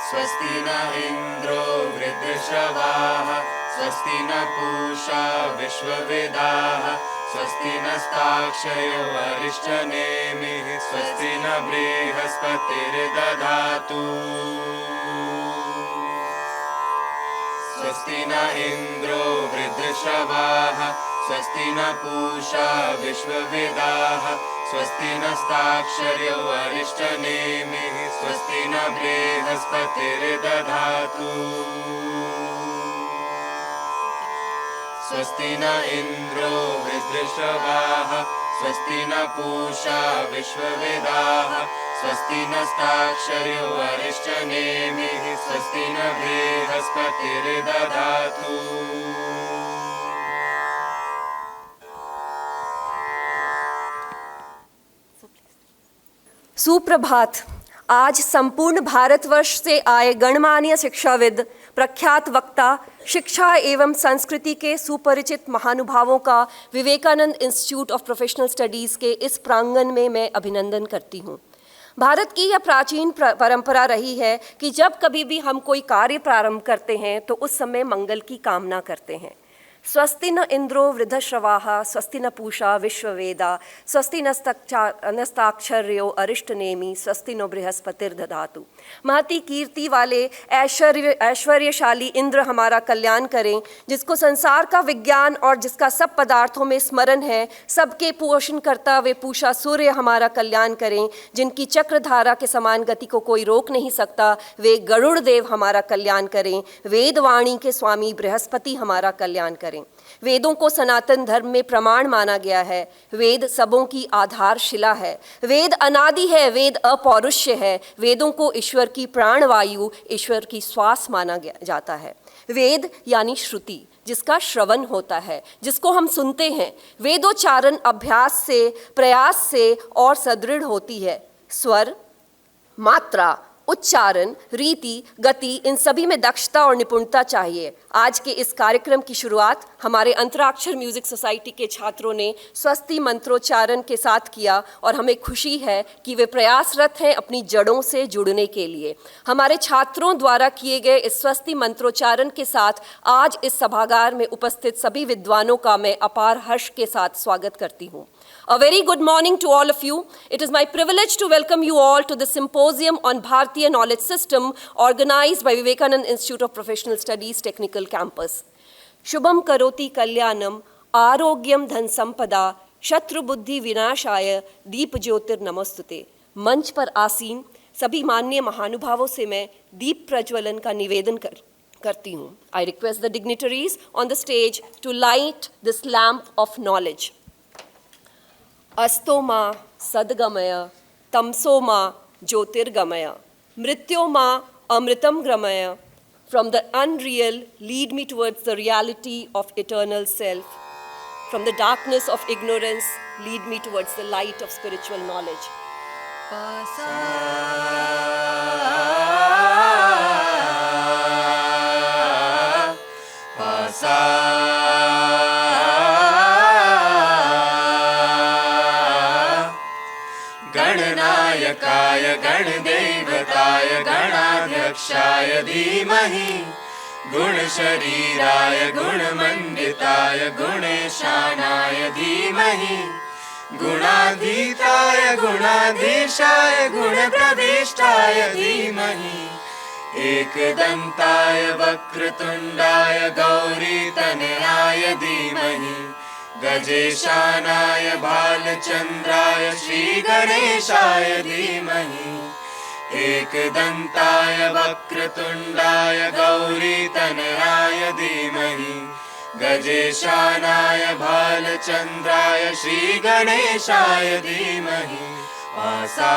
स्वस्ति न इन्द्रो वृद्धश्रवाः स्वस्ति न पूषा विश्ववेदाः स्वस्ति नस्ताक्षयो अरिष्टनेमिः स्वस्ति न बृहस्पतिर्दधातु स्वस्ति न इन्द्रो वृद्धश्रवाः स्वस्ति न पूषा विश्ववेदाः स्वस्ति नस्ताक्षर्यो अरिष्टनेमिः स्वस्ति न बृहस्पतिर्दधातु स्वस्ति न इन्द्रो वृद्धश्रवाः स्वस्ति न पूषा विश्ववेदाः स्वस्ति नस्ताक्षर्यो अरिष्टनेमिः स्वस्ति न बृहस्पतिर्दधातु सुप्रभात। आज संपूर्ण भारतवर्ष से आए गणमान्य शिक्षाविद, प्रख्यात वक्ता, शिक्षा एवं संस्कृति के सुपरिचित महानुभावों का Vivekananda institute of professional studies के इस प्रांगण में मैं अभिनंदन करती हूँ। भारत की यह प्राचीन परंपरा रही है कि जब कभी भी हम कोई कार्य प्रारंभ करते हैं तो उस समय मंगल की कामना करते हैं। स्वस्ति न इंद्रो वृद्धश्रवाः स्वस्ति न पूषा विश्ववेदा स्वस्ति नस्ताक्षर्यो अरिष्टनेमि स्वस्ति नो बृहस्पतिर्दधातु। महती कीर्ति वाले ऐश्वर्यशाली इंद्र हमारा कल्याण करें, जिसको संसार का विज्ञान और जिसका सब पदार्थों में स्मरण है। सबके पोषण करता वे पूषा सूर्य हमारा कल्याण करें, जिनकी चक्रधारा के समान गति को कोई रोक नहीं सकता। वे गरुड़ देव हमारा कल्याण करें। वेदवाणी के स्वामी बृहस्पति हमारा कल्याण करें। वेदों को सनातन धर्म में प्रमाण माना गया है। वेद सबों की आधारशिला है। वेद अनादि है, वेद अपौरुष्य है। वेदों को ईश्वर की प्राणवायु, ईश्वर की श्वास माना जाता है। वेद यानी श्रुति, जिसका श्रवण होता है, जिसको हम सुनते हैं। वेदोच्चारण अभ्यास से, प्रयास से और सुदृढ़ होती है। स्वर, मात्रा, उच्चारण, रीति, गति, इन सभी में दक्षता और निपुणता चाहिए। आज के इस कार्यक्रम की शुरुआत हमारे अंतराक्षर म्यूजिक सोसाइटी के छात्रों ने स्वस्ति मंत्रोच्चारण के साथ किया और हमें खुशी है कि वे प्रयासरत हैं अपनी जड़ों से जुड़ने के लिए। हमारे छात्रों द्वारा किए गए इस स्वस्ति मंत्रोच्चारण के साथ आज इस सभागार में उपस्थित सभी विद्वानों का मैं अपार हर्ष के साथ स्वागत करती हूँ। A very good morning to all of you. It is my privilege to welcome you all to the Symposium on Bharatiya Knowledge System organized by Vivekanand Institute of Professional Studies Technical Campus. Shubham karoti kalyanam arogyam dhan sampada शत्रु बुद्धि विनाशाय दीप ज्योतिर नमस्तुते। मंच पर आसीन सभी माननीय महानुभावों से मैं दीप प्रज्वलन का निवेदन करती हूँ। I request the dignitaries on the stage to light this lamp of knowledge. अस्तो मा सद्गमय तमसो मा ज्योतिर्गमय मृत्यो मा अमृतम गमय। From the unreal lead me towards the reality of eternal self. From the darkness of ignorance lead me towards the light of spiritual knowledge. गणनायकाय गणदेवताय गणाध्यक्षाय धीमहि गुणशरीराय गुणमण्डिताय गुणेशानाय धीमहि गुणाधीताय गुणाधीशाय गुणप्रविष्टाय धीमहि एकदन्ताय वक्रतुण्डाय गौरीतनयाय धीमहि गजेशानाय भालचन्द्राय श्रीगणेशाय धीमहि एकदन्ताय वक्रतुण्डाय गौरीतनयाय धीमहि गजेशानाय भालचन्द्राय श्रीगणेशाय धीमहि आसा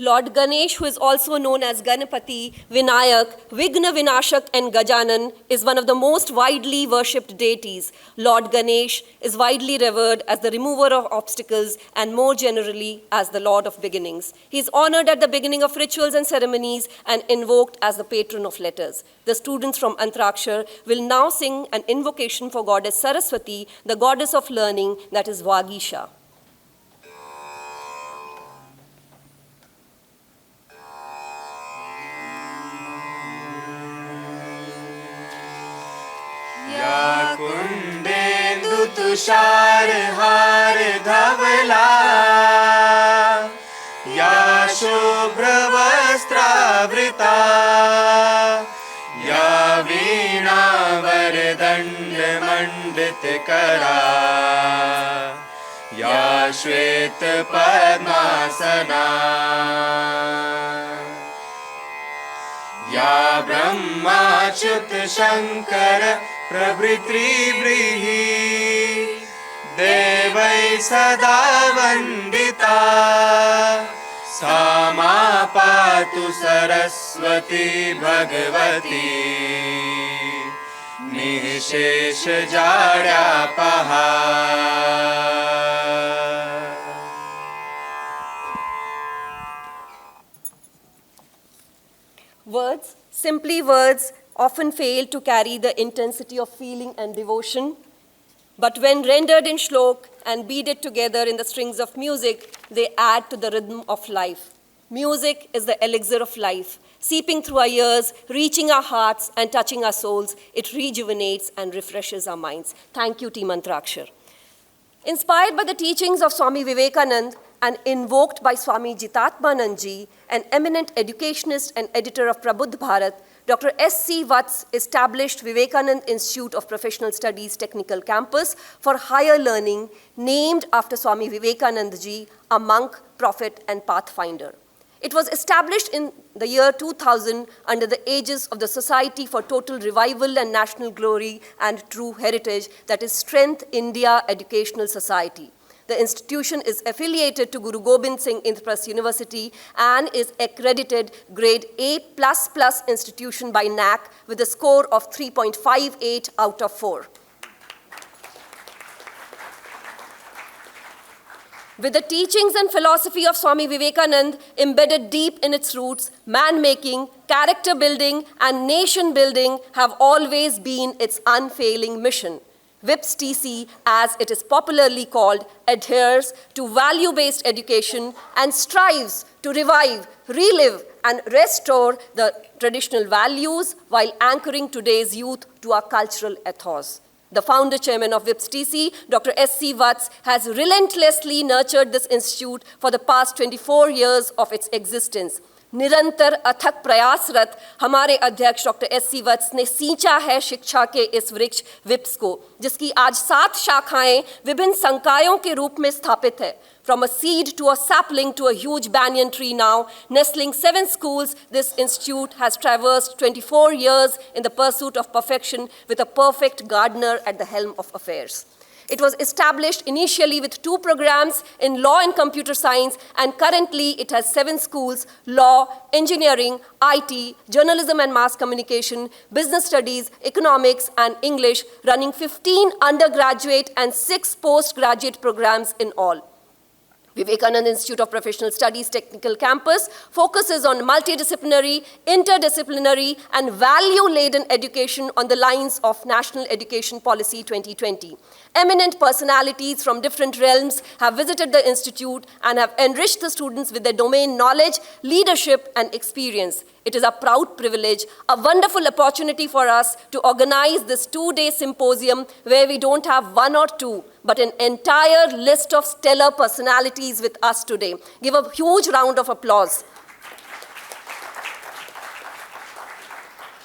Lord Ganesh, who is also known as Ganapati, Vinayak, Vigna Vinashak, and Gajanan, is one of the most widely worshipped deities. Lord Ganesh is widely revered as the remover of obstacles and more generally as the Lord of beginnings. He is honored at the beginning of rituals and ceremonies and invoked as the patron of letters. The students from Antrakshar will now sing an invocation for Goddess Saraswati, the goddess of learning, that is Vagisha. या कुंदेन्दु तुषार हार धवला या शुभ्र वस्त्रावृता या वीणा वरदण्ड मंडित करा या श्वेत पद्मासना या ब्रह्माच्युत शंकर प्रभृतिर्व्रीहि देवै सदा वन्दिता सा मा पातु Saraswati Bhagwati निःशेष जाड्यापहा. Words, simply words, often fail to carry the intensity of feeling and devotion. But when rendered in shlok and beaded together in the strings of music, they add to the rhythm of life. Music is the elixir of life. Seeping through our ears, reaching our hearts, and touching our souls, it rejuvenates and refreshes our minds. Thank you, Team Antrakshar. Inspired by the teachings of Swami Vivekananda and invoked by Swami Jitatmanandji, an eminent educationist and editor of Prabudh Bharat, Dr. S.C. Vats established Vivekananda Institute of Professional Studies Technical Campus for higher learning, named after Swami Vivekananda-ji, a monk, prophet, and pathfinder. It was established in the year 2000 under the aegis of the Society for Total Revival and National Glory and True Heritage, that is Strength India Educational Society. The institution is affiliated to Guru Gobind Singh Indraprasth University and is accredited grade A++ institution by NAC with a score of 3.58 out of 4. With the teachings and philosophy of Swami Vivekananda embedded deep in its roots, man-making, character building, and nation building have always been its unfailing mission. WIPS TC, as it is popularly called, adheres to value-based education and strives to revive, relive, and restore the traditional values while anchoring today's youth to our cultural ethos. The founder chairman of WIPS TC, Dr. S.C. Vats, has relentlessly nurtured this institute for the past 24 years of its existence. निरंतर अथक प्रयासरत हमारे अध्यक्ष doctor SC. वत्स ने सींचा है शिक्षा के इस वृक्ष विप्स को, जिसकी आज 7 शाखाएं विभिन्न संकायों के रूप में स्थापित है. From a seed to a sapling to a huge banyan tree now, nestling 7 schools, this institute has traversed 24 years in the pursuit of perfection with a perfect gardener at the helm of affairs. It was established initially with 2 programs in law and computer science, and currently it has 7 schools: law, engineering, IT, journalism and mass communication, business studies, economics, and English, running 15 undergraduate and 6 postgraduate programs in all. Vivekananda Institute of Professional Studies Technical Campus focuses on multidisciplinary, interdisciplinary, and value-laden education on the lines of National Education Policy 2020. Eminent personalities from different realms have visited the institute and have enriched the students with their domain knowledge, leadership, and experience. It is a proud privilege, a wonderful opportunity for us to organize this 2-day symposium where we don't have 1 or 2, but an entire list of stellar personalities with us today. Give a huge round of applause.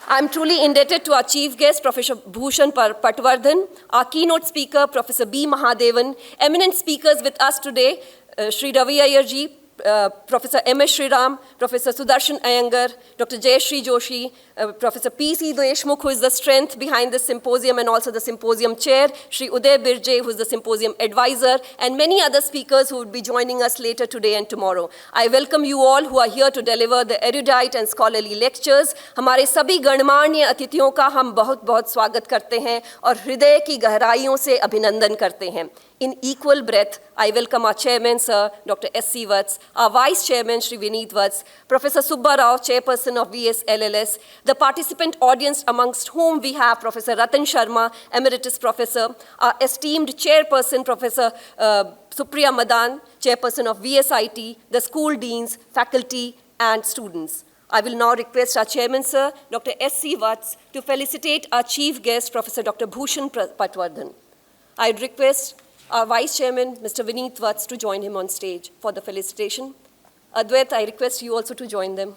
I'm truly indebted to our chief guest, Professor Bhushan Patwardhan, our keynote speaker, Professor B. Mahadevan, eminent speakers with us today, Sri Ravi Iyer ji, Professor M.S. Sriram, Professor Sudarshan Iyengar, Dr. Jayashree Joshi, Professor P.C. Deshmukh, who is the strength behind this symposium and also the symposium chair, Shri Uday Birje, who is the symposium advisor, and many other speakers who would be joining us later today and tomorrow. I welcome you all who are here to deliver the erudite and scholarly lectures. हमारे सभी गणमान्य अतिथियों का हम बहुत बहुत स्वागत करते हैं और हृदय की गहराइयों से अभिनंदन करते हैं. In equal breath, I welcome our chairman, Sir Dr. S.C. Vats, our vice chairman, Shri Vineet Vats, Professor Subba Rao, chairperson of VS LLS, the participant audience amongst whom we have Professor Ratan Sharma, emeritus professor, our esteemed chairperson, Professor Supriya Madan, chairperson of VSIT, the school deans, faculty, and students. I will now request our chairman, Sir Dr. S.C. Vats, to felicitate our chief guest, Professor Dr. Bhushan Patwardhan. I would request our Vice Chairman, Mr. Vineet Vats, to join him on stage for the felicitation. Advait, I request you also to join them.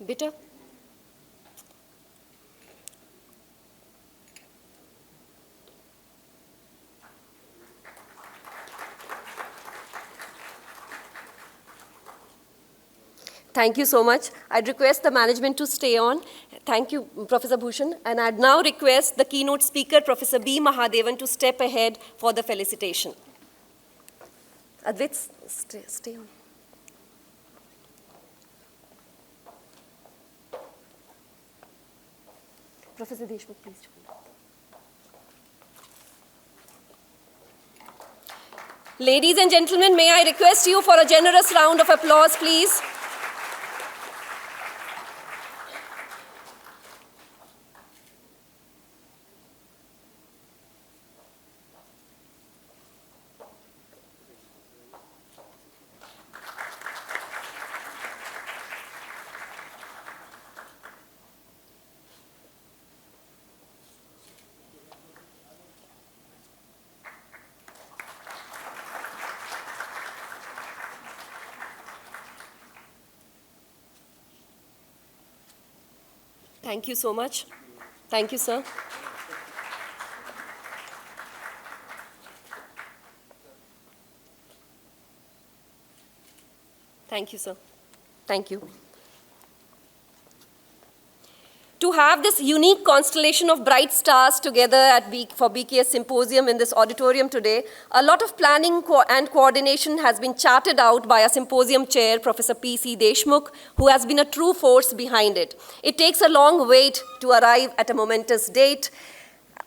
Bitte? Thank you so much. I'd request the management to stay on. Thank you, Professor Bhushan. And I'd now request the keynote speaker, Professor B. Mahadevan, to step ahead for the felicitation. Advait, stay on. Professor Deshmukh, please join. Ladies and gentlemen, may I request you for a generous round of applause, please? Thank you so much. Thank you, sir. Thank you, sir. Thank you. To have this unique constellation of bright stars together for BKS Symposium in this auditorium today, a lot of planning and coordination has been charted out by our symposium chair, Professor P.C. Deshmukh, who has been a true force behind it. It takes a long wait to arrive at a momentous date,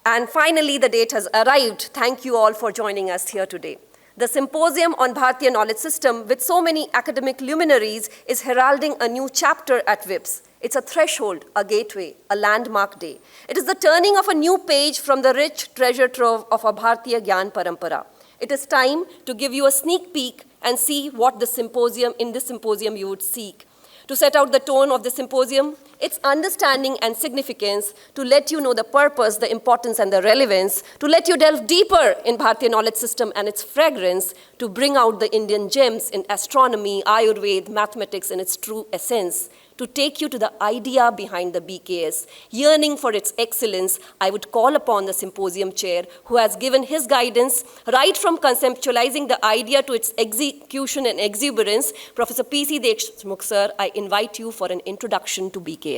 and finally the date has arrived. Thank you all for joining us here today. The Symposium on Bharatiya Knowledge System, with so many academic luminaries, is heralding a new chapter at WIPS. It's a threshold, a gateway, a landmark day. It is the turning of a new page from the rich treasure trove of our Bharatiya Gyan Parampara. It is time to give you a sneak peek and see what in this symposium you would seek. To set out the tone of the symposium, its understanding and significance, to let you know the purpose, the importance, and the relevance, to let you delve deeper in Bharatiya knowledge system and its fragrance, to bring out the Indian gems in astronomy, Ayurveda, mathematics in its true essence, to take you to the idea behind the BKS, yearning for its excellence, I would call upon the symposium chair, who has given his guidance right from conceptualizing the idea to its execution and exuberance. Professor P.C. Deshmukh, sir, I invite you for an introduction to BKS.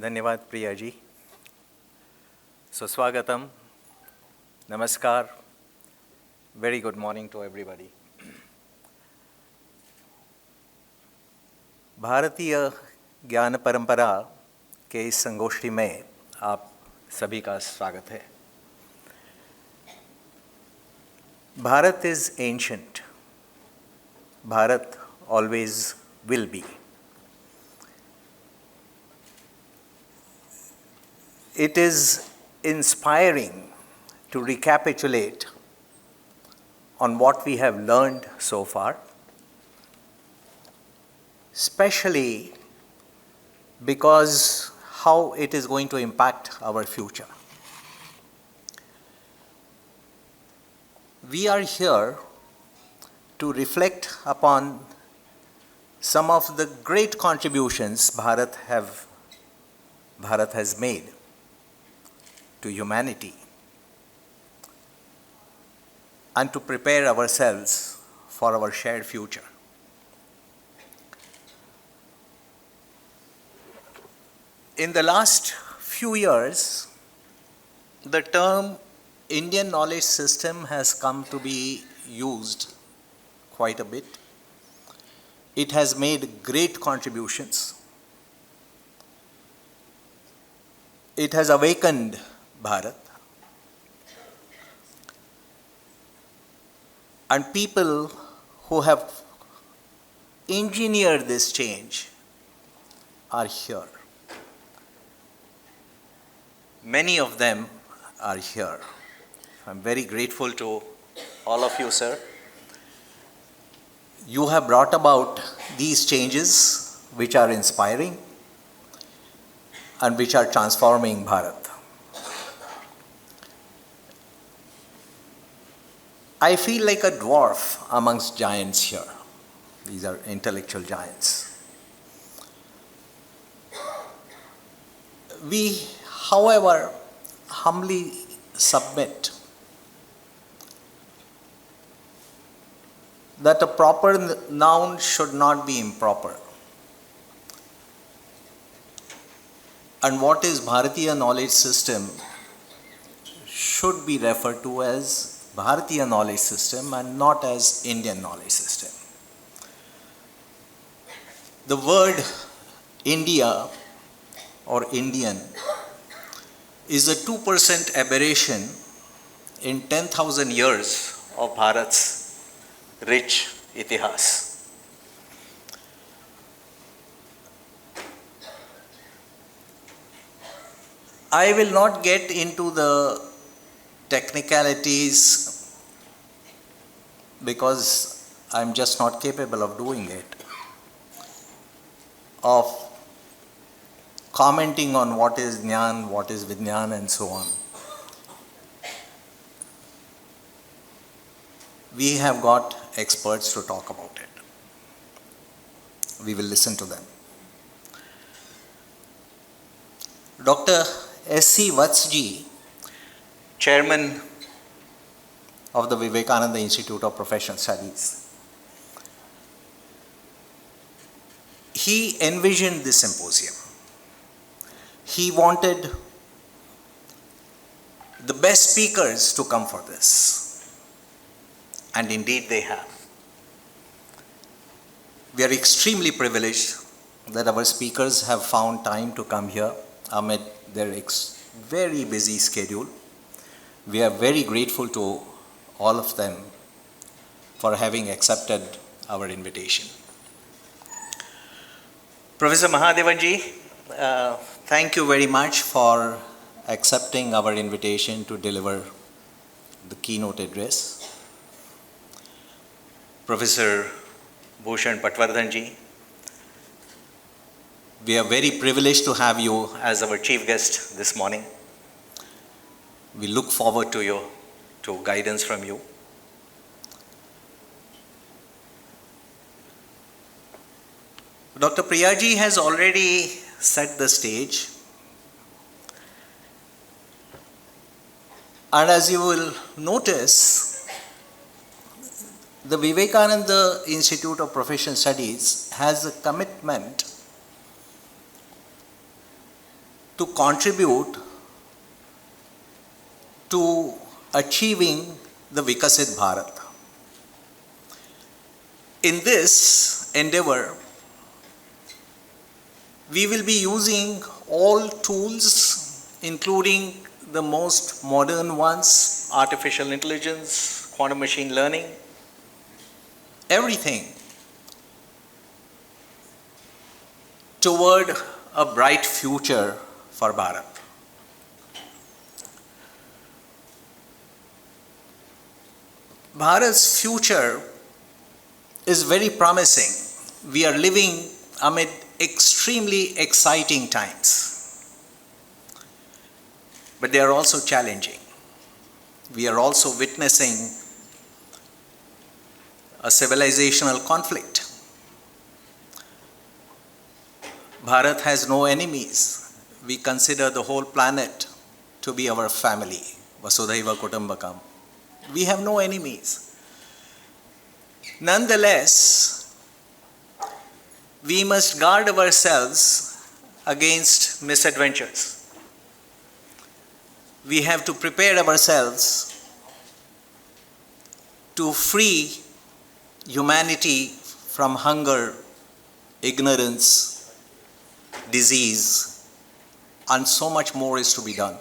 धन्यवाद प्रिया जी. सुस्वागतम, नमस्कार, Very good morning to everybody. भारतीय ज्ञान परंपरा के इस संगोष्ठी में आप सभी का स्वागत है. Bharat is ancient. Bharat always will be. It is inspiring to recapitulate on what we have learned so far, especially because how it is going to impact our future. We are here to reflect upon some of the great contributions Bharat has made to humanity and to prepare ourselves for our shared future. In the last few years, the term Indian knowledge system has come to be used quite a bit. It has made great contributions. It has awakened Bharat. And people who have engineered this change are here. Many of them are here. I'm very grateful to all of you, sir. You have brought about these changes which are inspiring and which are transforming Bharat. I feel like a dwarf amongst giants here. These are intellectual giants. We, however, humbly submit that a proper noun should not be improper. And what is Bharatiya knowledge system should be referred to as Bharatiya knowledge system and not as Indian knowledge system. The word India or Indian is a 2% aberration in 10,000 years of Bharat's rich itihas. I will not get into the technicalities because I'm just not capable of doing it, of commenting on what is Jnana, what is Vijnana and so on. We have got experts to talk about it. We will listen to them. Dr. S.C. Vatsji, Chairman of the Vivekananda Institute of Professional Studies, he envisioned this symposium. He wanted the best speakers to come for this. And indeed they have. We are extremely privileged that our speakers have found time to come here amid their very busy schedule. We are very grateful to all of them for having accepted our invitation. Professor Mahadevanji, thank you very much for accepting our invitation to deliver the keynote address. Professor Bhushan Patwardhanji, we are very privileged to have you as our chief guest this morning. We look forward to guidance from you. Dr. Priyaji has already set the stage. And as you will notice, the Vivekananda Institute of Professional Studies has a commitment to contribute to achieving the Vikasit Bharat. In this endeavor, we will be using all tools, including the most modern ones, artificial intelligence, quantum machine learning, everything toward a bright future for Bharat. Bharat's future is very promising. We are living amid extremely exciting times, but they are also challenging. We are also witnessing a civilizational conflict. Bharat has no enemies. We consider the whole planet to be our family. Vasudhaiva Kutumbakam. We have no enemies. Nonetheless, we must guard ourselves against misadventures. We have to prepare ourselves to free humanity from hunger, ignorance, disease, and so much more is to be done.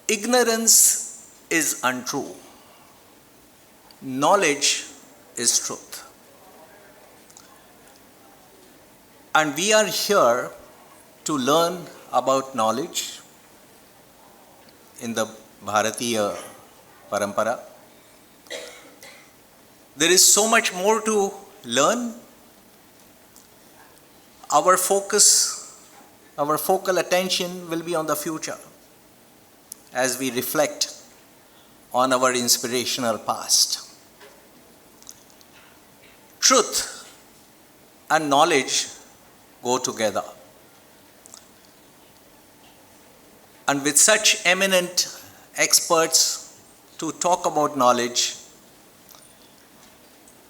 Ignorance is untrue. Knowledge is truth. And we are here to learn about knowledge in the Bharatiya Parampara. There is so much more to learn. Our focus, our focal attention will be on the future as we reflect on our inspirational past. Truth and knowledge go together. And with such eminent experts to talk about knowledge,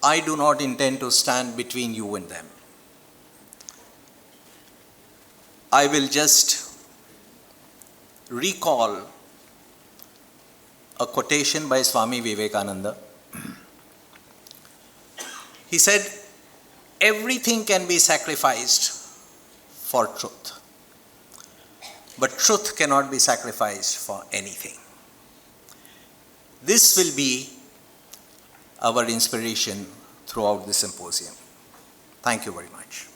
I do not intend to stand between you and them. I will just recall a quotation by Swami Vivekananda. He said, everything can be sacrificed for truth, but truth cannot be sacrificed for anything. This will be our inspiration throughout the symposium. Thank you very much.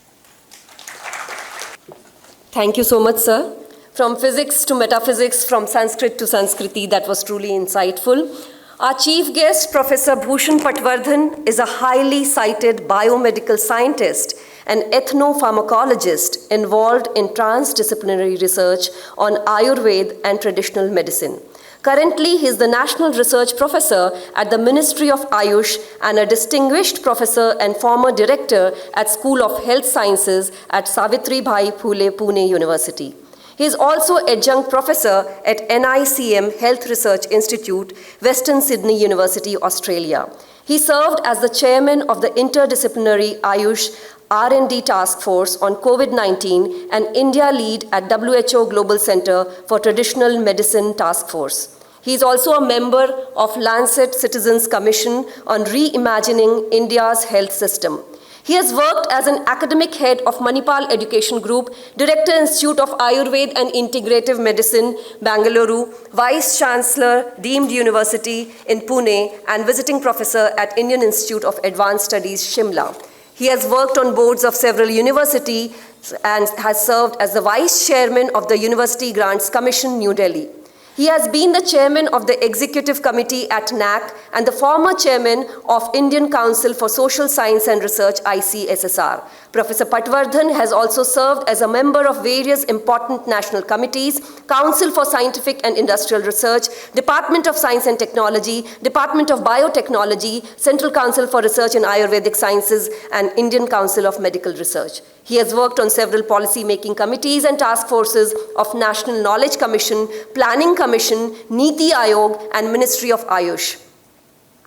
Thank you so much, sir. From physics to metaphysics, from Sanskrit to Sanskriti, that was truly insightful. Our chief guest, Professor Bhushan Patwardhan, is a highly cited biomedical scientist and ethnopharmacologist involved in transdisciplinary research on Ayurveda and traditional medicine. Currently, he is the National Research Professor at the Ministry of Ayush and a distinguished professor and former director at School of Health Sciences at Savitribai Phule Pune University. He is also adjunct professor at NICM Health Research Institute, Western Sydney University, Australia. He served as the chairman of the Interdisciplinary Ayush R&D Task Force on COVID-19 and India lead at WHO Global Center for Traditional Medicine Task Force. He is also a member of Lancet Citizens Commission on Reimagining India's Health System. He has worked as an academic head of Manipal Education Group, Director Institute of Ayurveda and Integrative Medicine, Bangalore, Vice Chancellor, Deemed University in Pune, and visiting professor at Indian Institute of Advanced Studies, Shimla. He has worked on boards of several universities and has served as the Vice Chairman of the University Grants Commission, New Delhi. He has been the chairman of the Executive Committee at NAC and the former chairman of Indian Council for Social Science and Research, ICSSR. Professor Patwardhan has also served as a member of various important national committees, Council for Scientific and Industrial Research, Department of Science and Technology, Department of Biotechnology, Central Council for Research in Ayurvedic Sciences, and Indian Council of Medical Research. He has worked on several policy-making committees and task forces of National Knowledge Commission, Planning Commission, Niti Aayog, and Ministry of Ayush.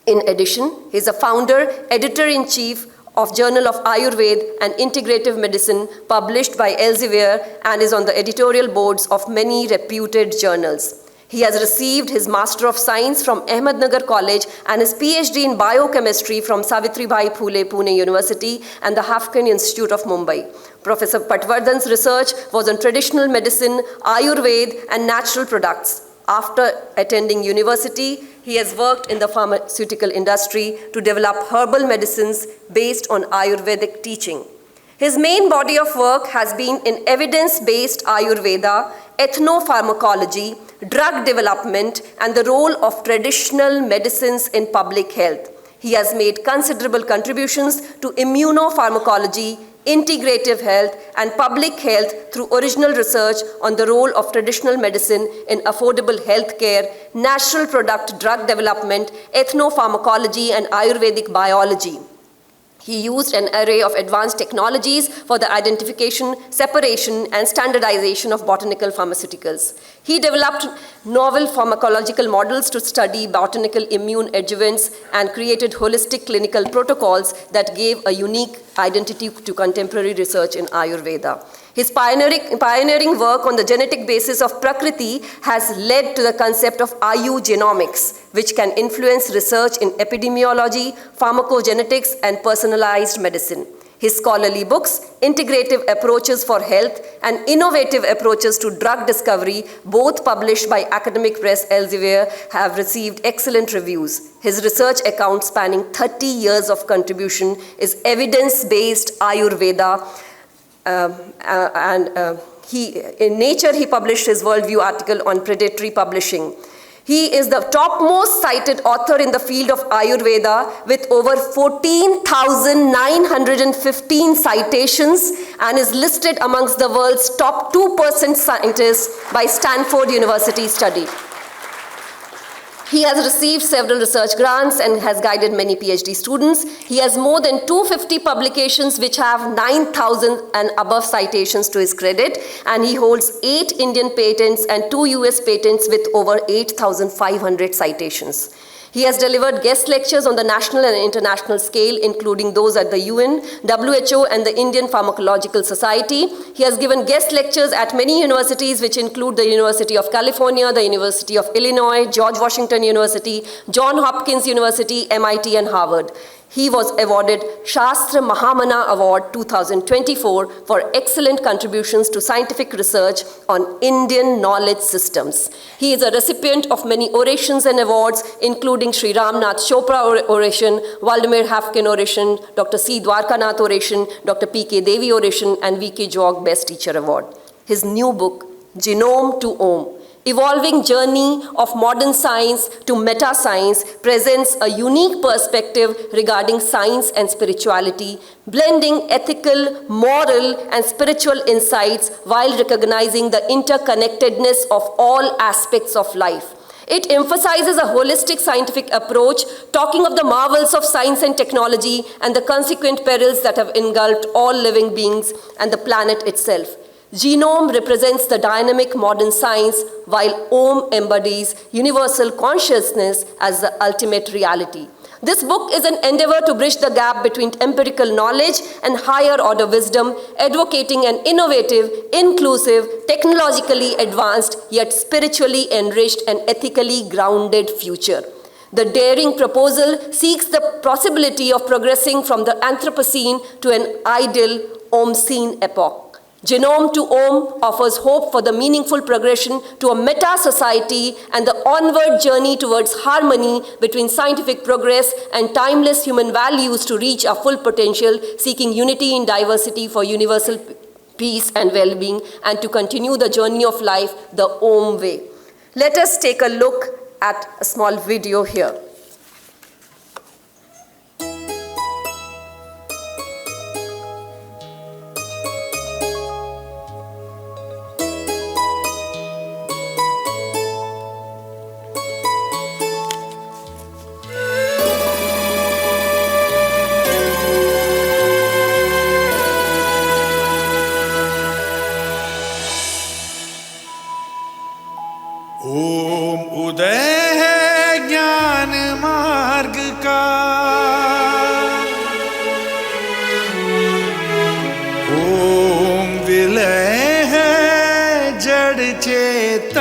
In addition, he is a founder, editor-in-chief of Journal of Ayurveda and Integrative Medicine, published by Elsevier, and is on the editorial boards of many reputed journals. He has received his Master of Science from Ahmednagar College and his PhD in Biochemistry from Savitribai Phule Pune University and the Haffkin Institute of Mumbai. Professor Patwardhan's research was on traditional medicine, Ayurveda, and natural products. After attending university, he has worked in the pharmaceutical industry to develop herbal medicines based on Ayurvedic teaching. His main body of work has been in evidence-based Ayurveda, ethnopharmacology, drug development, and the role of traditional medicines in public health. He has made considerable contributions to immunopharmacology, integrative health, and public health through original research on the role of traditional medicine in affordable health care, natural product drug development, ethnopharmacology, and Ayurvedic biology. He used an array of advanced technologies for the identification, separation, and standardization of botanical pharmaceuticals. He developed novel pharmacological models to study botanical immune adjuvants and created holistic clinical protocols that gave a unique identity to contemporary research in Ayurveda. His pioneering work on the genetic basis of Prakriti has led to the concept of Ayugenomics, which can influence research in epidemiology, pharmacogenetics, and personalized medicine. His scholarly books, Integrative Approaches for Health and Innovative Approaches to Drug Discovery, both published by academic press Elsevier, have received excellent reviews. His research account, spanning 30 years of contribution, is evidence-based Ayurveda, in Nature, he published his worldview article on predatory publishing. He is the topmost cited author in the field of Ayurveda with over 14,915 citations and is listed amongst the world's top 2% scientists by Stanford University study. He has received several research grants and has guided many PhD students. He has more than 250 publications which have 9,000 and above citations to his credit, and he holds 8 Indian patents and 2 US patents with over 8,500 citations. He has delivered guest lectures on the national and international scale, including those at the UN, WHO, and the Indian Pharmacological Society. He has given guest lectures at many universities, which include the University of California, the University of Illinois, George Washington University, Johns Hopkins University, MIT, and Harvard. He was awarded Shastra Mahamana Award 2024 for excellent contributions to scientific research on Indian knowledge systems. He is a recipient of many orations and awards, including Sri Ramnath Chopra Oration, Vladimir Haffkin Oration, Dr. C. Dwarkanath Oration, Dr. P.K. Devi Oration, and V.K. Jog Best Teacher Award. His new book, Genome to Om, Evolving Journey of Modern Science to Meta-Science, presents a unique perspective regarding science and spirituality, blending ethical, moral, and spiritual insights while recognizing the interconnectedness of all aspects of life. It emphasizes a holistic scientific approach, talking of the marvels of science and technology and the consequent perils that have engulfed all living beings and the planet itself. Genome represents the dynamic modern science, while Om embodies universal consciousness as the ultimate reality. This book is an endeavor to bridge the gap between empirical knowledge and higher order wisdom, advocating an innovative, inclusive, technologically advanced, yet spiritually enriched and ethically grounded future. The daring proposal seeks the possibility of progressing from the Anthropocene to an ideal Omcene epoch. Genome to Om offers hope for the meaningful progression to a meta-society and the onward journey towards harmony between scientific progress and timeless human values to reach our full potential, seeking unity in diversity for universal peace and well-being, and to continue the journey of life the Om way. Let us take a look at a small video here. ओम उदय है ज्ञान मार्ग का,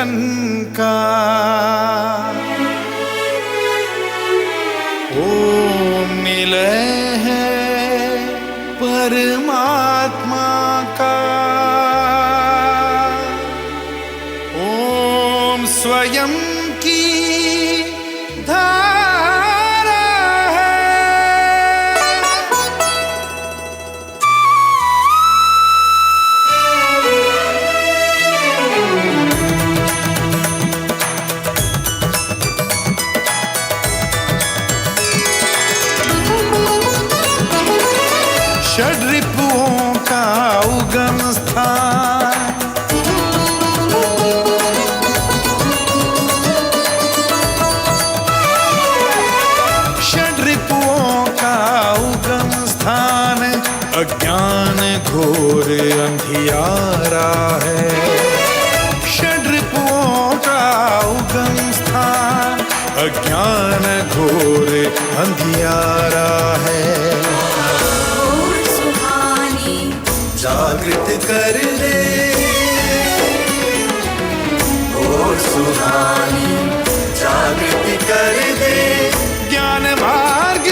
तन का। ओम निलय है परमात्मा का। ओम स्वयं की धारा है। षड्रिपुओं का उगम स्थान। षड्रिपुओं का उगम स्थान अज्ञान घोर अंधियारा है। षड्रिपुओं का उगम स्थान अज्ञान घोर अंधियारा है। जागृत कर दे और सुहानी, जागृत कर दे। ज्ञान मार्ग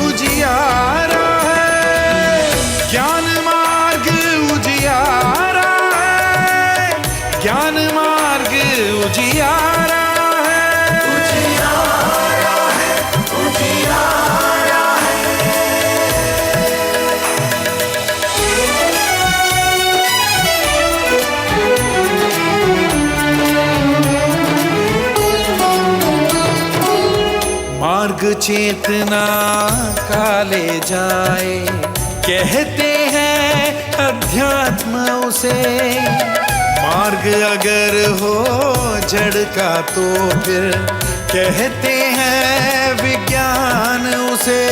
उजियारा है, ज्ञान मार्ग उजियारा है, ज्ञान मार्ग उजियारा है, उजियारा है, उजियारा है। मार्ग चेतना का ले जाए, कहते हैं अध्यात्म उसे। मार्ग अगर हो जड़ का तो फिर कहते हैं विज्ञान उसे।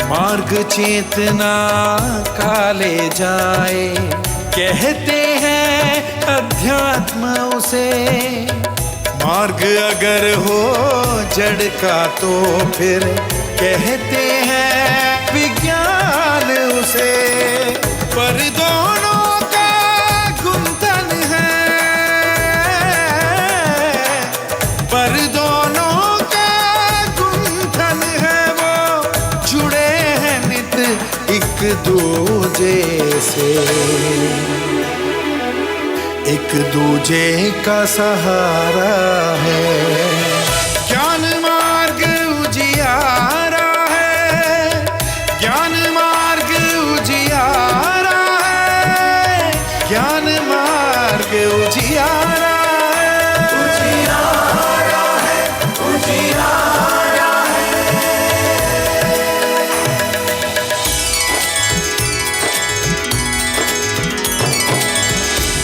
मार्ग चेतना का ले जाए, कहते हैं अध्यात्म उसे। मार्ग अगर हो जड़ का तो फिर कहते हैं विज्ञान उसे। पर दोनों का गुंथन है, पर दोनों का गुंथन है। वो जुड़े हैं नित एक दूजे से, एक दूजे का सहारा है। ज्ञान मार्ग उजियारा है, ज्ञान मार्ग उजियारा है, ज्ञान मार्ग उजियारा है, उजियारा है, उजियारा है।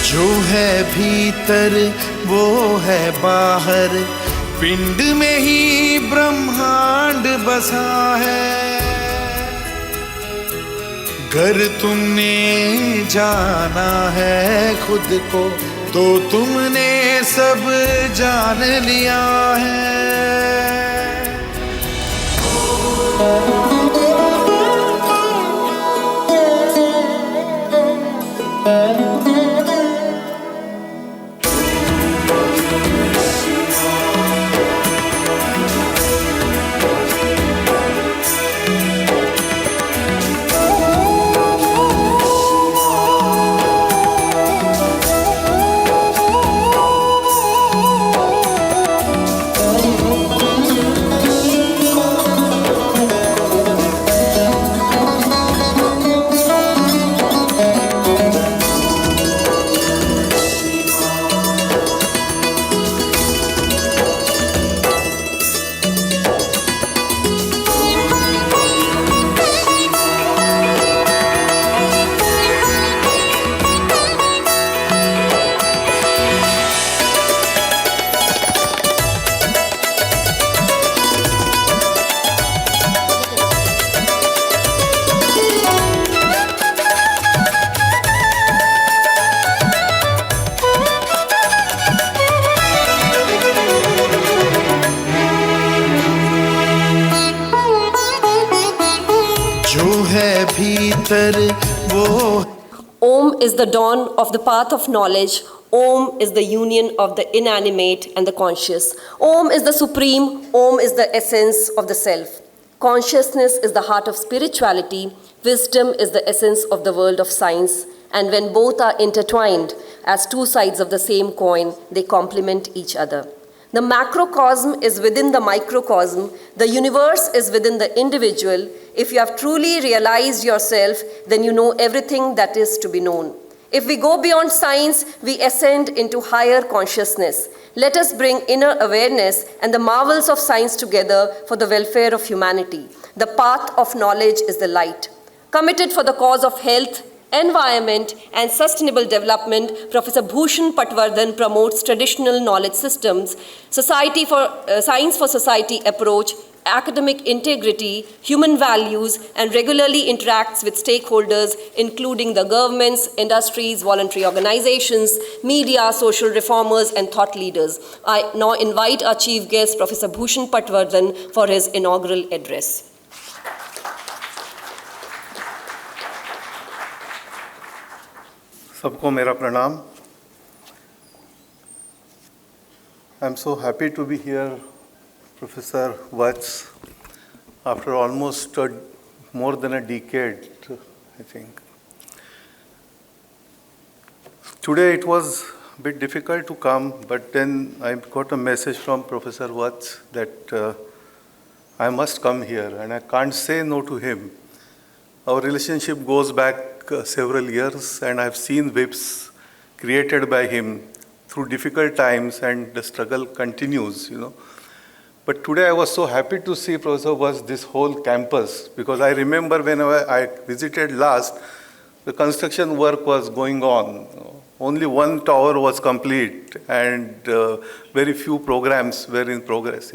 जो है भीतर वो है बाहर, पिंड में ही ब्रह्मांड बसा है। घर तुमने जाना है खुद को, तो तुमने सब जान लिया है। है भीतर वो Om is the dawn of the path of knowledge. Om is the union of the inanimate and the conscious. Om is the supreme. Om is the essence of the self. Consciousness is the heart of spirituality. Wisdom is the essence of the world of science. And when both are intertwined as two sides of the same coin, they complement each other. The macrocosm is within the microcosm. The universe is within the individual. If you have truly realized yourself, then you know everything that is to be known. If we go beyond science, we ascend into higher consciousness. Let us bring inner awareness and the marvels of science together for the welfare of humanity. The path of knowledge is the light. Committed for the cause of health, environment and sustainable development, Professor Bhushan Patwardhan promotes traditional knowledge systems, science for society approach, academic integrity, human values, and regularly interacts with stakeholders, including the governments, industries, voluntary organizations, media, social reformers, and thought leaders. I now invite our chief guest, Professor Bhushan Patwardhan, for his inaugural address. सबको मेरा प्रणाम. I'm so happy to be here, Professor Watts, after almost more than a decade, I think. Today it was a bit difficult to come, but then I got a message from Professor Watts that I must come here, and I can't say no to him. Our relationship goes back several years, and I've seen whips created by him through difficult times, and the struggle continues, But today I was so happy to see Professor Watts, this whole campus, because I remember when I visited last, the construction work was going on. Only one tower was complete, and very few programs were in progress,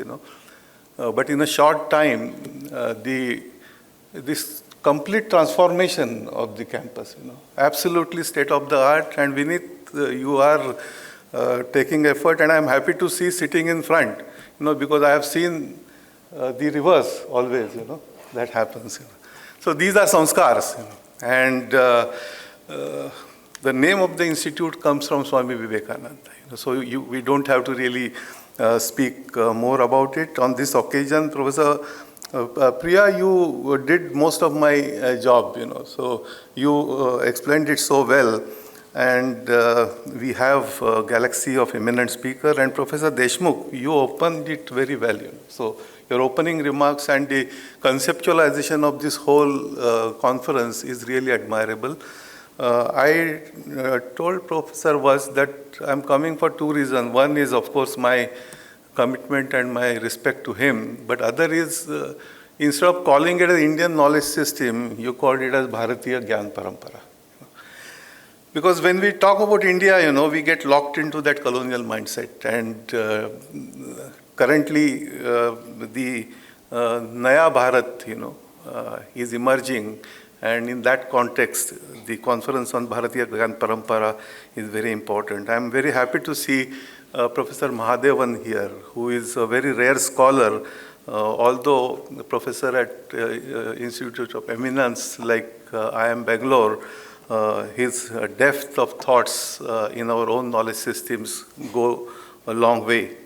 But in a short time, this complete transformation of the campus, absolutely state of the art. And Vinit, you are taking effort, and I'm happy to see sitting in front, because I have seen the reverse always, that happens. So these are samskars, and the name of the institute comes from Swami Vivekananda. So we don't have to really speak more about it. On this occasion, Professor Priya, you did most of my job, so you explained it so well, and we have a galaxy of eminent speakers, and Professor Deshmukh, you opened it very well, So your opening remarks and the conceptualization of this whole conference is really admirable. I told Professor Watts that I'm coming for two reasons. One is, of course, my commitment and my respect to him, but other is, instead of calling it an Indian knowledge system, you called it as Bharatiya Gyan Parampara. Because when we talk about India, we get locked into that colonial mindset, and currently the Naya Bharat, is emerging, and in that context, the conference on Bharatiya Gyan Parampara is very important. I'm very happy to see Professor Mahadevan here, who is a very rare scholar, although a professor at Institute of Eminence like IIM Bangalore, his depth of thoughts in our own knowledge systems go a long way.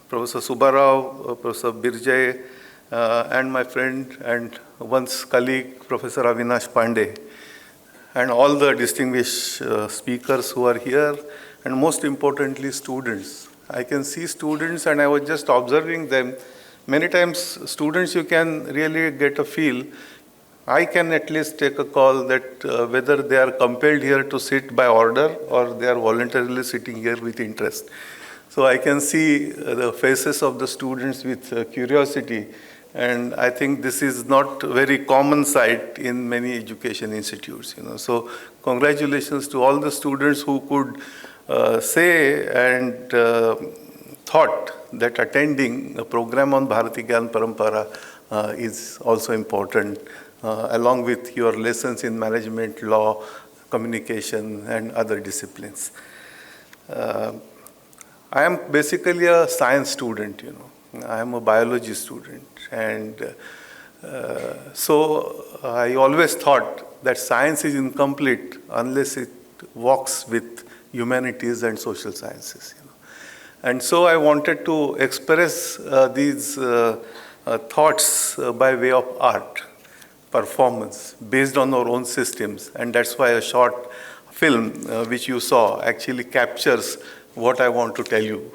Professor Subbarao, Professor Birjay, and my friend and once colleague, Professor Avinash Pandey, and all the distinguished speakers who are here, and most importantly, students. I can see students, and I was just observing them. Many times, students, you can really get a feel. I can at least take a call that whether they are compelled here to sit by order or they are voluntarily sitting here with interest. So I can see the faces of the students with curiosity, and I think this is not a very common sight in many education institutes. So congratulations to all the students who could say and thought that attending a program on Bharatiya Gyan Parampara is also important, along with your lessons in management, law, communication, and other disciplines. I am basically a science student, I am a biology student, and So I always thought that science is incomplete unless it walks with humanities and social sciences. And so I wanted to express these thoughts by way of art, performance, based on our own systems. And that's why a short film, which you saw, actually captures what I want to tell you.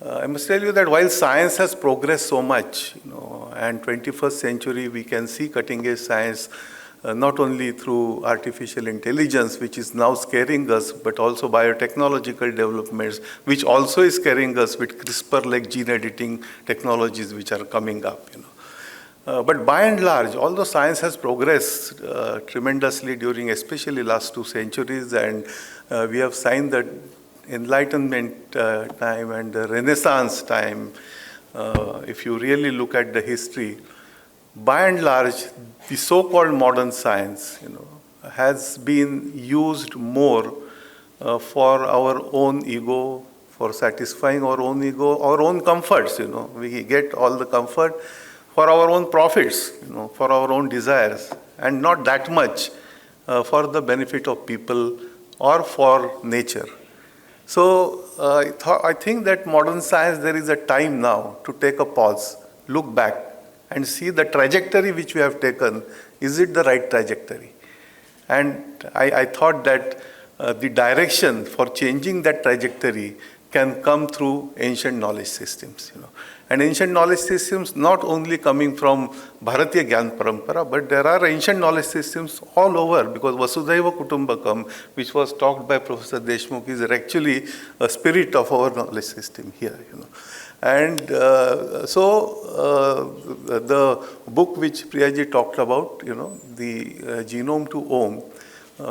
I must tell you that while science has progressed so much, and 21st century we can see cutting-edge science not only through artificial intelligence, which is now scaring us, but also biotechnological developments, which also is scaring us with CRISPR-like gene editing technologies which are coming up. But by and large, although science has progressed tremendously during especially last 2 centuries, and we have seen that Enlightenment time and the Renaissance time, if you really look at the history, by and large, the so-called modern science, has been used more for our own ego, for satisfying our own ego, our own comforts. We get all the comfort for our own profits, for our own desires, and not that much for the benefit of people or for nature. So I think that modern science, there is a time now to take a pause, look back, and see the trajectory which we have taken. Is it the right trajectory? And I thought that the direction for changing that trajectory can come through ancient knowledge systems. And ancient knowledge systems not only coming from Bharatiya Gyan Parampara, but there are ancient knowledge systems all over, because Vasudhaiva Kutumbakam, which was talked by Professor Deshmukh, is actually a spirit of our knowledge system here. And so the book which Priyaji talked about, the Genome to Om,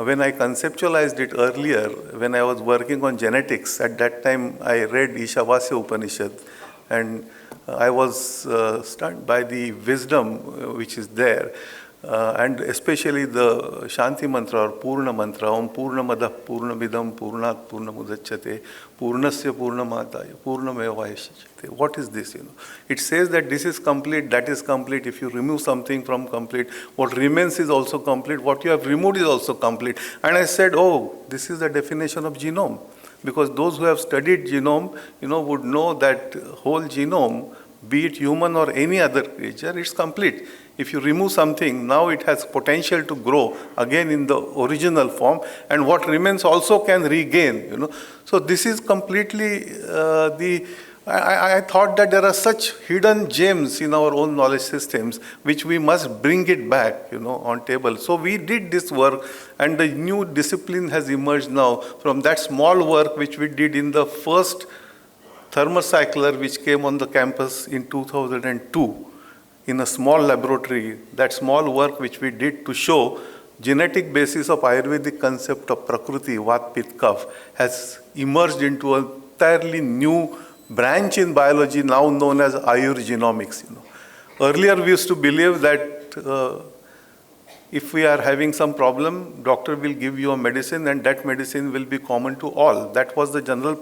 when I conceptualized it earlier, when I was working on genetics, at that time I read Ishavasya Upanishad, and I was stunned by the wisdom which is there, and especially the Shanti mantra or Purna mantra, Om Purnamadah Purnamidam Purnat Purnamudachyate Purnasya Purnamadaya Purnamevayashyate. What is this? It says that this is complete, that is complete. If you remove something from complete, what remains is also complete. What you have removed is also complete. And I said, oh, this is the definition of genome. Because those who have studied genome, would know that whole genome, be it human or any other creature, it's complete. If you remove something, now it has potential to grow again in the original form, and what remains also can regain. So this is completely I thought that there are such hidden gems in our own knowledge systems which we must bring it back, on table. So we did this work, and the new discipline has emerged now from that small work which we did in the first thermocycler which came on the campus in 2002 in a small laboratory. That small work which we did to show genetic basis of Ayurvedic concept of Prakriti, Vat, Pitta, Kapha has emerged into an entirely new branch in biology now known as Ayurgenomics. Earlier we used to believe that if we are having some problem, doctor will give you a medicine and that medicine will be common to all. That was the general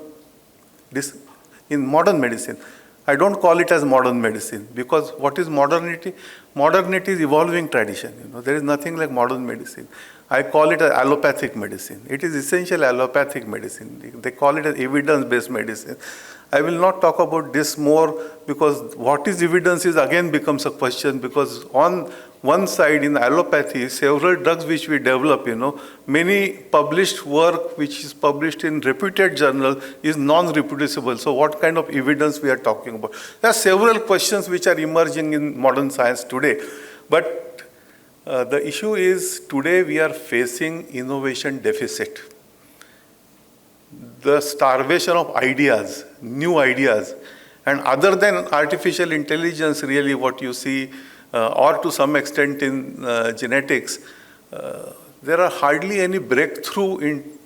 in modern medicine. I don't call it as modern medicine, because what is modernity? Modernity is evolving tradition. There is nothing like modern medicine. I call it allopathic medicine. It is essentially allopathic medicine. They call it evidence-based medicine. I will not talk about this more, because what is evidence is again becomes a question, because on one side in allopathy, several drugs which we develop, many published work which is published in reputed journal is non-reproducible. So what kind of evidence we are talking about? There are several questions which are emerging in modern science today. But the issue is today we are facing innovation deficit. The starvation of ideas, new ideas. And other than artificial intelligence, really what you see, or to some extent in genetics, there are hardly any breakthrough in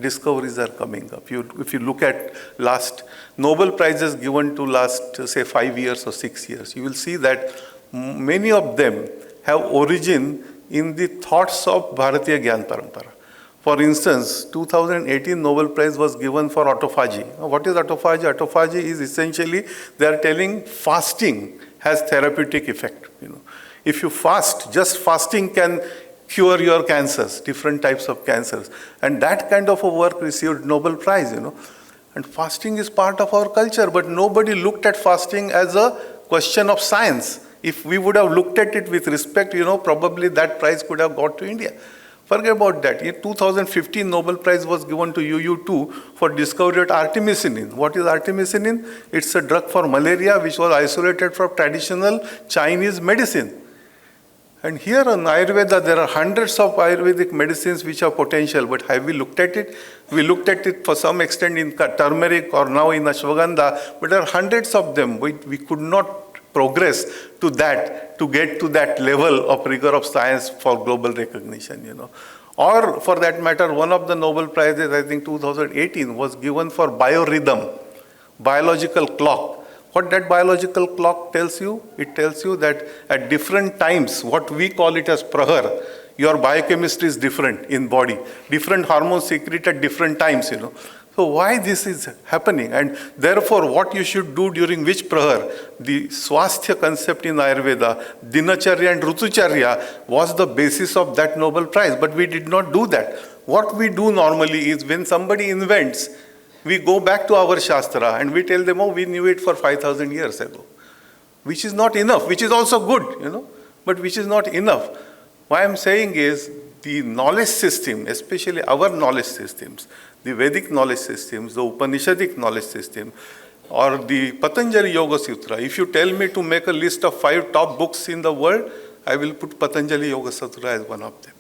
discoveries are coming up. If you look at last Nobel Prizes given to last, say, 5 years or 6 years, you will see that many of them have origin in the thoughts of Bharatiya Gyan Parampara. For instance, 2018 Nobel Prize was given for autophagy. Now, what is autophagy? Autophagy is essentially, they are telling fasting has therapeutic effect. If you fast, just fasting can cure your cancers, different types of cancers. And that kind of a work received Nobel Prize, And fasting is part of our culture, but nobody looked at fasting as a question of science. If we would have looked at it with respect, probably that prize could have got to India. Forget about that. In 2015, Nobel Prize was given to UU2 for discovery of artemisinin. What is artemisinin? It's a drug for malaria which was isolated from traditional Chinese medicine. And here in Ayurveda, there are hundreds of Ayurvedic medicines which have potential, but have we looked at it? We looked at it for some extent in turmeric or now in ashwagandha, but there are hundreds of them. We could not progress to get to that level of rigor of science for global recognition, Or for that matter, one of the Nobel Prizes, I think 2018, was given for biorhythm, biological clock. What that biological clock tells you? It tells you that at different times, what we call it as prahar, your biochemistry is different in body. Different hormones secrete at different times, So why this is happening? And therefore, what you should do during which prahar? The swasthya concept in Ayurveda, dinacharya and rutucharya, was the basis of that Nobel Prize. But we did not do that. What we do normally is when somebody invents, we go back to our Shastra and we tell them, oh, we knew it for 5,000 years ago. Which is not enough, which is also good, but which is not enough. What I'm saying is the knowledge system, especially our knowledge systems, the Vedic knowledge systems, the Upanishadic knowledge system, or the Patanjali Yoga Sutra. If you tell me to make a list of 5 top books in the world, I will put Patanjali Yoga Sutra as one of them.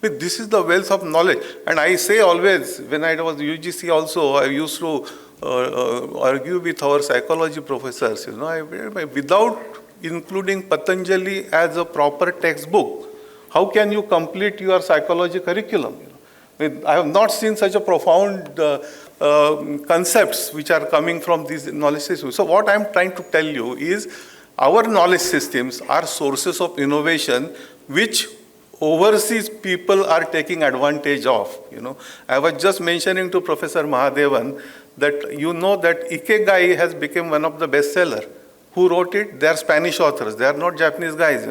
But this is the wealth of knowledge. And I say always, when I was UGC also, I used to argue with our psychology professors, without including Patanjali as a proper textbook, how can you complete your psychology curriculum? I have not seen such a profound concepts which are coming from these knowledge systems. So what I'm trying to tell you is our knowledge systems are sources of innovation which overseas people are taking advantage of. I was just mentioning to Professor Mahadevan that that Ikigai has become one of the bestseller. Who wrote it? They are Spanish authors. They are not Japanese guys,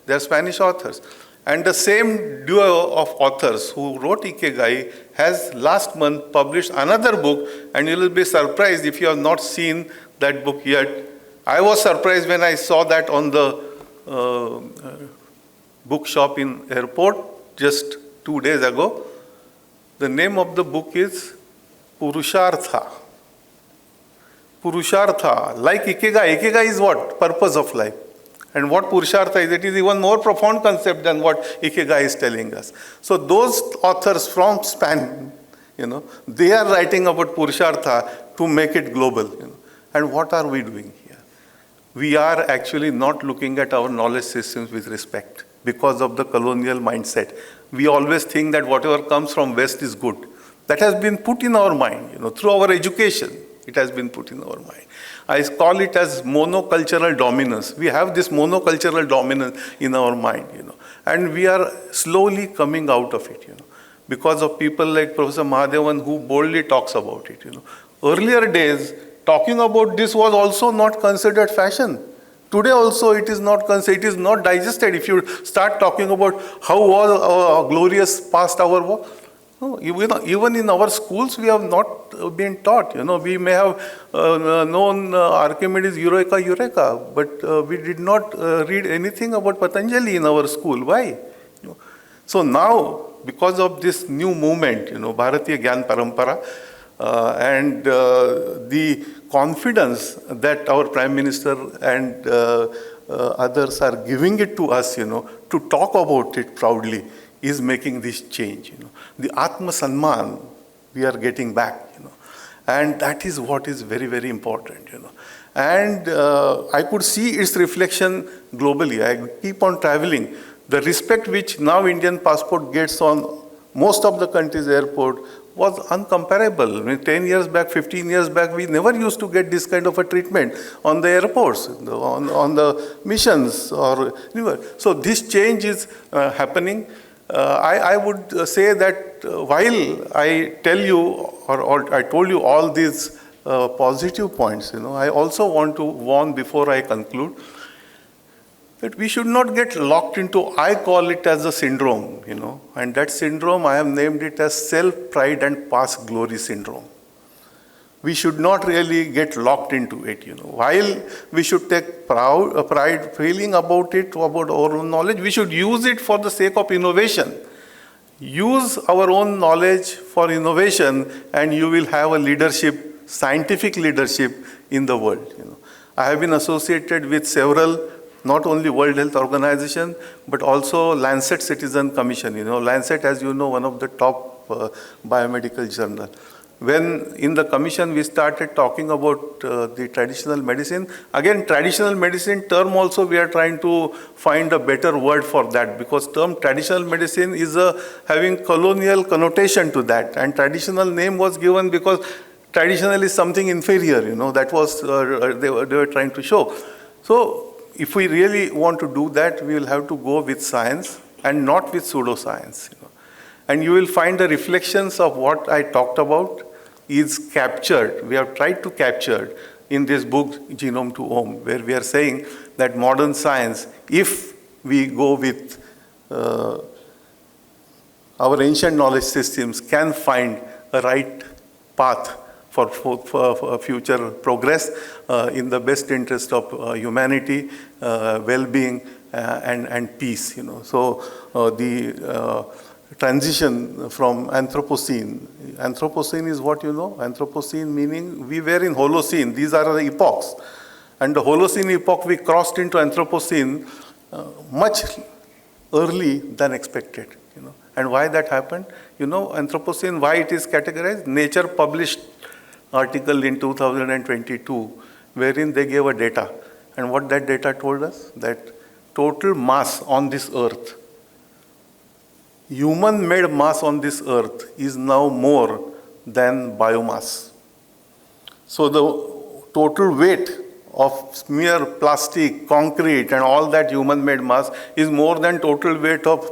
They are Spanish authors. And the same duo of authors who wrote Ikigai has last month published another book, and you will be surprised if you have not seen that book yet. I was surprised when I saw that on the bookshop in airport just 2 days ago. The name of the book is Purushartha. Purushartha, like Ikigai. Ikigai is what? Purpose of life. And what Purushartha is, it is even more profound concept than what Ikigai is telling us. So those authors from Spain, they are writing about Purushartha to make it global. And what are we doing here? We are actually not looking at our knowledge systems with respect because of the colonial mindset. We always think that whatever comes from West is good. That has been put in our mind, through our education. It has been put in our mind. I call it as monocultural dominance. We have this monocultural dominance in our mind, and we are slowly coming out of it, because of people like Professor Mahadevan who boldly talks about it, Earlier days, talking about this was also not considered fashion. Today also it is not considered, it is not digested. If you start talking about how was our glorious past our war, no, even in our schools, we have not been taught. We may have known Archimedes' Eureka, but we did not read anything about Patanjali in our school. Why? So now, because of this new movement, Bharatiya Gyan Parampara, and the confidence that our Prime Minister and others are giving it to us, to talk about it proudly, is making this change. The Atma Sanman, we are getting back, and that is what is very, very important, And I could see its reflection globally. I keep on traveling. The respect which now Indian passport gets on most of the countries' airport was uncomparable. 10 years back, 15 years back, we never used to get this kind of a treatment on the airports, on the missions, or anywhere. So this change is happening. I would say that while I tell you, or I told you all these positive points, I also want to warn before I conclude. But we should not get locked into, I call it as a syndrome, and that syndrome I have named it as self-pride and past glory syndrome. We should not really get locked into it, While we should take pride feeling about it, about our own knowledge, we should use it for the sake of innovation. Use our own knowledge for innovation and you will have a leadership, scientific leadership in the world. I have been associated with several, not only World Health Organization, but also Lancet Citizen Commission. Lancet, as you know, one of the top biomedical journal. When in the commission we started talking about the traditional medicine, again traditional medicine term also we are trying to find a better word for that, because term traditional medicine is having colonial connotation to that, and traditional name was given because traditional is something inferior, that was they were trying to show. So if we really want to do that, we will have to go with science and not with pseudoscience. And you will find the reflections of what I talked about is captured, we have tried to capture in this book, Genome to Ohm, where we are saying that modern science, if we go with our ancient knowledge systems, can find a right path for future progress in the best interest of humanity, well-being, and peace. So the transition from Anthropocene. Anthropocene is what you know? Anthropocene meaning we were in Holocene. These are the epochs. And the Holocene epoch, we crossed into Anthropocene much early than expected. And why that happened? Anthropocene, why it is categorized? Nature published article in 2022 wherein they gave a data. And what that data told us? That total mass on this earth, human-made mass on this earth is now more than biomass. So the total weight of mere plastic, concrete, and all that human-made mass is more than total weight of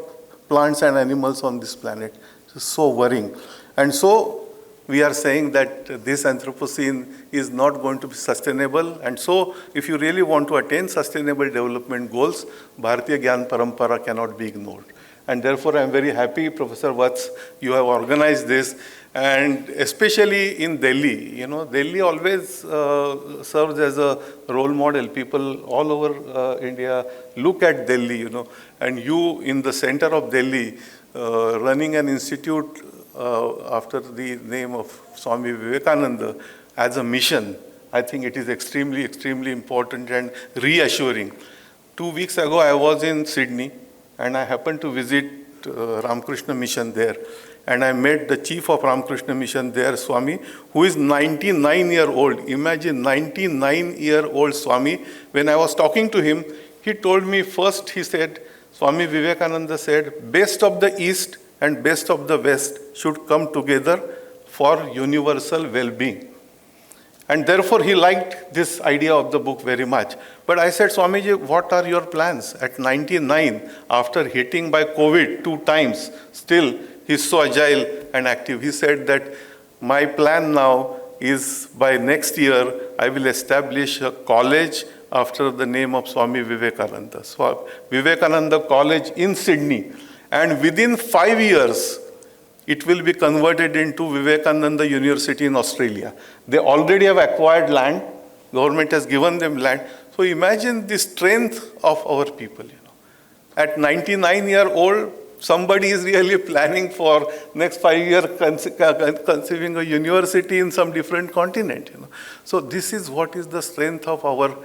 plants and animals on this planet. It's so worrying. And so we are saying that this Anthropocene is not going to be sustainable. And so if you really want to attain sustainable development goals, Bharatiya Gyan Parampara cannot be ignored. And therefore, I'm very happy, Professor Vats, you have organized this, and especially in Delhi. Delhi always serves as a role model. People all over India look at Delhi, and you in the center of Delhi, running an institute after the name of Swami Vivekananda as a mission. I think it is extremely, extremely important and reassuring. 2 weeks ago, I was in Sydney, and I happened to visit Ramakrishna Mission there. And I met the chief of Ramakrishna Mission there, Swami, who is 99-year-old. Imagine 99-year-old Swami. When I was talking to him, he told me first, he said, Swami Vivekananda said, best of the East and best of the West should come together for universal well-being. And therefore, he liked this idea of the book very much. But I said, Swamiji, what are your plans? At 99, after hitting by COVID 2 times, still he's so agile and active. He said that my plan now is by next year, I will establish a college after the name of Swami Vivekananda. So Vivekananda College in Sydney. And within 5 years, it will be converted into Vivekananda University in Australia. They already have acquired land. Government has given them land. So imagine the strength of our people. At 99-year-old, somebody is really planning for next 5 years conceiving a university in some different continent. So this is what is the strength of our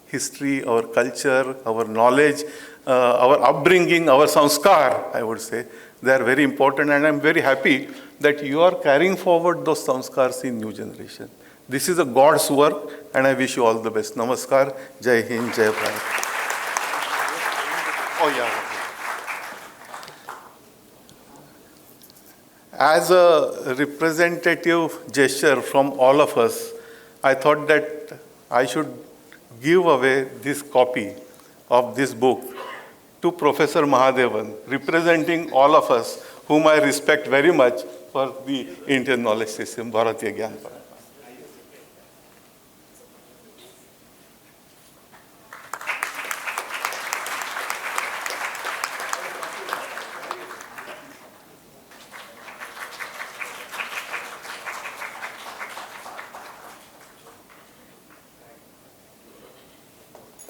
history, our culture, our knowledge, our upbringing, our sanskar, I would say. They are very important, and I'm very happy that you are carrying forward those sanskars in new generation. This is a God's work, and I wish you all the best. Namaskar, Jai Hind, Jai Bharat. Oh yeah. As a representative gesture from all of us, I thought that I should give away this copy of this book to Professor Mahadevan, representing all of us, whom I respect very much for the Indian knowledge system, Bharatiya Gyan Parampara.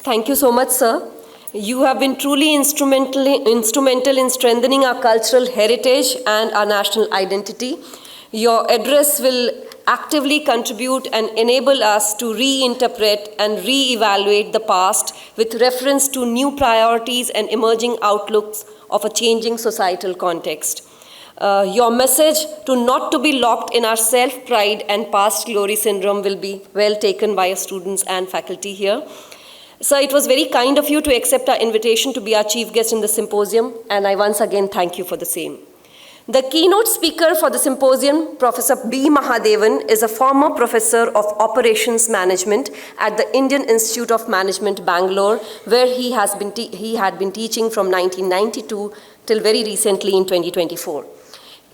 Thank you so much, sir. You have been truly instrumental in strengthening our cultural heritage and our national identity. Your address will actively contribute and enable us to reinterpret and re-evaluate the past with reference to new priorities and emerging outlooks of a changing societal context. Your message not to be locked in our self-pride and past glory syndrome will be well taken by our students and faculty here. Sir, it was very kind of you to accept our invitation to be our chief guest in the symposium, and I once again thank you for the same. The keynote speaker for the symposium, Professor B. Mahadevan, is a former professor of operations management at the Indian Institute of Management, Bangalore, where he had been teaching from 1992 till very recently in 2024.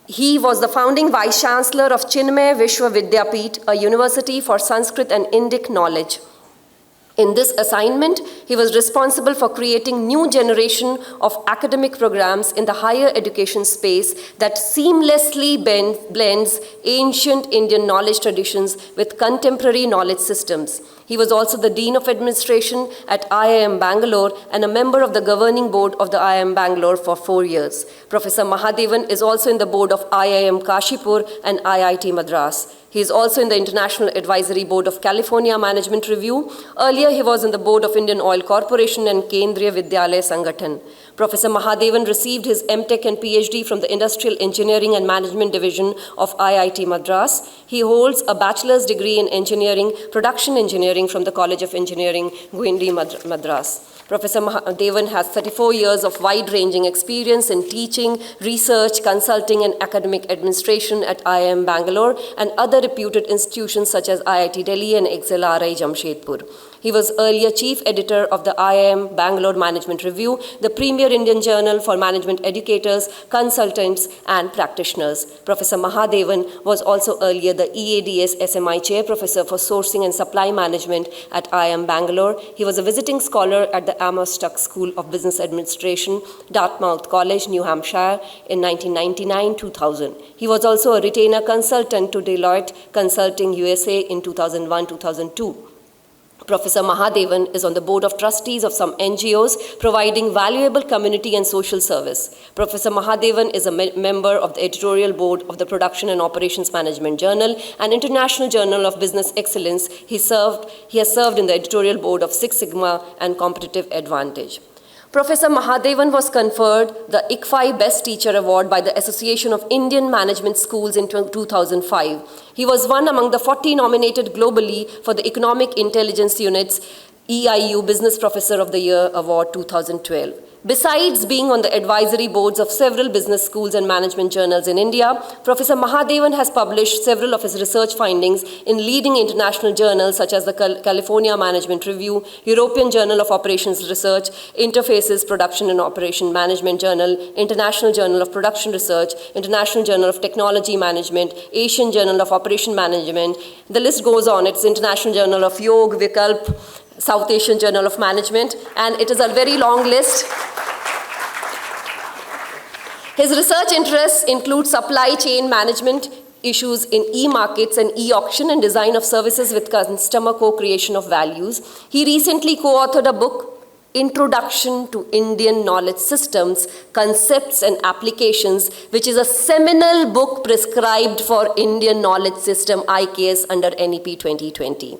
He was the founding Vice Chancellor of Chinmay Vishwa Vidyapeeth, a university for Sanskrit and Indic knowledge. In this assignment, he was responsible for creating new generation of academic programs in the higher education space that seamlessly blends ancient Indian knowledge traditions with contemporary knowledge systems. He was also the Dean of Administration at IIM Bangalore and a member of the governing board of the IIM Bangalore for 4 years. Professor Mahadevan is also in the board of IIM Kashipur and IIT Madras. He is also in the International Advisory Board of California Management Review. Earlier, he was in the board of Indian Oil Corporation and Kendriya Vidyalaya Sangathan. Professor Mahadevan received his MTech and PhD from the Industrial Engineering and Management Division of IIT Madras. He holds a bachelor's degree in engineering, production engineering from the College of Engineering, Guindy, Madras. Professor Mahadevan has 34 years of wide-ranging experience in teaching, research, consulting, and academic administration at IIM Bangalore and other reputed institutions such as IIT Delhi and XLRI Jamshedpur. He was earlier chief editor of the IIM Bangalore Management Review, the premier Indian journal for management educators, consultants, and practitioners. Professor Mahadevan was also earlier the EADS SMI Chair Professor for Sourcing and Supply Management at IIM Bangalore. He was a visiting scholar at the Amos Tuck School of Business Administration, Dartmouth College, New Hampshire in 1999-2000. He was also a retainer consultant to Deloitte Consulting USA in 2001-2002. Professor Mahadevan is on the board of trustees of some NGOs providing valuable community and social service. Professor Mahadevan is a member of the editorial board of the Production and Operations Management Journal, an international journal of business excellence. He has served in the editorial board of Six Sigma and Competitive Advantage. Professor Mahadevan was conferred the ICFI Best Teacher Award by the Association of Indian Management Schools in 2005. He was one among the 40 nominated globally for the Economic Intelligence Unit's EIU Business Professor of the Year Award 2012. Besides being on the advisory boards of several business schools and management journals in India, Professor Mahadevan has published several of his research findings in leading international journals such as the California Management Review, European Journal of Operations Research, Interfaces Production and Operation Management Journal, International Journal of Production Research, International Journal of Technology Management, Asian Journal of Operation Management. The list goes on. It's International Journal of Yoga, Vikalp, South Asian Journal of Management, and it is a very long list. His research interests include supply chain management issues in e-markets and e-auction and design of services with customer co-creation of values. He recently co-authored a book, Introduction to Indian Knowledge Systems, Concepts and Applications, which is a seminal book prescribed for Indian Knowledge System IKS under NEP 2020.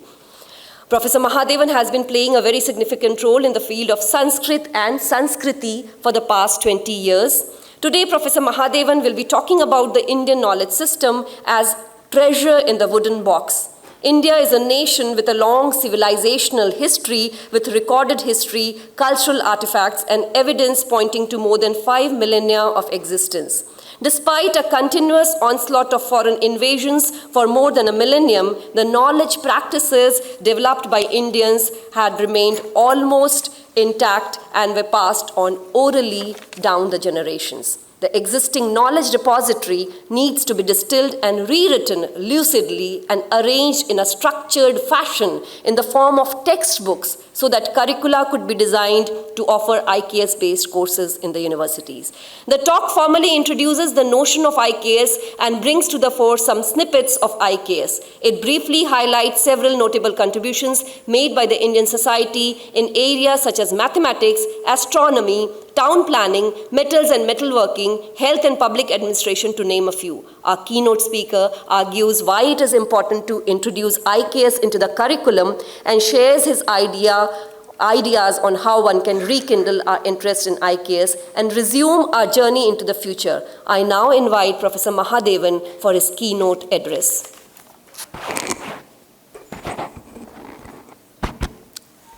Professor Mahadevan has been playing a very significant role in the field of Sanskrit and Sanskriti for the past 20 years. Today, Professor Mahadevan will be talking about the Indian knowledge system as treasure in the wooden box. India is a nation with a long civilizational history with recorded history, cultural artifacts, and evidence pointing to more than 5 millennia of existence. Despite a continuous onslaught of foreign invasions for more than a millennium, the knowledge practices developed by Indians had remained almost intact and were passed on orally down the generations. The existing knowledge repository needs to be distilled and rewritten lucidly and arranged in a structured fashion in the form of textbooks so that curricula could be designed to offer IKS-based courses in the universities. The talk formally introduces the notion of IKS and brings to the fore some snippets of IKS. It briefly highlights several notable contributions made by the Indian society in areas such as mathematics, astronomy, town planning, metals and metalworking, health and public administration, to name a few. Our keynote speaker argues why it is important to introduce IKS into the curriculum and shares his ideas on how one can rekindle our interest in IKS and resume our journey into the future. I now invite Professor Mahadevan for his keynote address.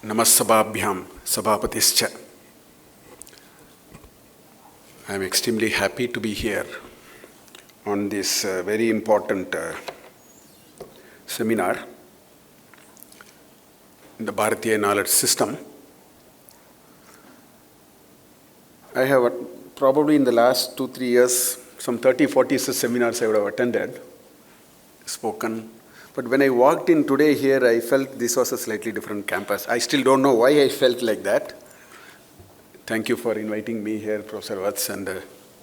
Namassabhabhyam Sabhapatischa. I am extremely happy to be here on this very important seminar in the Bharatiya knowledge system. I have probably in the last 2-3 years, some 30-40 seminars I would have attended, spoken. But when I walked in today here, I felt this was a slightly different campus. I still don't know why I felt like that. Thank you for inviting me here, Professor Vats, and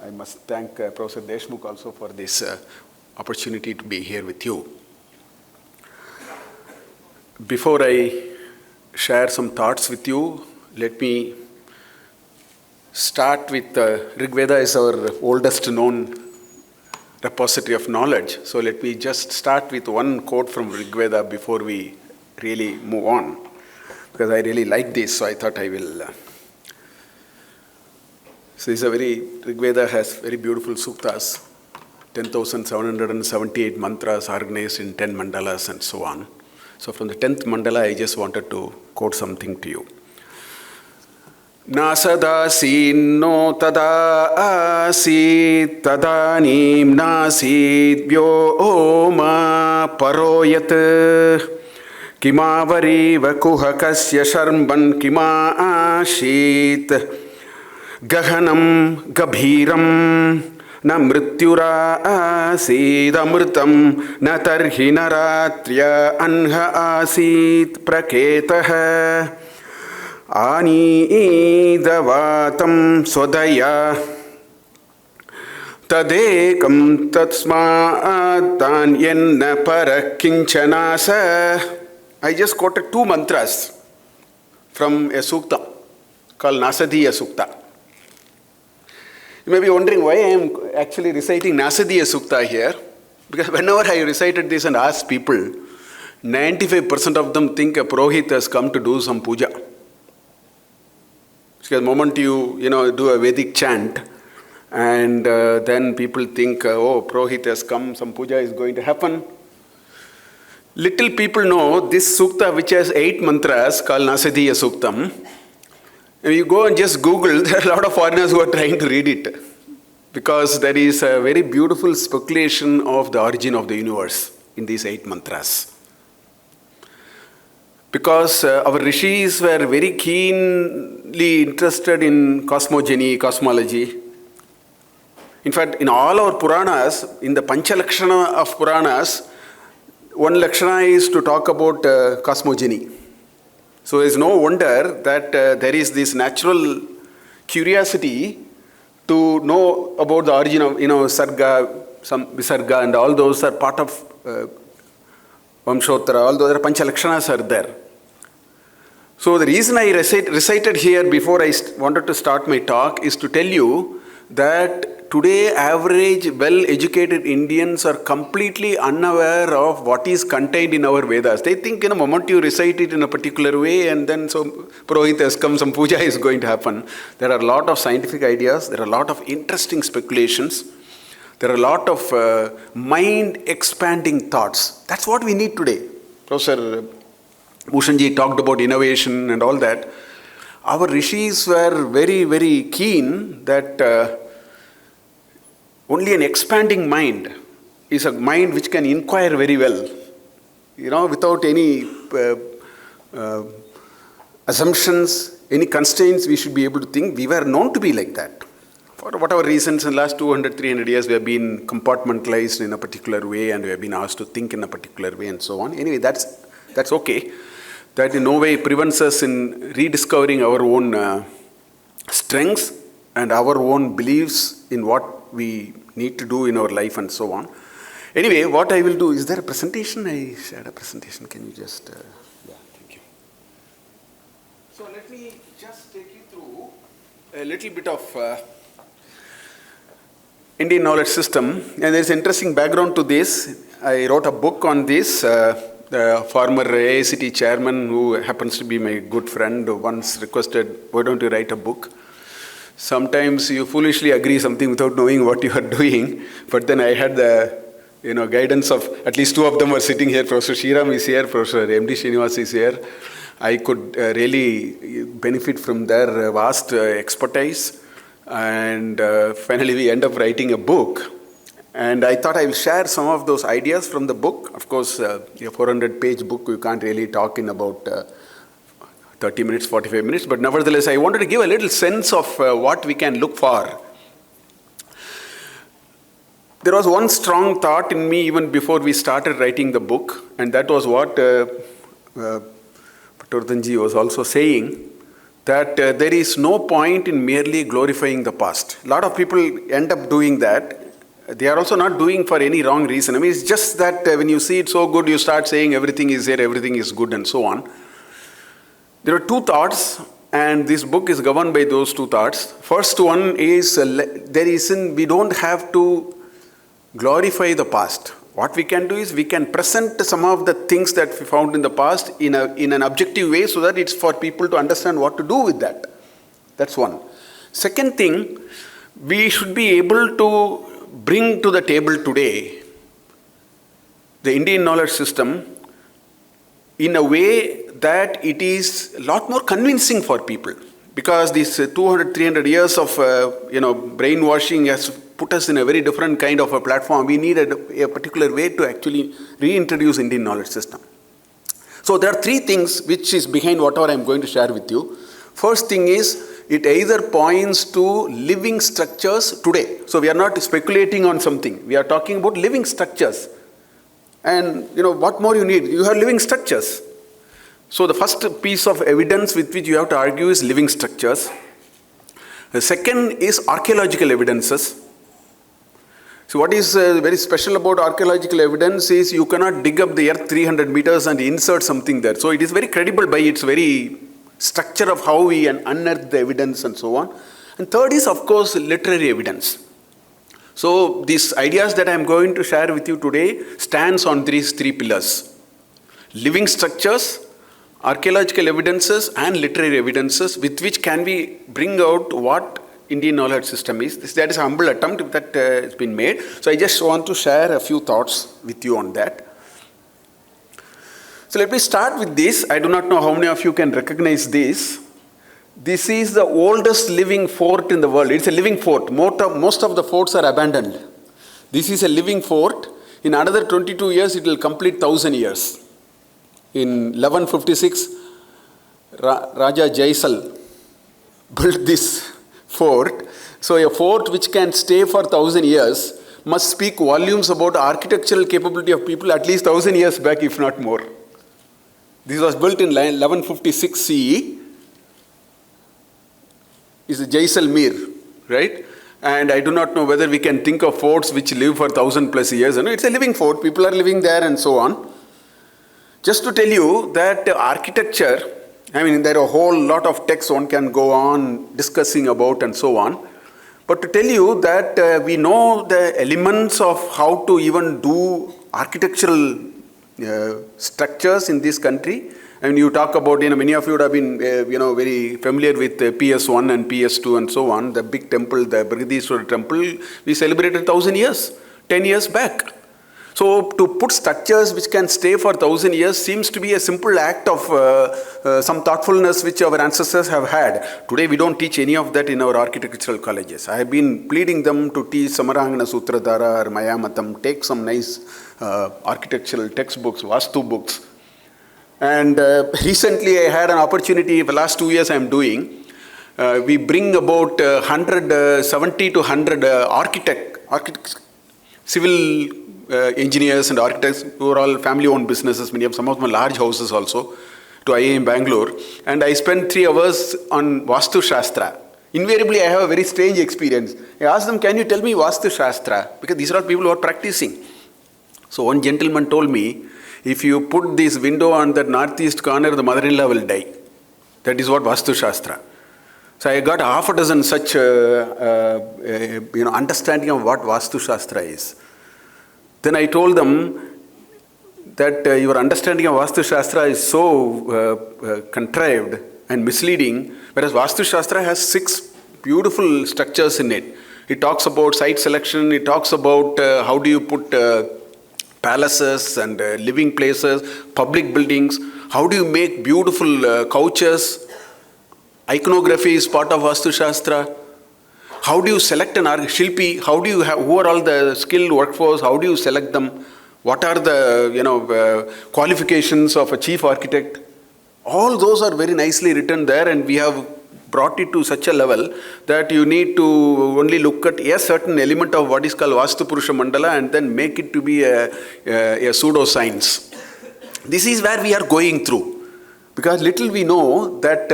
I must thank Professor Deshmukh also for this opportunity to be here with you. Before I share some thoughts with you, let me start with Rig Veda is our oldest known repository of knowledge. So let me just start with one quote from Rig Veda before we really move on, because I really like this, so I thought I will. So this is a Rig Veda has very beautiful suktas, 10,778 mantras organized in 10 mandalas and so on. So from the 10th mandala, I just wanted to quote something to you. Nasadasino tada asit tadanim nasid vyoma paroyat kimavari vakuhakasya sharman kima ashit Gahanam gabhiram na mrityura asidamritam na tarhi naratrya anha asit praketaha anidavatam swadaya tadekam tatsmatan yenna parakinchanasa. I just quoted 2 mantras from a sukta called Nasadiya Sukta. You may be wondering why I am actually reciting Nasadiya Sukta here. Because whenever I recited this and asked people, 95% of them think a Purohit has come to do some puja. Because the moment you do a Vedic chant, and then people think, oh, Purohit has come, some puja is going to happen. Little people know this Sukta, which has 8 mantras called Nasadiya Suktam. If you go and just Google, there are a lot of foreigners who are trying to read it, because there is a very beautiful speculation of the origin of the universe in these 8 mantras. Because our rishis were very keenly interested in cosmogony, cosmology. In fact, in all our Puranas, in the Panchalakshana of Puranas, one Lakshana is to talk about cosmogony. So it's no wonder that there is this natural curiosity to know about the origin of, Sarga, some Visarga, and all those are part of Vamshottara, all those are Panchalakshanas are there. So the reason I recited here before I wanted to start my talk is to tell you that today average well-educated Indians are completely unaware of what is contained in our Vedas. They think in a moment you recite it in a particular way and then so Purohit has come, some puja is going to happen. There are a lot of scientific ideas, there are a lot of interesting speculations, there are a lot of mind-expanding thoughts. That's what we need today. Professor Bhushanji talked about innovation and all that. Our rishis were very, very keen that only an expanding mind is a mind which can inquire very well, without any assumptions, any constraints. We should be able to think. We were known to be like that. for whatever reasons, in the last 200, 300 years, we have been compartmentalized in a particular way and we have been asked to think in a particular way and so on. Anyway, that's okay. That in no way prevents us in rediscovering our own strengths and our own beliefs in what we need to do in our life and so on. Anyway, what I will do, is there a presentation? I shared a presentation. Can you just, yeah, thank you. So let me just take you through a little bit of Indian knowledge system. And there's an interesting background to this. I wrote a book on this. The former AICT chairman, who happens to be my good friend, once requested, why don't you write a book? Sometimes you foolishly agree something without knowing what you are doing. But then I had the guidance of, at least two of them were sitting here. Professor Shriram is here, Professor M.D. Srinivas is here. I could really benefit from their vast expertise. And finally we end up writing a book. And I thought I will share some of those ideas from the book. Of course, a 400-page book, you can't really talk in about 30 minutes, 45 minutes. But nevertheless, I wanted to give a little sense of what we can look for. There was one strong thought in me even before we started writing the book, and that was what Patordanji was also saying, that there is no point in merely glorifying the past. A lot of people end up doing that. They are also not doing for any wrong reason. I mean, it's just that when you see it so good, you start saying everything is there, everything is good, and so on. There are two thoughts, and this book is governed by those two thoughts. First one is, we don't have to glorify the past. What we can do is we can present some of the things that we found in the past in an objective way so that it's for people to understand what to do with that. That's one. Second thing, we should be able to bring to the table today the Indian knowledge system in a way that it is a lot more convincing for people. Because these 200, 300 years of brainwashing has put us in a very different kind of a platform. We need a particular way to actually reintroduce Indian knowledge system. So there are three things which is behind whatever I'm going to share with you. First thing is, it either points to living structures today. So we are not speculating on something. We are talking about living structures. And what more you need? You have living structures. So the first piece of evidence with which you have to argue is living structures. The second is archaeological evidences. So what is very special about archaeological evidence is you cannot dig up the earth 300 meters and insert something there. So it is very credible by its very structure of how we unearth the evidence and so on. And third is, of course, literary evidence. So these ideas that I am going to share with you today stands on these three pillars. Living structures, archaeological evidences and literary evidences with which can we bring out what Indian knowledge system is. That is a humble attempt that has been made. So I just want to share a few thoughts with you on that. So let me start with this. I do not know how many of you can recognize this. This is the oldest living fort in the world. It's a living fort. Most of the forts are abandoned. This is a living fort. In another 22 years, it will complete 1,000 years. In 1156, Raja Jaisal built this fort. So a fort which can stay for 1,000 years must speak volumes about architectural capability of people at least 1,000 years back, if not more. This was built in 1156 CE. It's a Jaisalmer, right? And I do not know whether we can think of forts which live for 1,000 plus years. It's a living fort. People are living there and so on. Just to tell you that architecture, there are a whole lot of texts one can go on discussing about and so on. But to tell you that we know the elements of how to even do architectural structures in this country. And you talk about, many of you would have been, very familiar with PS1 and PS2 and so on. The big temple, the Bharatiya temple, we celebrated 1,000 years, 10 years back. So to put structures which can stay for 1,000 years seems to be a simple act of some thoughtfulness which our ancestors have had. Today we don't teach any of that in our architectural colleges. I have been pleading them to teach Samarangana Sutradhara or Mayamatam, take some nice architectural textbooks, Vastu books. And recently I had an opportunity, the last 2 years I am doing, We bring about 70 to 100 architects, civil engineers and architects who are all family-owned businesses. Some of them are large houses also, to IIM Bangalore. And I spent 3 hours on Vastu Shastra. Invariably, I have a very strange experience. I asked them, can you tell me Vastu Shastra? Because these are all people who are practicing. So one gentleman told me, if you put this window on the northeast corner, the mother-in-law will die. That is what Vastu Shastra. So I got half a dozen such understanding of what Vastu Shastra is. Then I told them that your understanding of Vastu Shastra is so contrived and misleading, whereas Vastu Shastra has 6 beautiful structures in it. It talks about site selection, it talks about how do you put palaces and living places, public buildings, how do you make beautiful couches. Iconography is part of Vastu Shastra. How do you select an Shilpi? How do you have, who are all the skilled workforce? How do you select them? What are the qualifications of a chief architect? All those are very nicely written there, and we have brought it to such a level that you need to only look at a certain element of what is called Vastu Purusha Mandala and then make it to be a pseudo-science. This is where we are going through. Because little we know that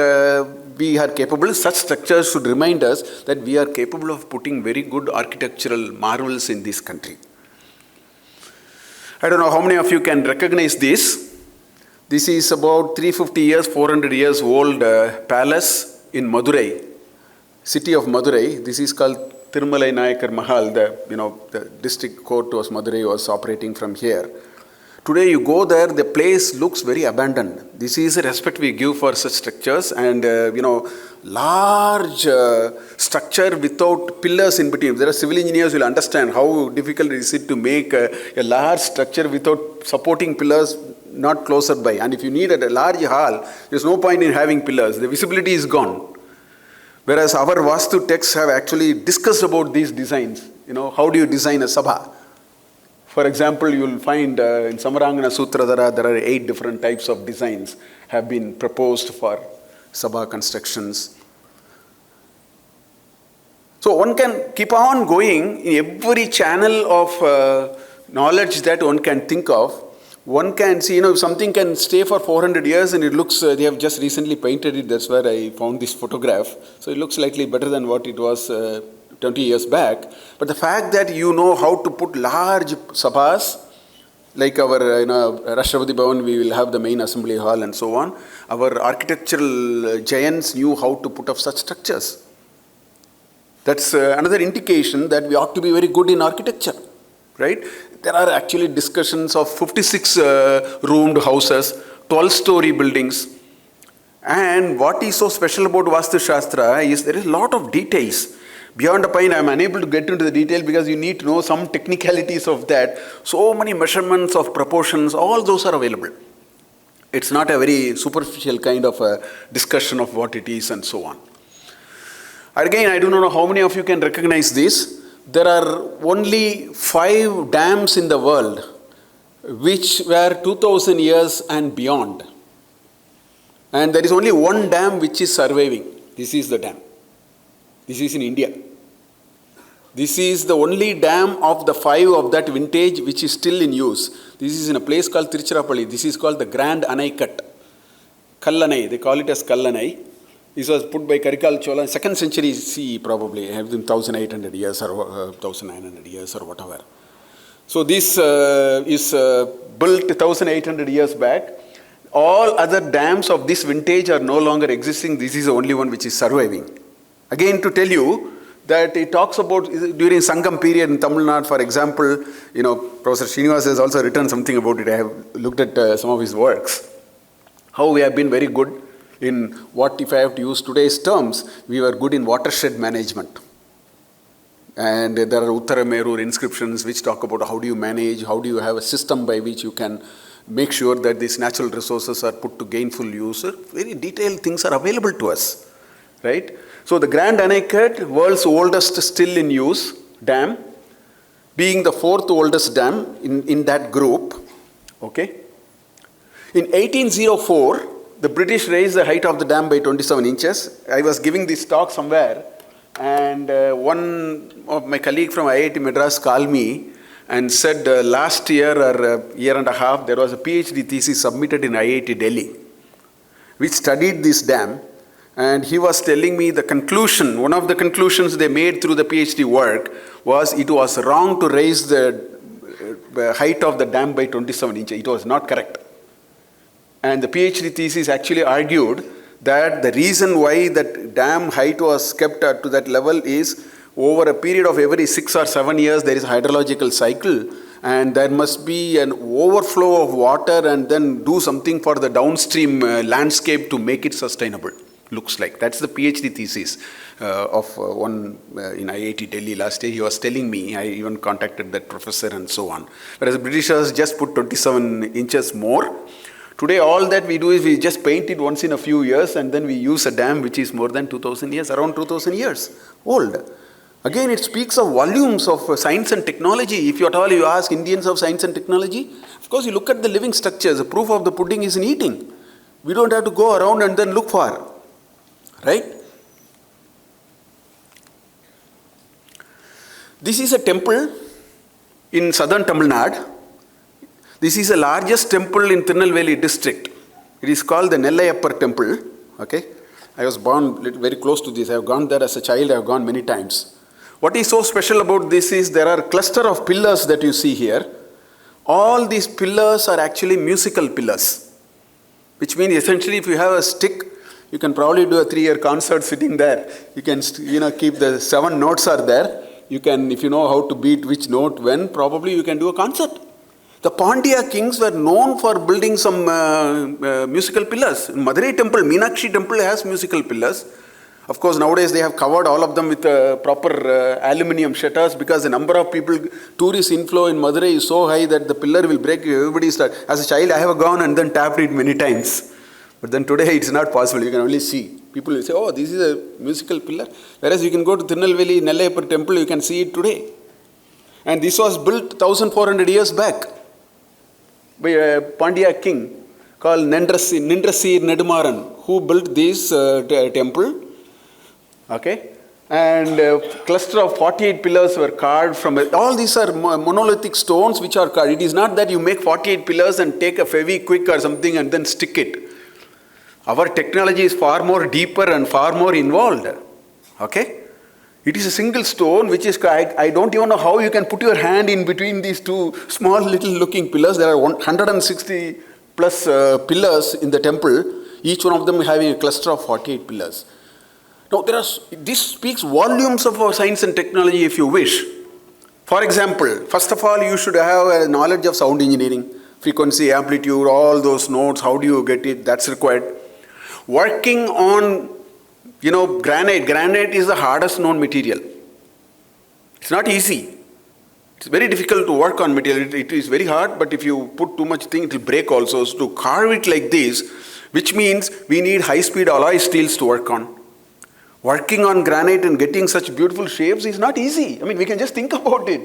we are capable, such structures should remind us that we are capable of putting very good architectural marvels in this country. I don't know how many of you can recognize this. This is about 350 years, 400 years old palace in Madurai, city of Madurai. This is called Thirumalai Nayakar Mahal. The district court was Madurai, was operating from here. Today you go there, the place looks very abandoned. This is the respect we give for such structures, and large structure without pillars in between. There are civil engineers who will understand how difficult it is to make a large structure without supporting pillars not closer by. And if you need a large hall, there's no point in having pillars. The visibility is gone. Whereas our Vastu texts have actually discussed about these designs. How do you design a sabha? For example, you will find in Samarangana Sutradhara, there are 8 different types of designs have been proposed for sabha constructions. So one can keep on going in every channel of knowledge that one can think of. One can see, something can stay for 400 years and it looks, they have just recently painted it, that's where I found this photograph. So it looks slightly better than what it was 20 years back. But the fact that you know how to put large sabhas, like our Rashtrapati Bhavan, we will have the main assembly hall and so on. Our architectural giants knew how to put up such structures. That's another indication that we ought to be very good in architecture, right? There are actually discussions of 56 roomed houses, 12-story buildings. And what is so special about Vastu Shastra is there is a lot of details. Beyond a point, I am unable to get into the detail because you need to know some technicalities of that. So many measurements of proportions, all those are available. It's not a very superficial kind of a discussion of what it is and so on. Again, I do not know how many of you can recognize this. There are only 5 dams in the world which were 2000 years and beyond. And there is only one dam which is surviving. This is the dam. This is in India. This is the only dam of the 5 of that vintage which is still in use. This is in a place called Tiruchirappalli. This is called the Grand Anaikat. Kallanai, they call it as Kallanai. This was put by Karikal Chola, 2nd century CE probably, within 1800 years or 1900 years or whatever. So this is built 1800 years back. All other dams of this vintage are no longer existing. This is the only one which is surviving. Again, to tell you that it talks about during Sangam period in Tamil Nadu, for example, Professor Srinivas has also written something about it. I have looked at some of his works. How we have been very good in what, if I have to use today's terms, we were good in watershed management. And there are Uttaramerur inscriptions which talk about how do you manage, how do you have a system by which you can make sure that these natural resources are put to gainful use. Very detailed things are available to us, right? So the Grand Anaikat, world's oldest still in use dam, being the 4th oldest dam in that group, okay? In 1804, the British raised the height of the dam by 27 inches. I was giving this talk somewhere, and one of my colleague from IIT Madras called me and said last year or a year and a half, there was a PhD thesis submitted in IIT Delhi, which studied this dam. And he was telling me the conclusion, one of the conclusions they made through the PhD work was it was wrong to raise the height of the dam by 27 inches. It was not correct. And the PhD thesis actually argued that the reason why that dam height was kept to that level is over a period of every 6 or 7 years there is a hydrological cycle, and there must be an overflow of water and then do something for the downstream landscape to make it sustainable. Looks like. That's the PhD thesis of one in IIT Delhi last year. He was telling me, I even contacted that professor and so on. Whereas the Britishers just put 27 inches more. Today all that we do is we just paint it once in a few years and then we use a dam which is more than 2000 years, around 2000 years old. Again, it speaks of volumes of science and technology. If you at all you ask Indians of science and technology, of course you look at the living structures. The proof of the pudding is in eating. We don't have to go around and then look for. Right? This is a temple in southern Tamil Nadu. This is the largest temple in Tirunelveli district. It is called the Nellayappar temple. Okay? I was born very close to this. I have gone there as a child. I have gone many times. What is so special about this is there are a cluster of pillars that you see here. All these pillars are actually musical pillars, which means essentially if you have a stick, you can probably do a 3-year concert sitting there. You can, keep the 7 notes are there. You can, if you know how to beat which note when, probably you can do a concert. The Pandya kings were known for building some musical pillars. In Madurai temple, Meenakshi temple has musical pillars. Of course, nowadays they have covered all of them with proper aluminium shutters because the number of people, tourist inflow in Madurai is so high that the pillar will break. Everybody start. As a child, I have gone and then tapped it many times. But then today it's not possible. You can only see. People will say, oh, this is a musical pillar. Whereas you can go to Tirunelveli, Nellayappar temple, you can see it today. And this was built 1400 years back by a Pandya king called Nindrasir Nedumaran, who built this temple. Okay? And a cluster of 48 pillars were carved from it. All these are monolithic stones which are carved. It is not that you make 48 pillars and take a Fevikwik or something and then stick it. Our technology is far more deeper and far more involved. Okay? It is a single stone which is, I don't even know how you can put your hand in between these two small little looking pillars. There are 160 plus pillars in the temple, each one of them having a cluster of 48 pillars. Now, this speaks volumes of our science and technology if you wish. For example, first of all, you should have a knowledge of sound engineering, frequency, amplitude, all those notes, how do you get it, that's required. Working on, granite. Granite is the hardest known material. It's not easy. It's very difficult to work on material. It is very hard, but if you put too much thing, it will break also. So to carve it like this, which means we need high-speed alloy steels to work on. Working on granite and getting such beautiful shapes is not easy. I mean, we can just think about it.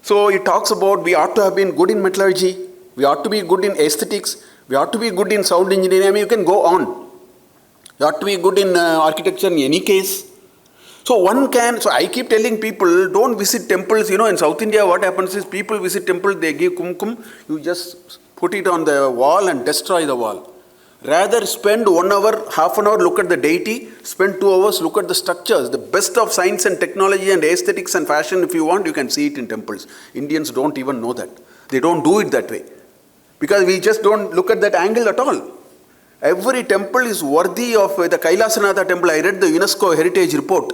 So it talks about we ought to have been good in metallurgy. We ought to be good in aesthetics. We ought to be good in sound engineering. I mean, you can go on. You ought to be good in architecture in any case. So I keep telling people, don't visit temples. In South India, what happens is people visit temple, they give kumkum, you just put it on the wall and destroy the wall. Rather spend 1 hour, half an hour, look at the deity, spend 2 hours, look at the structures. The best of science and technology and aesthetics and fashion, if you want, you can see it in temples. Indians don't even know that. They don't do it that way. Because we just don't look at that angle at all. Every temple is worthy of the Kailasanatha temple. I read the UNESCO heritage report.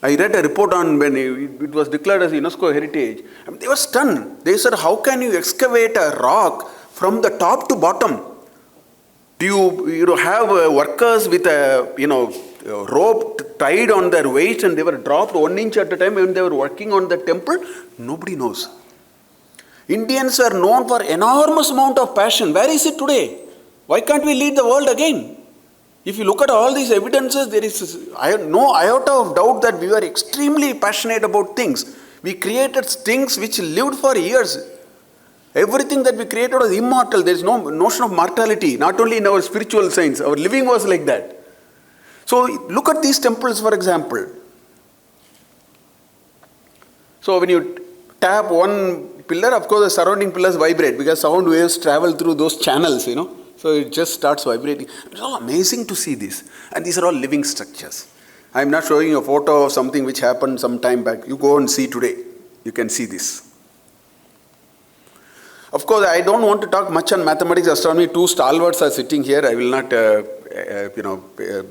I read a report on when it was declared as UNESCO heritage. I mean, they were stunned. They said, how can you excavate a rock from the top to bottom? Do you have workers with a rope tied on their waist and they were dropped 1 inch at a time when they were working on the temple? Nobody knows. Indians are known for enormous amount of passion. Where is it today? Why can't we lead the world again? If you look at all these evidences, there is no iota of doubt that we were extremely passionate about things. We created things which lived for years. Everything that we created was immortal. There is no notion of mortality, not only in our spiritual science. Our living was like that. So look at these temples, for example. So when you tap one pillar, of course the surrounding pillars vibrate because sound waves travel through those channels, So it just starts vibrating. It's all amazing to see this. And these are all living structures. I'm not showing you a photo of something which happened some time back. You go and see today. You can see this. Of course, I don't want to talk much on mathematics, astronomy. Two stalwarts are sitting here. I will not,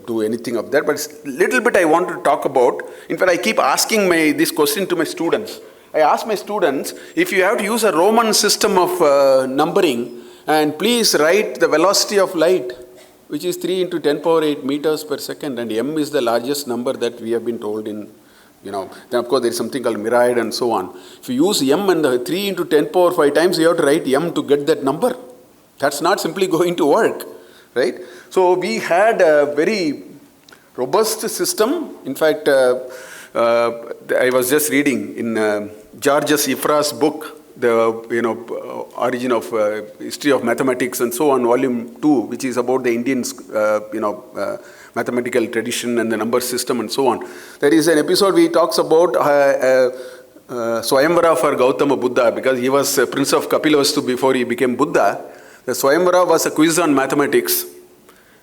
do anything of that. But little bit I want to talk about. In fact, I keep asking this question to my students. I ask my students, if you have to use a Roman system of numbering, and please write the velocity of light, which is 3 into 10 power 8 meters per second, and m is the largest number that we have been told in, then of course there is something called myriad and so on. If you use m and the 3 into 10 power 5 times, you have to write m to get that number. That's not simply going to work, right? So we had a very robust system. In fact, I was just reading in Georges Ifra's book, the origin of history of mathematics and so on, volume 2, which is about the Indian mathematical tradition and the number system and so on. There is an episode where he talks about Swayamvara for Gautama Buddha, because he was prince of Kapilavastu before he became Buddha. The Swayamvara was a quiz on mathematics,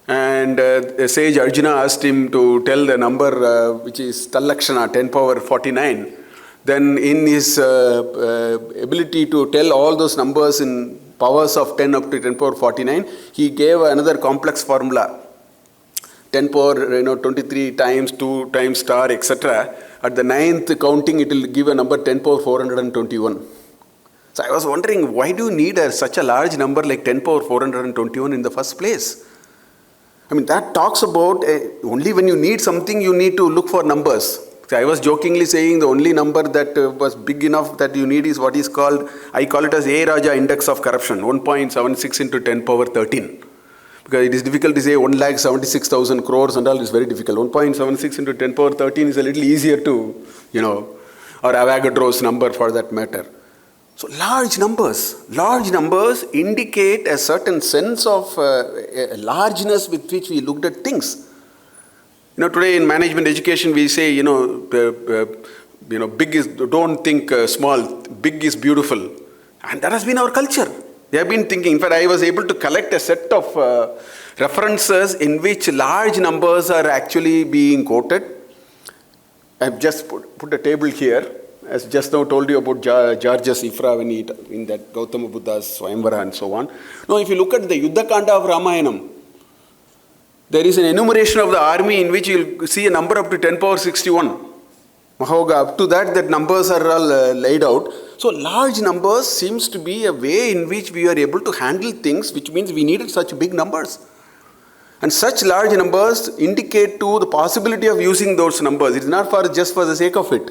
and the sage Arjuna asked him to tell the number which is Tallakshana, 10 power 49. Then in his ability to tell all those numbers in powers of 10 up to 10 power 49, he gave another complex formula. 10 power 23 times 2 times star, etc. At the 9th counting, it will give a number 10 power 421. So I was wondering, why do you need such a large number like 10 power 421 in the first place? I mean, that talks about only when you need something, you need to look for numbers. So I was jokingly saying the only number that was big enough that you need is what is called, I call it as A Raja index of corruption, 1.76 into 10 power 13. Because it is difficult to say 1,76,000 crores and all is very difficult. 1.76 into 10 power 13 is a little easier to, or Avogadro's number for that matter. So large numbers indicate a certain sense of largeness with which we looked at things. Today in management education we say, big is, don't think small, big is beautiful. And that has been our culture. They have been thinking, in fact I was able to collect a set of references in which large numbers are actually being quoted. I've just put a table here, as just now told you about Georges Ifra when he, in that Gautama Buddha's Swayamvara and so on. Now if you look at the Yuddha Kanda of Ramayanam, there is an enumeration of the army in which you will see a number up to 10 power 61. Mahoga, up to that numbers are all laid out. So large numbers seems to be a way in which we are able to handle things, which means we needed such big numbers. And such large numbers indicate to the possibility of using those numbers. It is not just for the sake of it.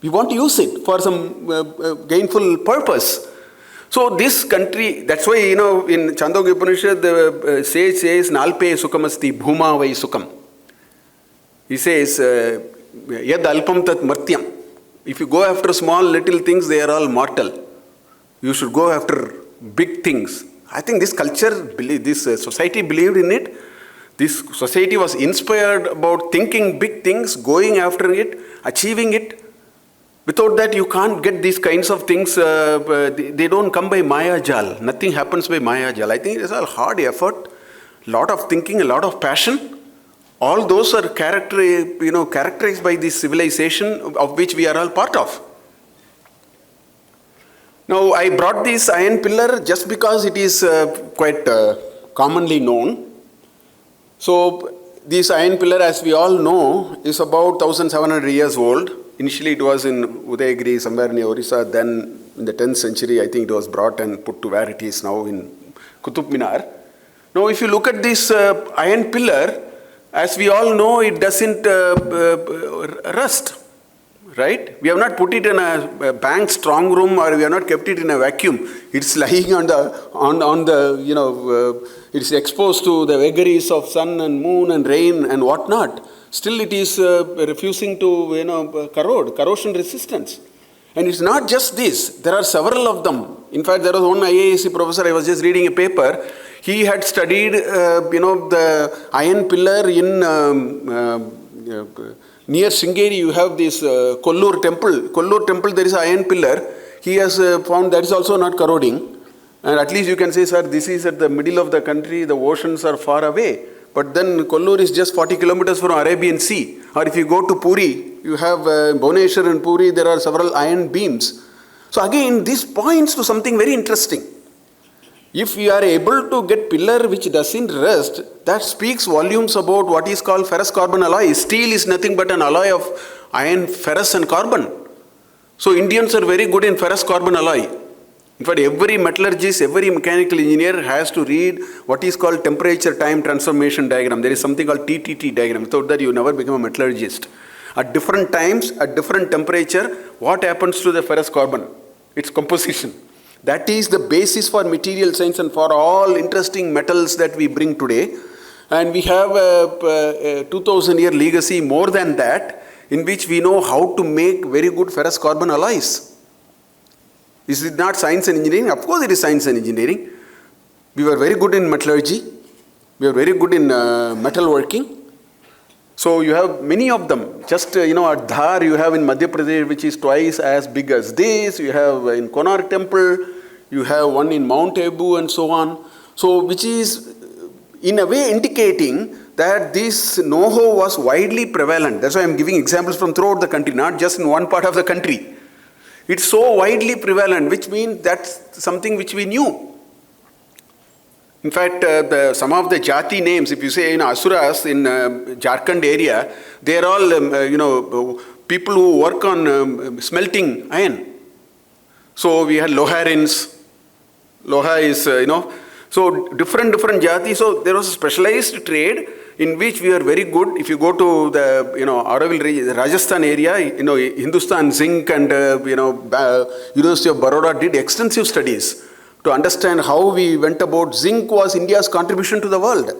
We want to use it for some gainful purpose. So this country, that's why, in Chandogya Upanishad, the sage says, Nalpe sukhamasti bhuma vai sukham. He says, yad alpam tat martyam. If you go after small little things, they are all mortal. You should go after big things. I think this culture, this society believed in it. This society was inspired about thinking big things, going after it, achieving it. Without that, you can't get these kinds of things. They don't come by Maya Jal. Nothing happens by Maya Jal. I think it is a hard effort, lot of thinking, a lot of passion. All those are characterized by this civilization of which we are all part of. Now, I brought this iron pillar just because it is quite commonly known. So, this iron pillar, as we all know, is about 1,700 years old. Initially, it was in Udayagiri, somewhere near Orissa. Then, in the 10th century, I think it was brought and put to where it is now in Qutub Minar. Now, if you look at this iron pillar, as we all know, it doesn't rust, right? We have not put it in a bank strong room, or we have not kept it in a vacuum. It's lying on the it's exposed to the vagaries of sun and moon and rain and whatnot. Still, it is refusing to corrode, corrosion resistance. And it's not just this. There are several of them. In fact, there was one IASc professor, I was just reading a paper, he had studied, the iron pillar in near Sringeri. You have this Kollur temple. Kollur temple, there is an iron pillar. He has found that is also not corroding. And at least you can say, sir, this is at the middle of the country, the oceans are far away. But then Kollur is just 40 kilometers from Arabian Sea. Or if you go to Puri, you have Bhubaneswar and Puri, there are several iron beams. So again, this points to something very interesting. If you are able to get pillar which doesn't rust, that speaks volumes about what is called ferrous carbon alloy. Steel is nothing but an alloy of iron, ferrous and carbon. So Indians are very good in ferrous carbon alloy. In fact, every metallurgist, every mechanical engineer has to read what is called temperature time transformation diagram. There is something called TTT diagram. Without that, you never become a metallurgist. At different times, at different temperature, what happens to the ferrous carbon? Its composition. That is the basis for material science and for all interesting metals that we bring today. And we have a 2000-year legacy more than that, in which we know how to make very good ferrous carbon alloys. Is it not science and engineering? Of course it is science and engineering. We were very good in metallurgy. We were very good in metalworking. So you have many of them. Just, at Dhar you have in Madhya Pradesh, which is twice as big as this. You have in Konark temple. You have one in Mount Abu and so on. So which is in a way indicating that this know-how was widely prevalent. That's why I'm giving examples from throughout the country, not just in one part of the country. It's so widely prevalent, which means that's something which we knew. In fact, some of the Jati names, if you say Asuras in Jharkhand area, they are all, people who work on smelting iron. So we had Loharins. Loha is, so different Jati. So there was a specialized trade in which we are very good. If you go to the, Auroville region, Rajasthan area, Hindustan Zinc and, University of Baroda did extensive studies to understand how we went about. Zinc was India's contribution to the world.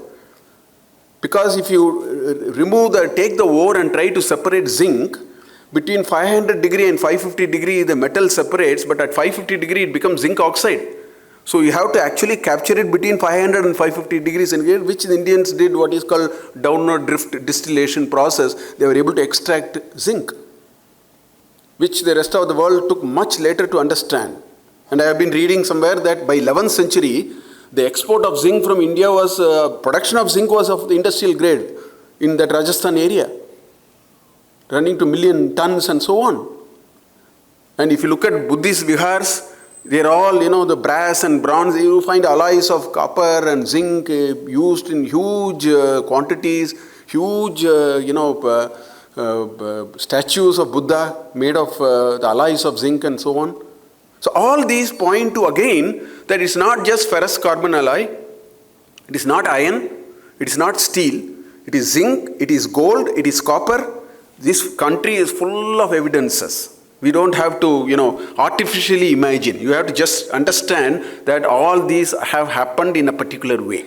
Because if you take the ore and try to separate zinc, between 500 degree and 550 degree, the metal separates, but at 550 degree, it becomes zinc oxide. So you have to actually capture it between 500 and 550 degrees centigrade, which the Indians did what is called downward drift distillation process. They were able to extract zinc, which the rest of the world took much later to understand. And I have been reading somewhere that by 11th century, the export of zinc from India was, production of zinc was of the industrial grade in that Rajasthan area, running to million tons and so on. And if you look at Buddhist vihars, they're all, the brass and bronze. You find alloys of copper and zinc used in huge quantities, huge, statues of Buddha made of the alloys of zinc and so on. So all these point to again that it's not just ferrous carbon alloy, it is not iron, it is not steel, it is zinc, it is gold, it is copper. This country is full of evidences. We don't have to, artificially imagine. You have to just understand that all these have happened in a particular way.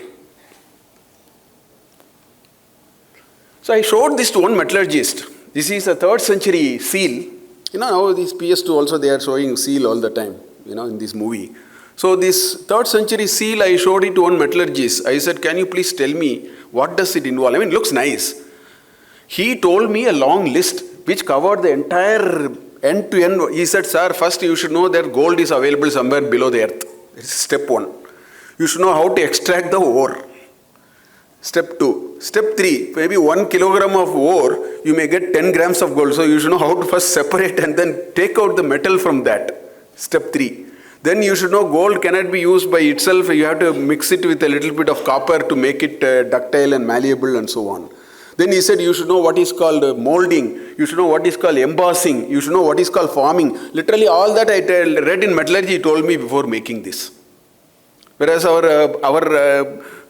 So I showed this to one metallurgist. This is a 3rd century seal. Now these PS2 also they are showing seal all the time, in this movie. So this 3rd century seal, I showed it to one metallurgist. I said, can you please tell me what does it involve? I mean, it looks nice. He told me a long list which covered the entire end to end. He said, sir, first you should know that gold is available somewhere below the earth. It's step 1. You should know how to extract the ore. Step 2. Step 3, maybe 1 kilogram of ore, you may get 10 grams of gold. So you should know how to first separate and then take out the metal from that. Step 3. Then you should know gold cannot be used by itself. You have to mix it with a little bit of copper to make it ductile and malleable and so on. Then he said you should know what is called molding. You should know what is called embossing. You should know what is called forming. Literally all that I read in metallurgy he told me before making this. Whereas our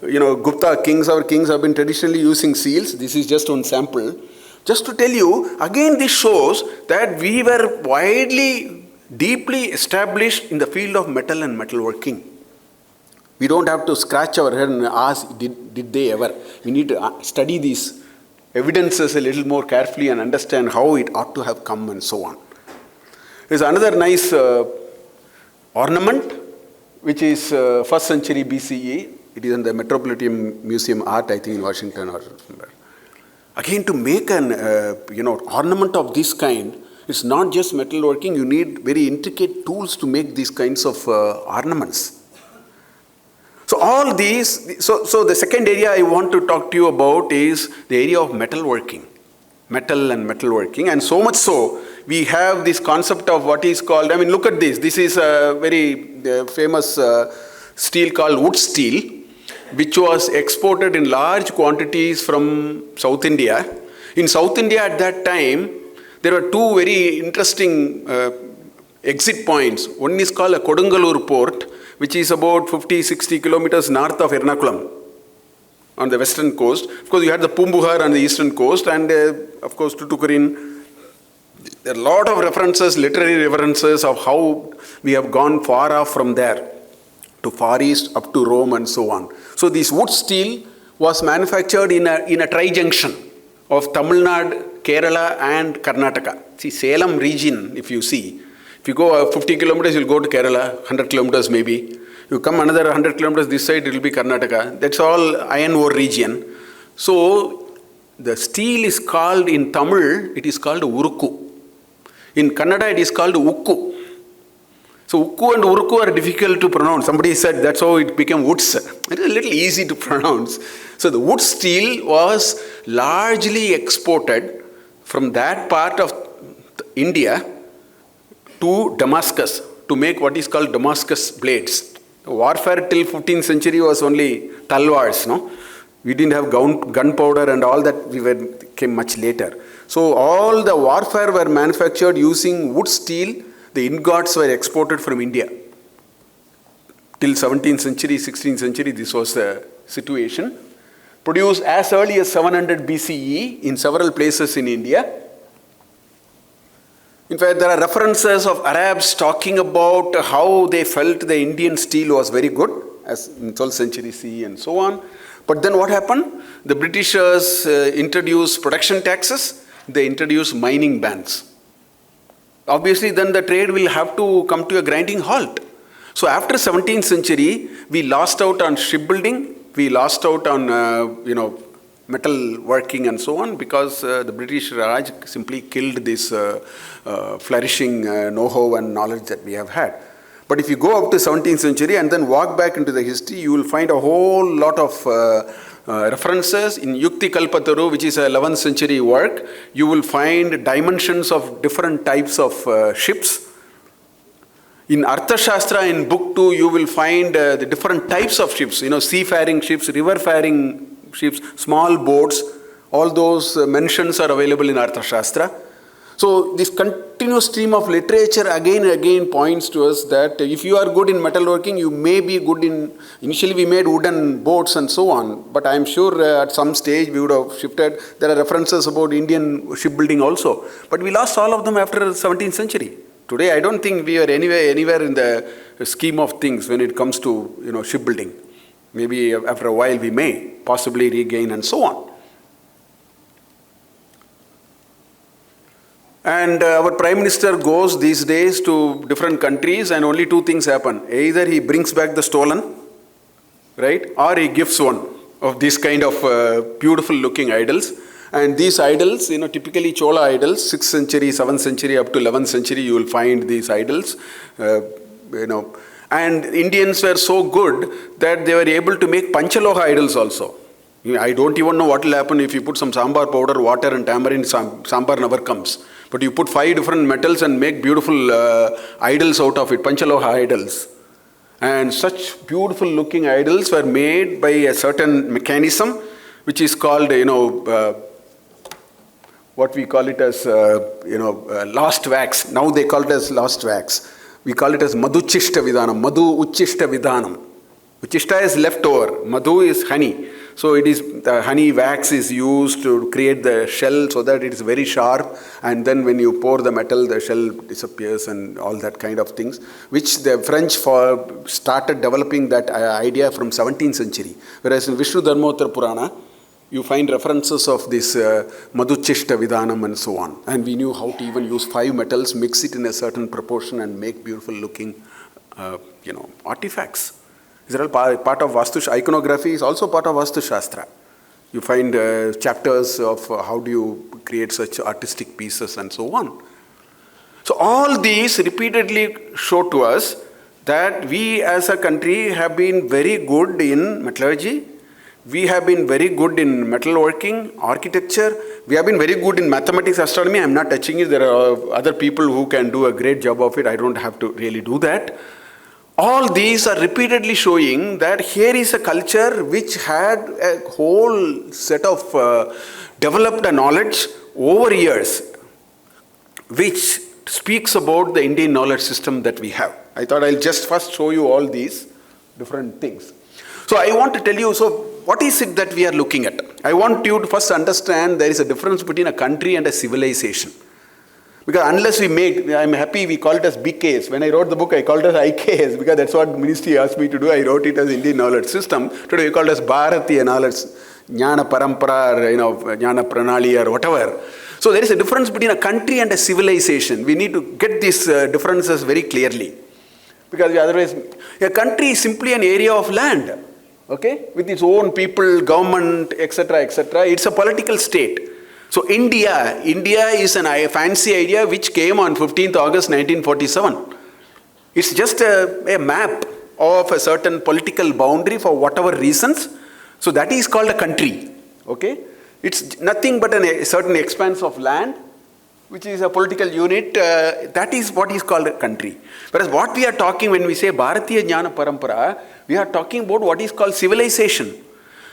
Gupta kings, our kings have been traditionally using seals. This is just one sample. Just to tell you, again this shows that we were widely, deeply established in the field of metal and metalworking. We don't have to scratch our head and ask, did they ever? We need to study these evidences a little more carefully and understand how it ought to have come and so on. There's another nice ornament. which is 1st century BCE. It is in the Metropolitan Museum Art, I think, in Washington or somewhere. Again, to make an ornament of this kind, it's not just metalworking. You need very intricate tools to make these kinds of ornaments. So all these, so the second area I want to talk to you about is the area of metalworking, metal and metalworking, and so much so we have this concept of what is called. I mean, look at this. This is a very famous steel called wood steel, which was exported in large quantities from South India. In South India at that time, there were two very interesting exit points. One is called a Kodungalur port, which is about 50-60 kilometers north of Ernakulam on the western coast. Of course, you had the Pumbuhar on the eastern coast, and of course, Tuticorin. There are a lot of references, literary references of how we have gone far off from there to Far East, up to Rome and so on. So this wood steel was manufactured in a tri-junction of Tamil Nadu, Kerala and Karnataka. See, Salem region, if you see, if you go 50 kilometers, you'll go to Kerala, 100 kilometers maybe. You come another 100 kilometers this side, it will be Karnataka. That's all iron ore region. So the steel is called, in Tamil, it is called Urukku. In Kannada, it is called Ukku. So Ukku and Urukku are difficult to pronounce. Somebody said that's how it became woods. It is a little easy to pronounce. So the wood steel was largely exported from that part of India to Damascus to make what is called Damascus blades. Warfare till 15th century was only talwars, no? We didn't have gunpowder and all that came much later. So all the warfare were manufactured using wood steel. The ingots were exported from India. Till 17th century, 16th century, this was the situation. Produced as early as 700 BCE in several places in India. In fact, there are references of Arabs talking about how they felt the Indian steel was very good, as in 12th century CE and so on. But then what happened? The Britishers introduced production taxes. They introduced mining bans. Obviously, then the trade will have to come to a grinding halt. So after 17th century, we lost out on shipbuilding. We lost out on, metal working and so on, because the British Raj simply killed this flourishing know-how and knowledge that we have had. But if you go up to 17th century and then walk back into the history, you will find a whole lot of references. In Yukti Kalpataru, which is a 11th century work, you will find dimensions of different types of ships. In Arthashastra, in book 2, you will find the different types of ships, seafaring ships, river-faring ships, small boats. All those mentions are available in Arthashastra. So this continuous stream of literature again and again points to us that if you are good in metalworking, you may be good in, initially we made wooden boats and so on, but I am sure at some stage we would have shifted. There are references about Indian shipbuilding also, but we lost all of them after the 17th century. Today I don't think we are anywhere in the scheme of things when it comes to shipbuilding. Maybe after a while we may possibly regain and so on. And our Prime Minister goes these days to different countries and only two things happen. Either he brings back the stolen, right? Or he gives one of these kind of beautiful looking idols. And these idols, typically Chola idols, 6th century, 7th century up to 11th century, you will find these idols, And Indians were so good that they were able to make Panchaloha idols also. I don't even know what will happen if you put some sambar powder, water and tamarind, sambar never comes. But you put 5 different metals and make beautiful idols out of it, Panchaloha idols. And such beautiful looking idols were made by a certain mechanism, which is called, what we call it as, lost wax. Now they call it as lost wax. We call it as Madhuchishta Vidhanam, Madhu Uchishta Vidhanam. Uchishta is leftover, Madhu is honey. So it is, the honey wax is used to create the shell so that it is very sharp, and then when you pour the metal, the shell disappears and all that kind of things, which the French started developing that idea from 17th century. Whereas in Vishnu Dharmottara Purana, you find references of this Madhuchishta Vidhanam and so on. And we knew how to even use 5 metals, mix it in a certain proportion and make beautiful looking artifacts. These are all part of iconography is also part of Vastu Shastra. You find chapters of how do you create such artistic pieces and so on. So all these repeatedly show to us that we as a country have been very good in metallurgy, we have been very good in metalworking, architecture, we have been very good in mathematics, astronomy. I am not touching it, there are other people who can do a great job of it, I don't have to really do that. All these are repeatedly showing that here is a culture which had a whole set of developed knowledge over years, which speaks about the Indian knowledge system that we have. I thought I'll just first show you all these different things. So I want to tell you, so what is it that we are looking at? I want you to first understand there is a difference between a country and a civilization. Because unless we make, I'm happy we call it as BKS. When I wrote the book, I called it as IKS because that's what ministry asked me to do. I wrote it as Indian knowledge system. Today we call it as Bharatiya knowledge, Jnana Parampara, or, Jnana Pranali or whatever. So there is a difference between a country and a civilization. We need to get these differences very clearly. Because otherwise, a country is simply an area of land, okay, with its own people, government, etc., etc. It's a political state. So India is a fancy idea which came on 15th August 1947. It's just a map of a certain political boundary for whatever reasons. So that is called a country, okay. It's nothing but a certain expanse of land, which is a political unit. That is what is called a country. Whereas what we are talking when we say Bharatiya Jnana Parampara, we are talking about what is called civilization.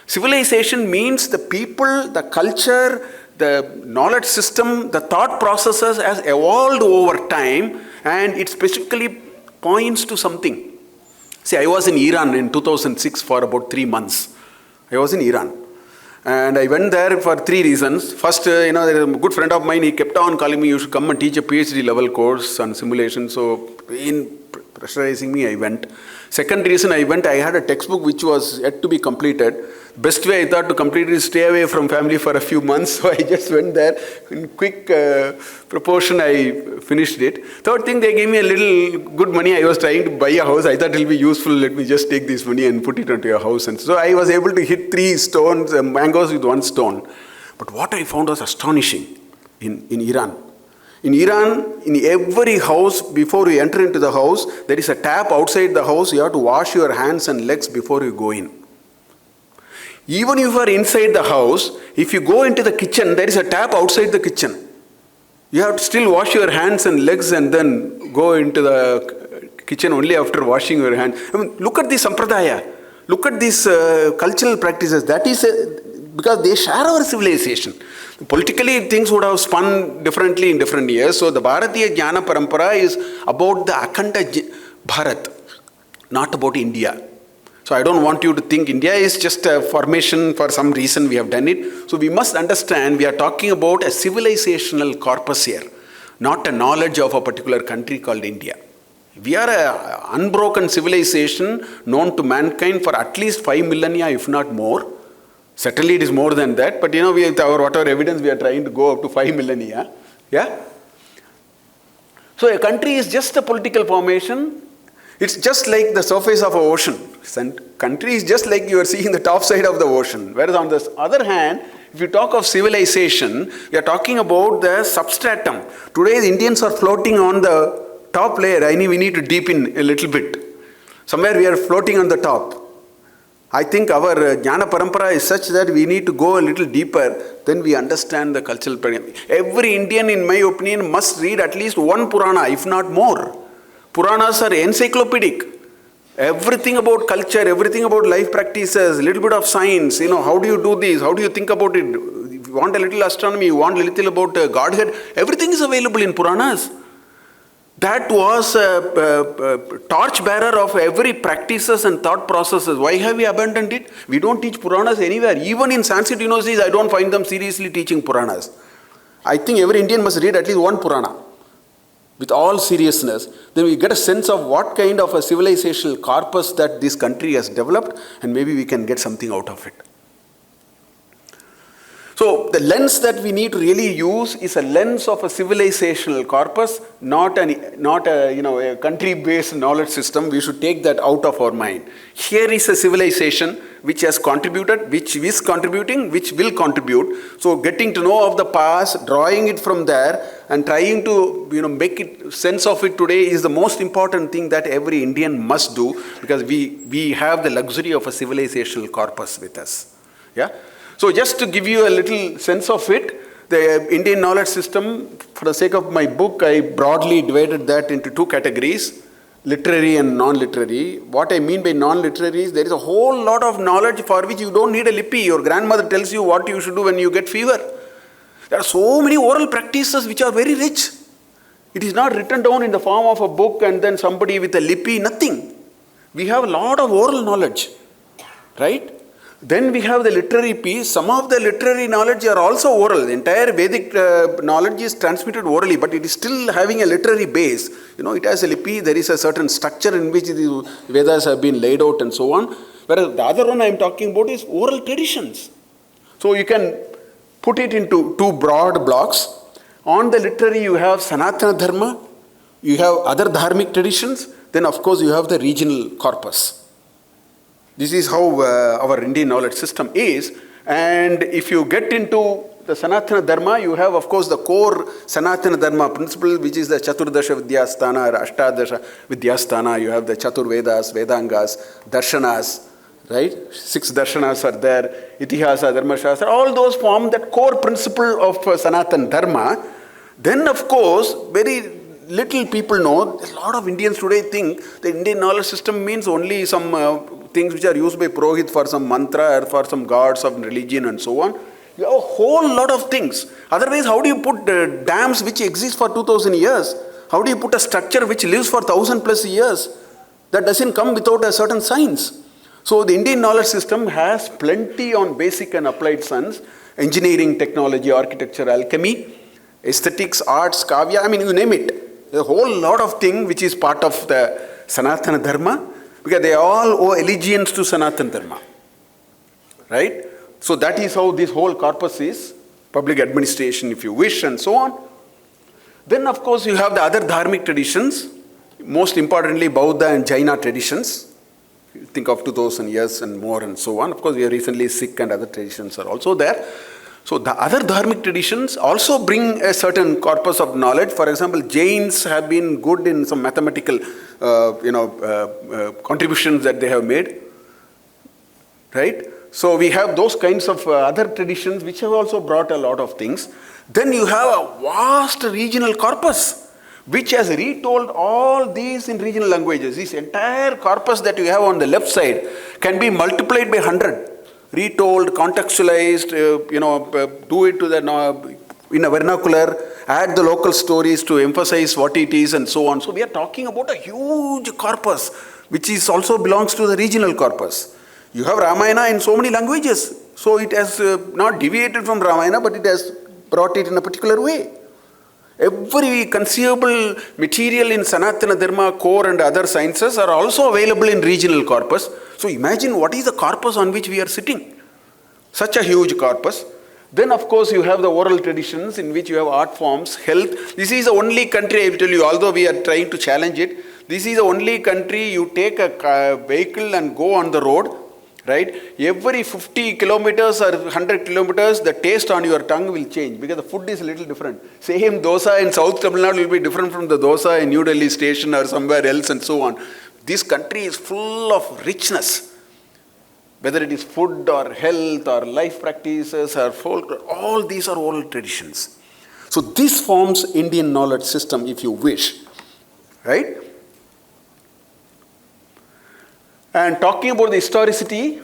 Civilization means the people, the culture, the knowledge system, the thought processes has evolved over time, and it specifically points to something. See, I was in Iran in 2006 for about 3 months. I was in Iran. And I went there for 3 reasons. First, there is a good friend of mine, he kept on calling me, you should come and teach a PhD level course on simulation. So, in pressurizing me, I went. Second reason I went, I had a textbook which was yet to be completed. Best way I thought to complete it is stay away from family for a few months. So I just went there. In quick proportion, I finished it. Third thing, they gave me a little good money. I was trying to buy a house. I thought it will be useful. Let me just take this money and put it onto a house. And so I was able to hit 3 stones, mangoes with 1 stone. But what I found was astonishing in Iran. In Iran, in every house, before you enter into the house, there is a tap outside the house. You have to wash your hands and legs before you go in. Even if you are inside the house, if you go into the kitchen, there is a tap outside the kitchen. You have to still wash your hands and legs and then go into the kitchen only after washing your hands. I mean, look at this sampradaya. Look at these cultural practices. That is because they share our civilization. Politically, things would have spun differently in different years. So the Bharatiya Jnana Parampara is about the Akhanda Bharat, not about India. So I don't want you to think India is just a formation for some reason we have done it. So we must understand we are talking about a civilizational corpus here, not a knowledge of a particular country called India. We are an unbroken civilization known to mankind for at least 5 millennia, if not more. Certainly it is more than that, but with our whatever evidence we are trying to go up to 5 millennia. Yeah? So a country is just a political formation. It's just like the surface of an ocean. Country is just like you are seeing the top side of the ocean. Whereas on the other hand, if you talk of civilization, we are talking about the substratum. Today the Indians are floating on the top layer. We need to deepen a little bit. Somewhere we are floating on the top. I think our Jnana Parampara is such that we need to go a little deeper, then we understand the cultural paradigm. Every Indian, in my opinion, must read at least 1 Purana, if not more. Puranas are encyclopedic. Everything about culture, everything about life practices, a little bit of science, how do you do this, how do you think about it? If you want a little astronomy, you want a little about Godhead, everything is available in Puranas. That was a torch bearer of every practices and thought processes. Why have we abandoned it? We don't teach Puranas anywhere. Even in Sanskrit universities, I don't find them seriously teaching Puranas. I think every Indian must read at least 1 Purana. With all seriousness, then we get a sense of what kind of a civilizational corpus that this country has developed, and maybe we can get something out of it. So the lens that we need to really use is a lens of a civilizational corpus, not a country-based knowledge system. We should take that out of our mind. Here is a civilization which has contributed, which is contributing, which will contribute. So getting to know of the past, drawing it from there, and trying to make it sense of it today is the most important thing that every Indian must do, because we have the luxury of a civilizational corpus with us. Yeah. So just to give you a little sense of it, the Indian knowledge system, for the sake of my book, I broadly divided that into two categories, literary and non-literary. What I mean by non-literary is there is a whole lot of knowledge for which you don't need a lipi. Your grandmother tells you what you should do when you get fever. There are so many oral practices which are very rich. It is not written down in the form of a book and then somebody with a lipi, nothing. We have a lot of oral knowledge, right? Then we have the literary piece. Some of the literary knowledge are also oral. The entire Vedic knowledge is transmitted orally, but it is still having a literary base. It has a lipi, there is a certain structure in which the Vedas have been laid out and so on. Whereas the other one I am talking about is oral traditions. So you can put it into two broad blocks. On the literary you have Sanatana Dharma, you have other dharmic traditions, then of course you have the regional corpus. This is how our Indian knowledge system is. And if you get into the Sanatana Dharma, you have, of course, the core Sanatana Dharma principle, which is the Chaturdasha Vidyasthana or Ashtadasha Vidyasthana. You have the Chaturvedas, Vedangas, Darshanas, right? 6 Darshanas are there, Itihasa, Dharma Shastra. All those form that core principle of Sanatana Dharma. Then, of course, very little people know, a lot of Indians today think the Indian knowledge system means only some things which are used by Purohit for some mantra or for some gods of religion and so on. You have a whole lot of things. Otherwise, how do you put dams which exist for 2000 years? How do you put a structure which lives for 1000 plus years? That doesn't come without a certain science. So the Indian knowledge system has plenty on basic and applied science, engineering, technology, architecture, alchemy, aesthetics, arts, kavya, you name it. A whole lot of things which is part of the Sanatana Dharma, because they all owe allegiance to Sanatana Dharma, right? So that is how this whole corpus is, public administration if you wish and so on. Then of course you have the other dharmic traditions, most importantly Buddha and Jaina traditions. You think of 2000 years and more and so on. Of course we are recently Sikh and other traditions are also there. So the other dharmic traditions also bring a certain corpus of knowledge. For example, Jains have been good in some mathematical contributions that they have made, right? So we have those kinds of other traditions which have also brought a lot of things. Then you have a vast regional corpus which has retold all these in regional languages. This entire corpus that you have on the left side can be multiplied by 100. Retold, contextualized, do it to the in a vernacular, add the local stories to emphasize what it is and so on. So we are talking about a huge corpus which is also belongs to the regional corpus. You have Ramayana in so many languages. So it has not deviated from Ramayana, but it has brought it in a particular way. Every conceivable material in Sanatana Dharma, core and other sciences are also available in regional corpus. So imagine what is the corpus on which we are sitting. Such a huge corpus. Then of course you have the oral traditions in which you have art forms, health. This is the only country, I will tell you, although we are trying to challenge it, this is the only country you take a vehicle and go on the road, right? Every 50 kilometers or 100 kilometers, the taste on your tongue will change because the food is a little different. Same dosa in South Tamil Nadu will be different from the dosa in New Delhi station or somewhere else and so on. This country is full of richness. Whether it is food or health or life practices or folk, all these are oral traditions. So this forms Indian knowledge system if you wish, right? And talking about the historicity,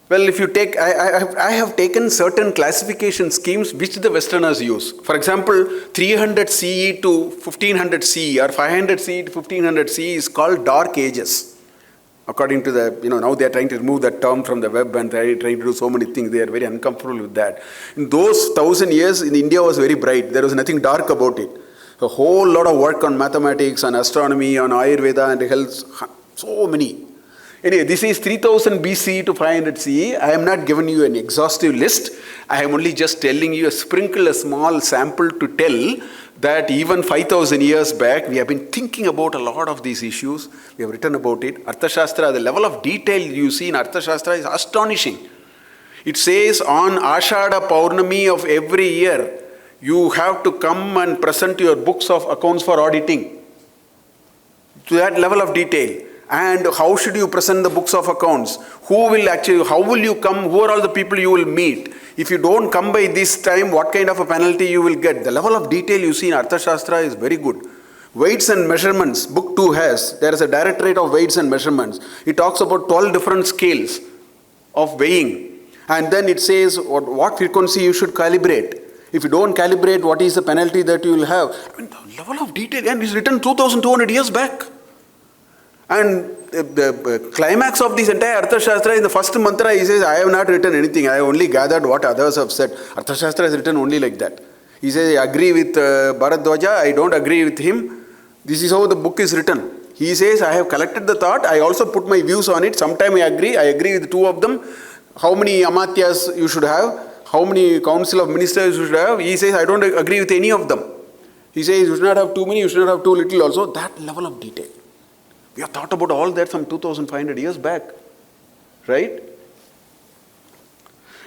well, if you take, I have taken certain classification schemes which the Westerners use. For example, 300 CE to 1500 CE or 500 CE to 1500 CE is called Dark Ages. According to the, now they are trying to remove that term from the web and trying to do so many things. They are very uncomfortable with that. In those 1000 years, India was very bright. There was nothing dark about it. A whole lot of work on mathematics, on astronomy, on Ayurveda and health, so many. Anyway, this is 3000 BC to 500 CE. I am not giving you an exhaustive list. I am only just telling you a small sample to tell that even 5,000 years back, we have been thinking about a lot of these issues. We have written about it. Arthashastra, the level of detail you see in Arthashastra is astonishing. It says on Ashada Paurnami of every year, you have to come and present your books of accounts for auditing. To that level of detail. And how should you present the books of accounts? How will you come? Who are all the people you will meet? If you don't come by this time, what kind of a penalty you will get? The level of detail you see in Arthashastra is very good. Weights and measurements, book 2 there is a directorate of weights and measurements. It talks about 12 different scales of weighing. And then it says what frequency you should calibrate. If you don't calibrate, what is the penalty that you will have? I mean, the level of detail, and it's written 2,200 years back. And the climax of this entire Arthashastra, in the first mantra, he says, I have not written anything. I have only gathered what others have said. Arthashastra is written only like that. He says, I agree with Bharadwaja, I don't agree with him. This is how the book is written. He says, I have collected the thought, I also put my views on it. Sometime I agree with 2 of them. How many Amatyas you should have, how many council of ministers you should have. He says, I don't agree with any of them. He says, you should not have too many, you should not have too little also. That level of detail. We have thought about all that some 2,500 years back, right?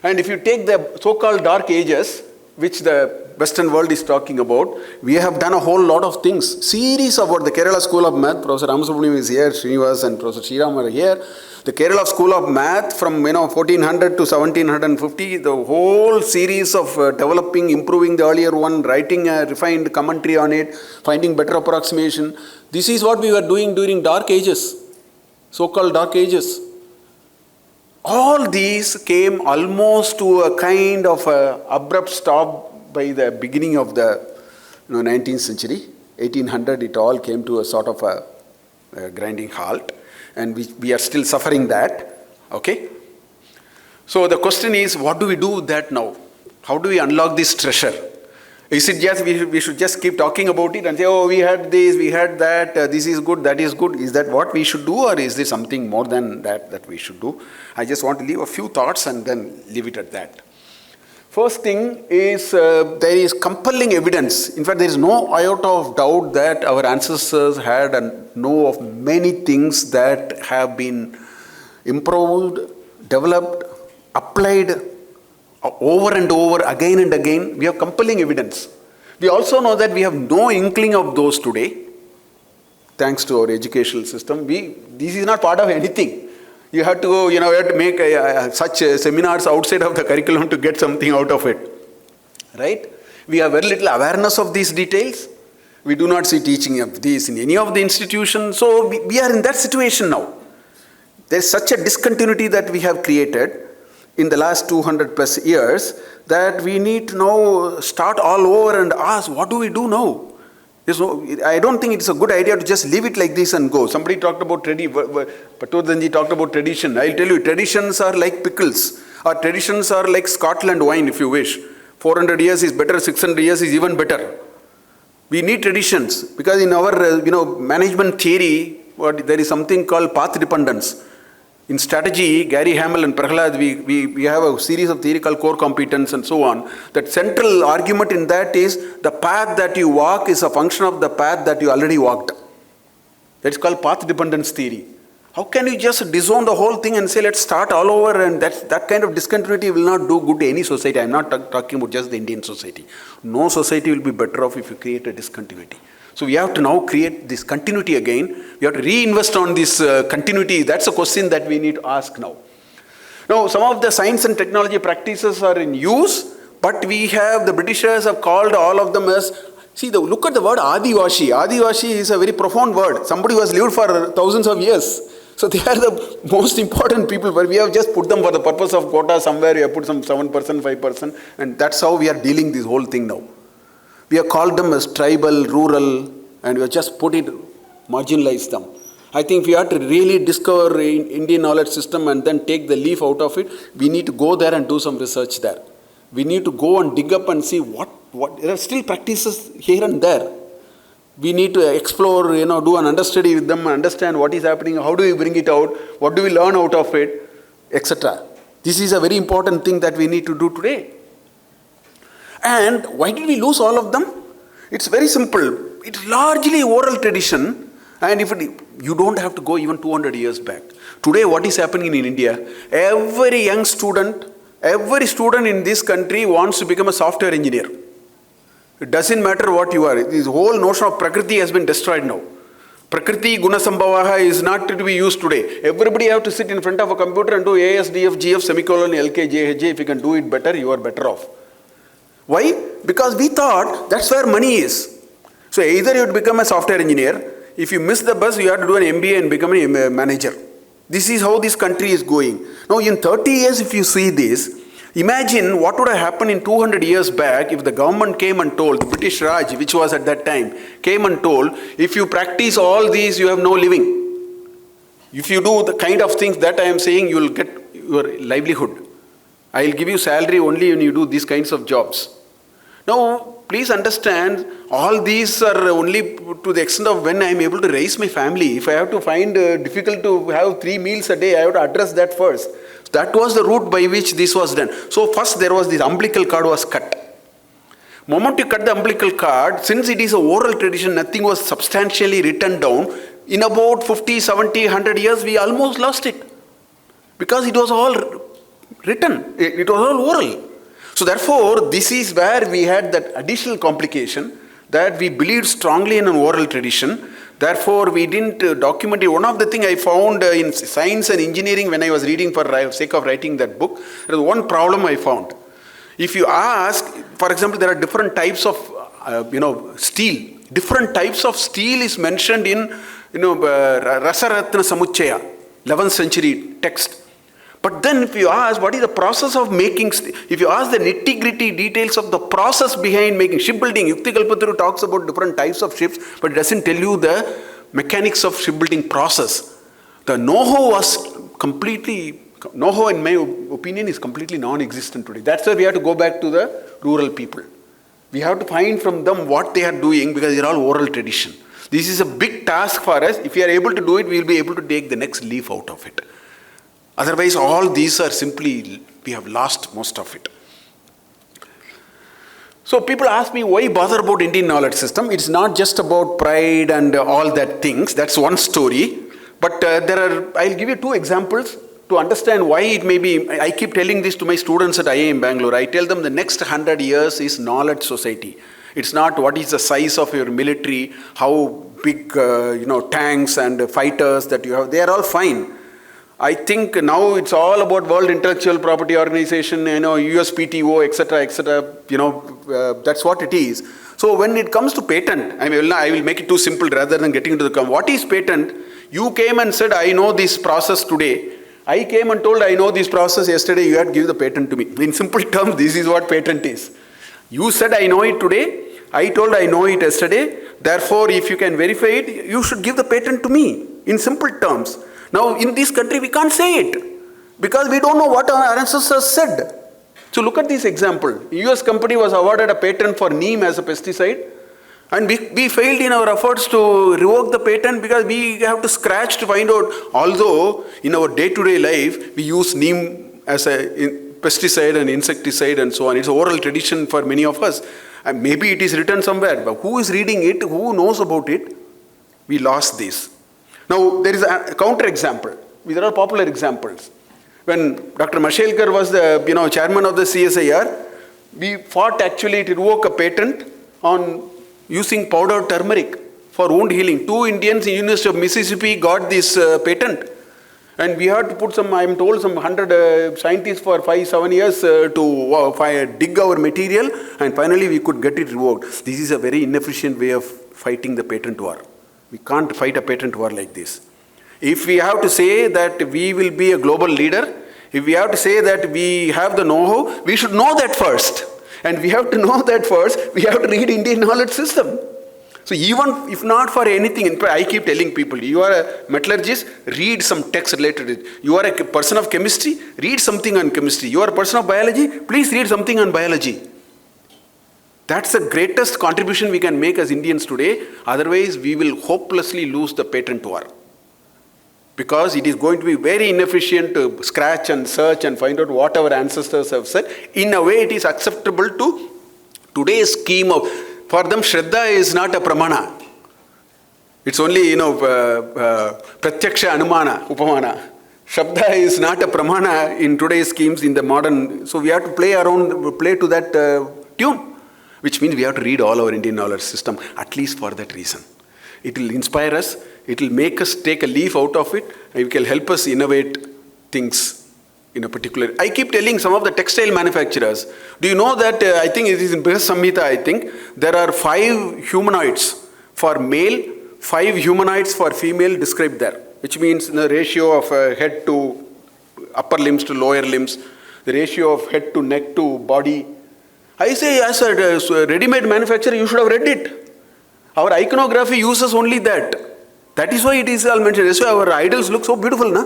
And if you take the so-called dark ages, which the Western world is talking about, we have done a whole lot of things. Series about the Kerala School of Math, Professor Ramasubramaniam is here, Srinivas and Professor Sriram are here. The Kerala School of Math from 1400 to 1750, the whole series of developing, improving the earlier one, writing a refined commentary on it, finding better approximation. This is what we were doing during dark ages, so-called dark ages. All these came almost to a kind of a abrupt stop by the beginning of the 19th century. 1800, it all came to a sort of a grinding halt. And we are still suffering that, okay? So the question is, what do we do with that now? How do we unlock this treasure? Is it just, we should just keep talking about it and say, oh, we had this, we had that, this is good, that is good. Is that what we should do, or is there something more than that we should do? I just want to leave a few thoughts and then leave it at that. First thing is, there is compelling evidence. In fact, there is no iota of doubt that our ancestors had and know of many things that have been improved, developed, applied over and over, again and again. We have compelling evidence. We also know that we have no inkling of those today, thanks to our educational system. This is not part of anything. You have to go, you have to make such seminars outside of the curriculum to get something out of it, right? We have very little awareness of these details. We do not see teaching of these in any of the institutions. So we are in that situation now. There is such a discontinuity that we have created in the last 200 plus years that we need to now start all over and ask, what do we do now? I don't think it's a good idea to just leave it like this and go. Somebody talked about Patodhanji talked about tradition. I'll tell you, traditions are like pickles. Or traditions are like Scotland wine, if you wish. 400 years is better, 600 years is even better. We need traditions because in our management theory, there is something called path dependence. In strategy, Gary Hamel and Prahlad, we have a series of theory called core competence and so on. That central argument in that is the path that you walk is a function of the path that you already walked. That's called path dependence theory. How can you just disown the whole thing and say, let's start all over, and that kind of discontinuity will not do good to any society. I'm not talking about just the Indian society. No society will be better off if you create a discontinuity. So we have to now create this continuity again. We have to reinvest on this continuity. That's a question that we need to ask now. Now, some of the science and technology practices are in use, but the Britishers have called all of them as, look at the word Adivashi. Adivashi is a very profound word. Somebody who has lived for thousands of years. So they are the most important people, but we have just put them for the purpose of quota somewhere. We have put some 7%, 5%, and that's how we are dealing this whole thing now. We have called them as tribal, rural, and we have just marginalized them. I think we have to really discover Indian knowledge system and then take the leaf out of it. We need to go there and do some research there. We need to go and dig up and see what there are still practices here and there. We need to explore, do an understudy with them, understand what is happening, how do we bring it out, what do we learn out of it, etc. This is a very important thing that we need to do today. And why did we lose all of them? It's very simple. It's largely oral tradition, and you don't have to go even 200 years back. Today, what is happening in India? Every young student, every student in this country wants to become a software engineer. It doesn't matter what you are. This whole notion of Prakriti has been destroyed now. Prakriti Gunasambhavaha is not to be used today. Everybody have to sit in front of a computer and do ASDF, GF, semicolon, LK, JHJ. If you can do it better, you are better off. Why? Because we thought that's where money is. So either you would become a software engineer. If you miss the bus, you have to do an MBA and become a manager. This is how this country is going. Now in 30 years, if you see this, imagine what would have happened in 200 years back if the government came and told, the British Raj, which was at that time, came and told, if you practice all these, you have no living. If you do the kind of things that I am saying, you will get your livelihood. I will give you salary only when you do these kinds of jobs. Now, please understand, all these are only to the extent of when I am able to raise my family. If I have to find difficult to have 3 meals a day, I have to address that first. That was the route by which this was done. So first there was this umbilical cord was cut. Moment you cut the umbilical cord, since it is an oral tradition, nothing was substantially written down. In about 50, 70, 100 years, we almost lost it. Because it was all written. It was all oral. So therefore, this is where we had that additional complication that we believed strongly in an oral tradition. Therefore, we didn't document it. One of the things I found in science and engineering when I was reading for the sake of writing that book, there was one problem I found. If you ask, for example, there are different types of, steel. Different types of steel is mentioned in, Rasaratna Samuchaya, 11th century text. But then if you ask, what is the process of making, if you ask the nitty-gritty details of the process behind making shipbuilding, Yukti Kalpataru talks about different types of ships, but it doesn't tell you the mechanics of shipbuilding process. The know-how was completely, know-how in my opinion is completely non-existent today. That's why we have to go back to the rural people. We have to find from them what they are doing because they are all oral tradition. This is a big task for us. If we are able to do it, we will be able to take the next leaf out of it. Otherwise, all these are simply, we have lost most of it. So people ask me, why bother about Indian knowledge system? It's not just about pride and all that things. That's one story. But I'll give you 2 examples to understand why it may be. I keep telling this to my students at IIM Bangalore. I tell them the next 100 years is knowledge society. It's not what is the size of your military, how big, tanks and fighters that you have. They are all fine. I think now it's all about World Intellectual Property Organization, USPTO, etc., that's what it is. So when it comes to patent, I will make it too simple rather than getting into the what is patent? You came and said, I know this process today. I came and told, I know this process yesterday, you had to give the patent to me. In simple terms, this is what patent is. You said, I know it today. I told, I know it yesterday. Therefore, if you can verify it, you should give the patent to me. In simple terms. Now, in this country, we can't say it because we don't know what our ancestors said. So look at this example. A US company was awarded a patent for neem as a pesticide, and we failed in our efforts to revoke the patent because we have to scratch to find out. Although in our day-to-day life, we use neem as a pesticide and insecticide and so on. It's an oral tradition for many of us. And maybe it is written somewhere, but who is reading it? Who knows about it? We lost this. Now, there is a counter-example. These are all popular examples. When Dr. Mashelkar was the chairman of the CSIR, we fought actually to revoke a patent on using powdered turmeric for wound healing. 2 Indians in University of Mississippi got this patent. And we had to put some, I am told, some 100 scientists for 5-7 years to dig our material, and finally we could get it revoked. This is a very inefficient way of fighting the patent war. We can't fight a patent war like this. If we have to say that we will be a global leader, if we have to say that we have the know-how, we should know that first. And we have to know that first, we have to read Indian knowledge system. So even if not for anything, I keep telling people, you are a metallurgist, read some text related to it. You are a person of chemistry, read something on chemistry. You are a person of biology, please read something on biology. That's the greatest contribution we can make as Indians today. Otherwise, we will hopelessly lose the patent war. Because it is going to be very inefficient to scratch and search and find out what our ancestors have said. In a way, it is acceptable to today's scheme of, for them, Shraddha is not a pramana. It's only, pratyaksha anumana, upamana. Shabda is not a pramana in today's schemes in the modern, so we have to play to that tune, which means we have to read all our Indian knowledge system, at least for that reason. It will inspire us, it will make us take a leaf out of it, and it will help us innovate things in a particular. I keep telling some of the textile manufacturers, do you know that, I think it is in Brihas Samhita, I think, there are 5 humanoids for male, 5 humanoids for female described there. Which means the ratio of head to upper limbs to lower limbs, the ratio of head to neck to body. I say, as a ready-made manufacturer, you should have read it. Our iconography uses only that. That is why it is all mentioned. That's why our idols look so beautiful, na?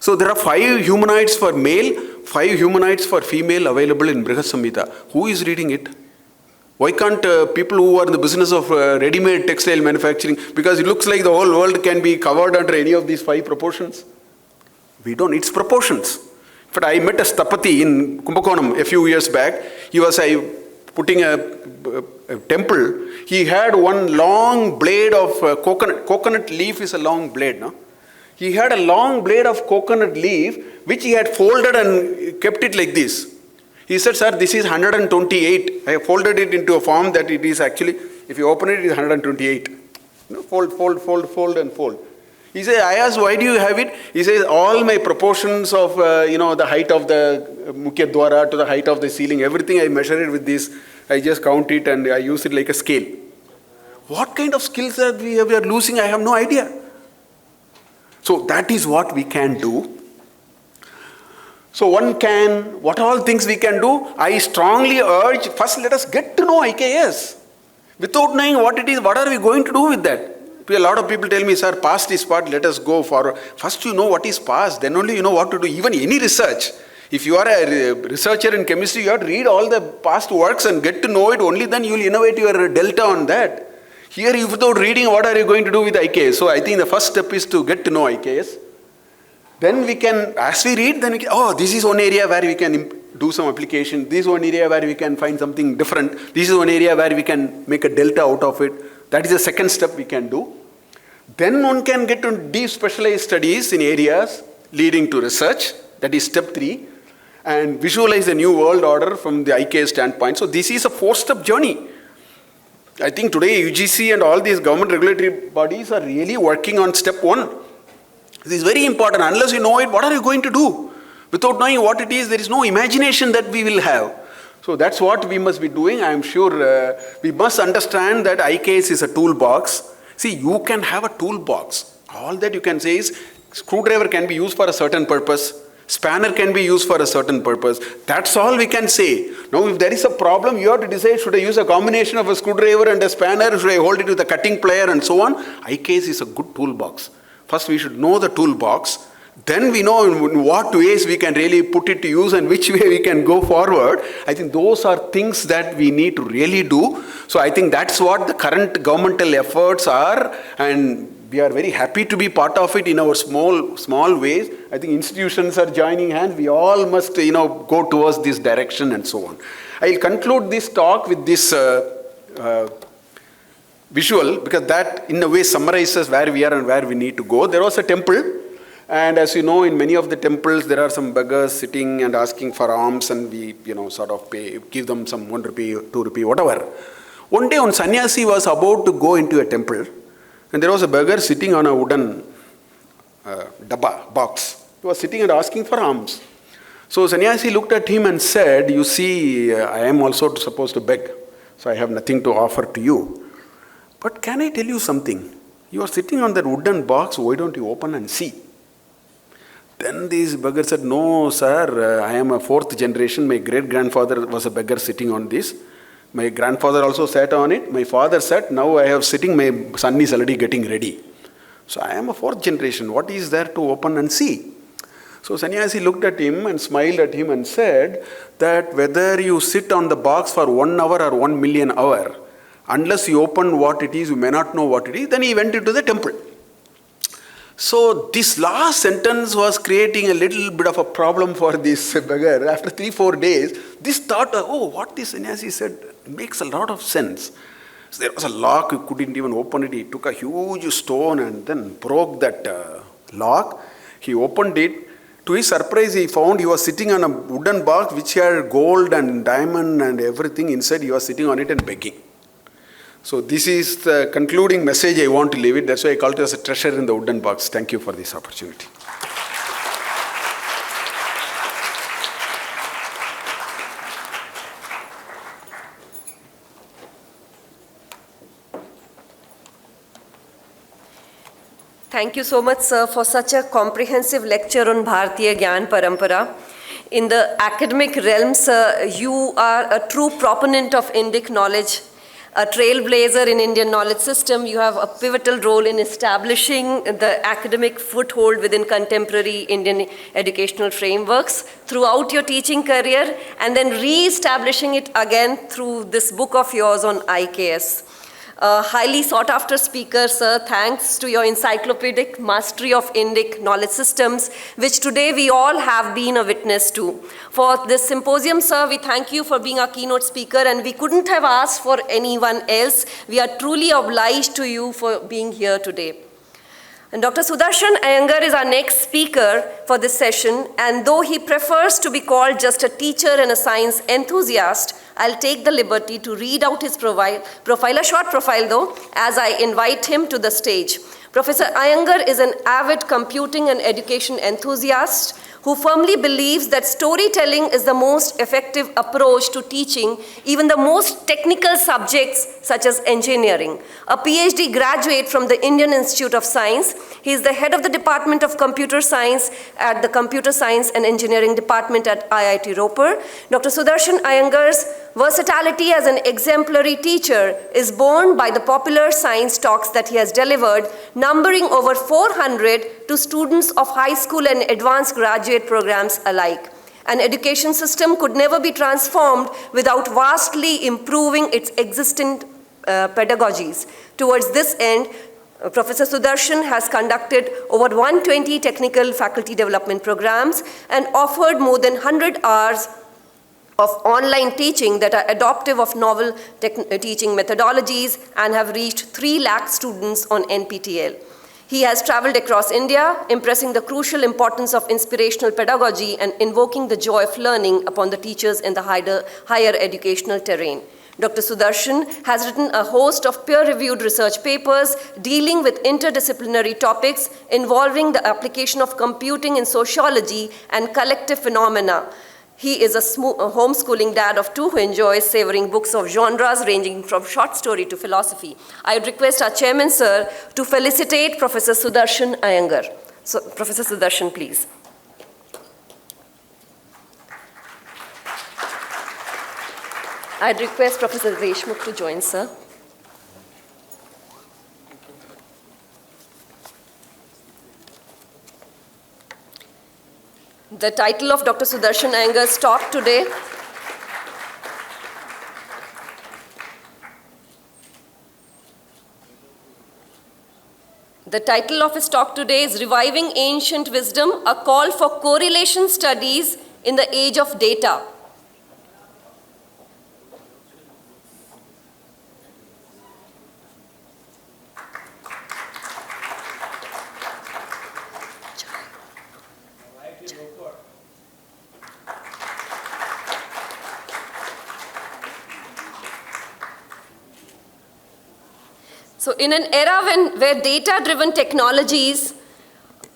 So there are 5 humanoids for male, 5 humanoids for female available in Brihas Samhita. Who is reading it? Why can't people who are in the business of ready-made textile manufacturing, because it looks like the whole world can be covered under any of these 5 proportions? We don't, it's proportions. In fact, I met a Stapati in Kumbakonam a few years back. He was putting a temple. He had one long blade of coconut. Coconut leaf is a long blade, no? He had a long blade of coconut leaf, which he had folded and kept it like this. He said, sir, this is 128. I have folded it into a form that it is actually, if you open it, it is 128. Fold and fold. He said, I asked, why do you have it? He says, all my proportions of, the height of the Mukhya Dwara to the height of the ceiling, everything I measure it with this. I just count it and I use it like a scale. What kind of skills that we are losing, I have no idea. So that is what we can do. So what all things we can do? I strongly urge, first let us get to know IKS. Without knowing what it is, what are we going to do with that? A lot of people tell me, sir, past is past, let us go forward. First you know what is past, then only you know what to do. Even any research. If you are a researcher in chemistry, you have to read all the past works and get to know it, only then you will innovate your delta on that. Here, without reading, what are you going to do with IKS? So I think the first step is to get to know IKS. Then we can, as we read, then we can, this is one area where we can do some application. This is one area where we can find something different. This is one area where we can make a delta out of it. That is the second step we can do. Then one can get to deep specialized studies in areas leading to research. That is step 3. And visualize the new world order from the IKS standpoint. So this is a 4-step journey. I think today UGC and all these government regulatory bodies are really working on step 1. This is very important. Unless you know it, what are you going to do? Without knowing what it is, there is no imagination that we will have. So that's what we must be doing. I am sure we must understand that IKS is a toolbox. See, you can have a toolbox. All that you can say is, screwdriver can be used for a certain purpose. Spanner can be used for a certain purpose. That's all we can say. Now, if there is a problem, you have to decide, should I use a combination of a screwdriver and a spanner? Should I hold it with a cutting plier and so on? IKS is a good toolbox. First, we should know the toolbox. Then we know in what ways we can really put it to use and which way we can go forward. I think those are things that we need to really do. So I think that's what the current governmental efforts are, and we are very happy to be part of it in our small ways. I think institutions are joining hands. We all must, go towards this direction and so on. I'll conclude this talk with this visual, because that in a way summarizes where we are and where we need to go. There was a temple, and as you know, in many of the temples there are some beggars sitting and asking for alms, and we sort of give them some 1 rupee, 2 rupee, whatever. One day, one sannyasi was about to go into a temple, and there was a beggar sitting on a wooden box. He was sitting and asking for alms. So sannyasi looked at him and said, you see, I am also supposed to beg, so I have nothing to offer to you. But can I tell you something? You are sitting on that wooden box, why don't you open and see? Then this beggar said, no sir, I am a 4th generation. My great-grandfather was a beggar sitting on this. My grandfather also sat on it. My father sat, now I have sitting, my son is already getting ready. So I am a 4th generation. What is there to open and see? So sannyasi looked at him and smiled at him and said that whether you sit on the box for 1 hour or 1 million hour, unless you open what it is, you may not know what it is. Then he went into the temple. So this last sentence was creating a little bit of a problem for this beggar. After 3-4 days, this thought, oh, what this sannyasi said makes a lot of sense. So there was a lock, he couldn't even open it. He took a huge stone and then broke that lock. He opened it. To his surprise, he found he was sitting on a wooden box which had gold and diamond and everything inside. He was sitting on it and begging. So this is the concluding message I want to leave it. That's why I call it as a treasure in the wooden box. Thank you for this opportunity. Thank you so much, sir, for such a comprehensive lecture on Bharatiya Gyan Parampara. In the academic realm, sir, you are a true proponent of Indic knowledge, a trailblazer in Indian knowledge system. You have a pivotal role in establishing the academic foothold within contemporary Indian educational frameworks throughout your teaching career, and then re-establishing it again through this book of yours on IKS. A highly sought after speaker, sir, thanks to your encyclopedic mastery of Indic knowledge systems, which today we all have been a witness to. For this symposium, sir, we thank you for being our keynote speaker, and we couldn't have asked for anyone else. We are truly obliged to you for being here today. And Dr. Sudarshan Iyengar is our next speaker for this session, and though he prefers to be called just a teacher and a science enthusiast, I'll take the liberty to read out his profile, a short profile though, as I invite him to the stage. Professor Iyengar is an avid computing and education enthusiast who firmly believes that storytelling is the most effective approach to teaching even the most technical subjects such as engineering. A PhD graduate from the Indian Institute of Science, he is the head of the Department of Computer Science at the Computer Science and Engineering Department at IIT Ropar. Dr. Sudarshan Iyengar's versatility as an exemplary teacher is borne by the popular science talks that he has delivered, numbering over 400 to students of high school and advanced graduate programs alike. An education system could never be transformed without vastly improving its existing pedagogies. Towards this end, Professor Sudarshan has conducted over 120 technical faculty development programs and offered more than 100 hours of online teaching that are adoptive of novel teaching methodologies and have reached 3 lakh students on NPTEL. He has traveled across India, impressing the crucial importance of inspirational pedagogy and invoking the joy of learning upon the teachers in the higher educational terrain. Dr. Sudarshan has written a host of peer-reviewed research papers dealing with interdisciplinary topics involving the application of computing in sociology and collective phenomena. He is a homeschooling dad of 2 who enjoys savoring books of genres ranging from short story to philosophy. I would request our chairman, sir, to felicitate Professor Sudarshan Iyengar. So, Professor Sudarshan, please. I'd request Professor Deshmukh to join, sir. The title of Dr. Sudarshan Iyengar's talk today is Reviving Ancient Wisdom, a call for correlation studies in the age of data. So in an era where data-driven technologies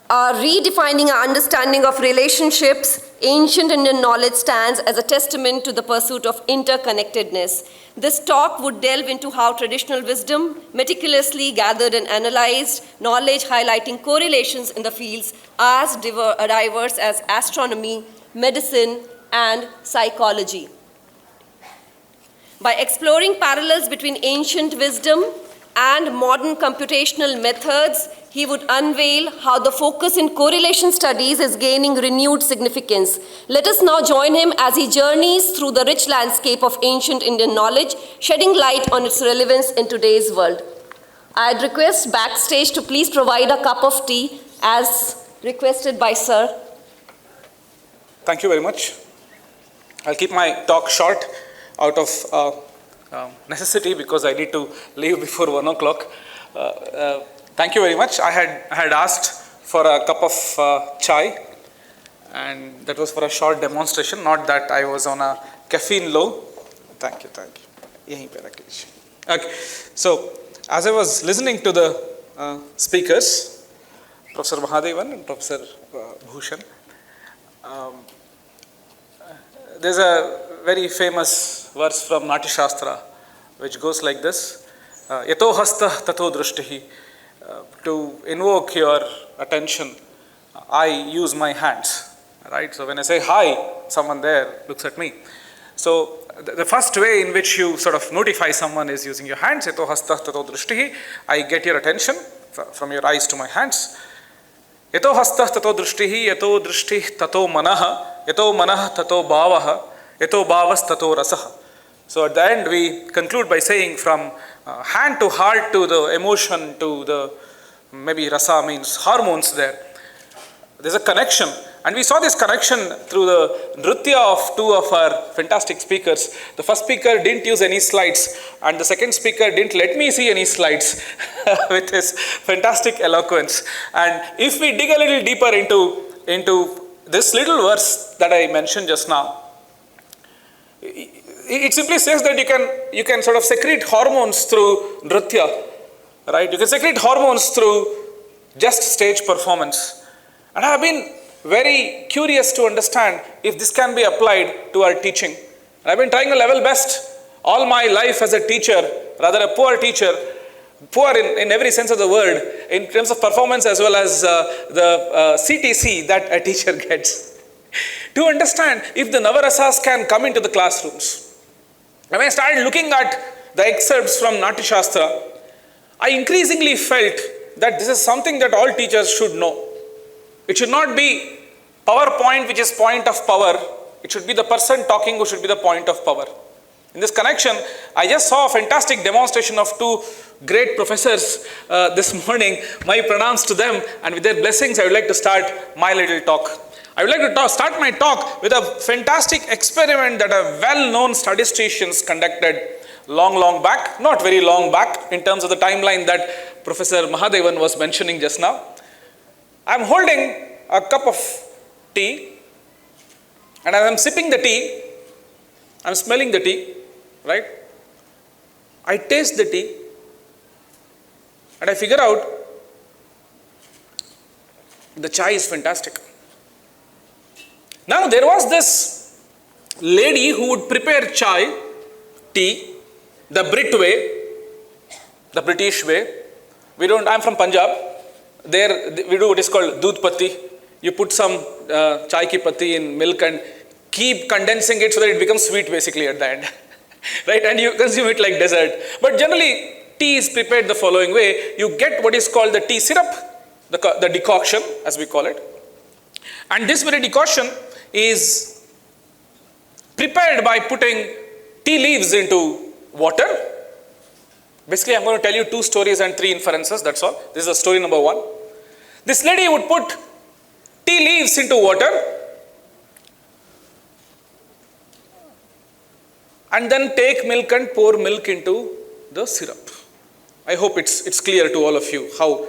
are redefining our understanding of relationships, ancient Indian knowledge stands as a testament to the pursuit of interconnectedness. This talk would delve into how traditional wisdom, meticulously gathered and analyzed, knowledge highlighting correlations in the fields as diverse as astronomy, medicine, and psychology. By exploring parallels between ancient wisdom and modern computational methods, he would unveil how the focus in correlation studies is gaining renewed significance. Let us now join him as he journeys through the rich landscape of ancient Indian knowledge, shedding light on its relevance in today's world. I'd request backstage to please provide a cup of tea as requested by Sir. Thank you very much. I'll keep my talk short out of necessity because I need to leave before 1 o'clock. Thank you very much. I had asked for a cup of chai, and that was for a short demonstration, not that I was on a caffeine low. Thank you. Yahin pe rakh lijiye. Okay, so as I was listening to the speakers, Professor Mahadevan and Professor Bhushan, there's a very famous verse from Natya Shastra which goes like this: Yato hasta tato drishtihi. To invoke your attention, I use my hands. Right? So when I say hi, someone there looks at me. So the first way in which you sort of notify someone is using your hands. Yato hasta tato drishtihi. I get your attention from your eyes to my hands. Yato hasta tato drishtihi, yato drishti tato manaha, yato manah tato bhavaha, yato bhavas tato rasaha. So at the end we conclude by saying from hand to heart to the emotion to the maybe rasa means hormones there. There's a connection, and we saw this connection through the nritya of two of our fantastic speakers. The first speaker didn't use any slides, and the second speaker didn't let me see any slides with his fantastic eloquence. And if we dig a little deeper into this little verse that I mentioned just now, it simply says that you can sort of secrete hormones through nritya, right? You can secrete hormones through just stage performance. And I have been very curious to understand if this can be applied to our teaching. And I've been trying a level best all my life as a teacher, rather a poor teacher, poor in every sense of the word, in terms of performance as well as the CTC that a teacher gets, to understand if the Navarasas can come into the classrooms. And when I started looking at the excerpts from Natya Shastra, I increasingly felt that this is something that all teachers should know. It should not be PowerPoint, which is point of power. It should be the person talking who should be the point of power. In this connection, I just saw a fantastic demonstration of two great professors this morning. My pranams to them, and with their blessings, I would like to start my little talk. I would like to start my talk with a fantastic experiment that a well-known statisticians conducted long back, not very long back in terms of the timeline that Professor Mahadevan was mentioning just now. I'm holding a cup of tea, and as I'm sipping the tea, I'm smelling the tea, right? I taste the tea, and I figure out the chai is fantastic. Now there was this lady who would prepare tea, the Brit way, the British way. I'm from Punjab. There we do what is called doodh patti. You put some chai ki patti in milk and keep condensing it so that it becomes sweet basically at the end. Right? And you consume it like dessert. But generally tea is prepared the following way. You get what is called the tea syrup, the decoction as we call it. And this very decoction is prepared by putting tea leaves into water. Basically, I'm going to tell you 2 stories and 3 inferences, that's all. This is story number 1. This lady would put tea leaves into water and then take milk and pour milk into the syrup. I hope it's clear to all of you how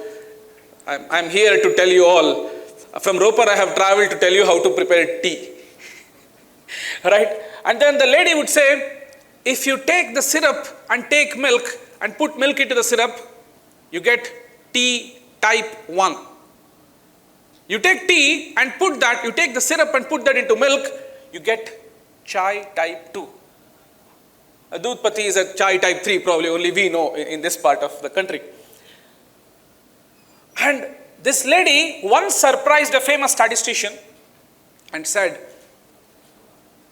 I'm here to tell you all. From Roper, I have traveled to tell you how to prepare tea. Right? And then the lady would say, if you take the syrup and take milk and put milk into the syrup, you get tea type 1. You take tea and you take the syrup and put that into milk, you get chai type 2. A doodh patti is a chai type 3, probably only we know in this part of the country. And this lady once surprised a famous statistician and said,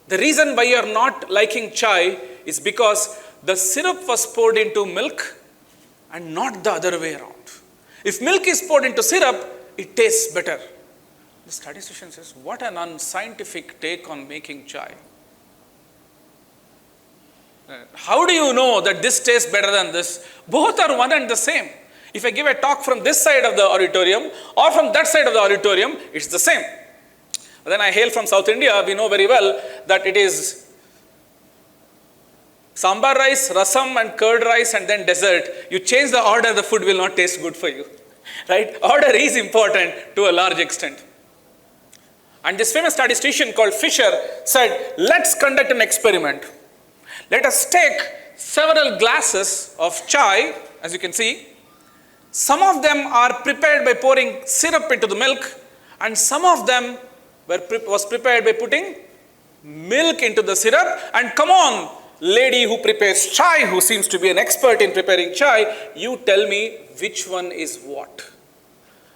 the reason why you are not liking chai is because the syrup was poured into milk and not the other way around. If milk is poured into syrup, it tastes better. The statistician says, what an unscientific take on making chai. How do you know that this tastes better than this? Both are one and the same. If I give a talk from this side of the auditorium or from that side of the auditorium, it's the same. Then I hail from South India, we know very well that it is sambar rice, rasam and curd rice and then dessert. You change the order, the food will not taste good for you. Right? Order is important to a large extent. And this famous statistician called Fisher said, let's conduct an experiment. Let us take several glasses of chai, as you can see. Some of them are prepared by pouring syrup into the milk, and some of them was prepared by putting milk into the syrup. And come on, lady who prepares chai, who seems to be an expert in preparing chai, you tell me which one is what.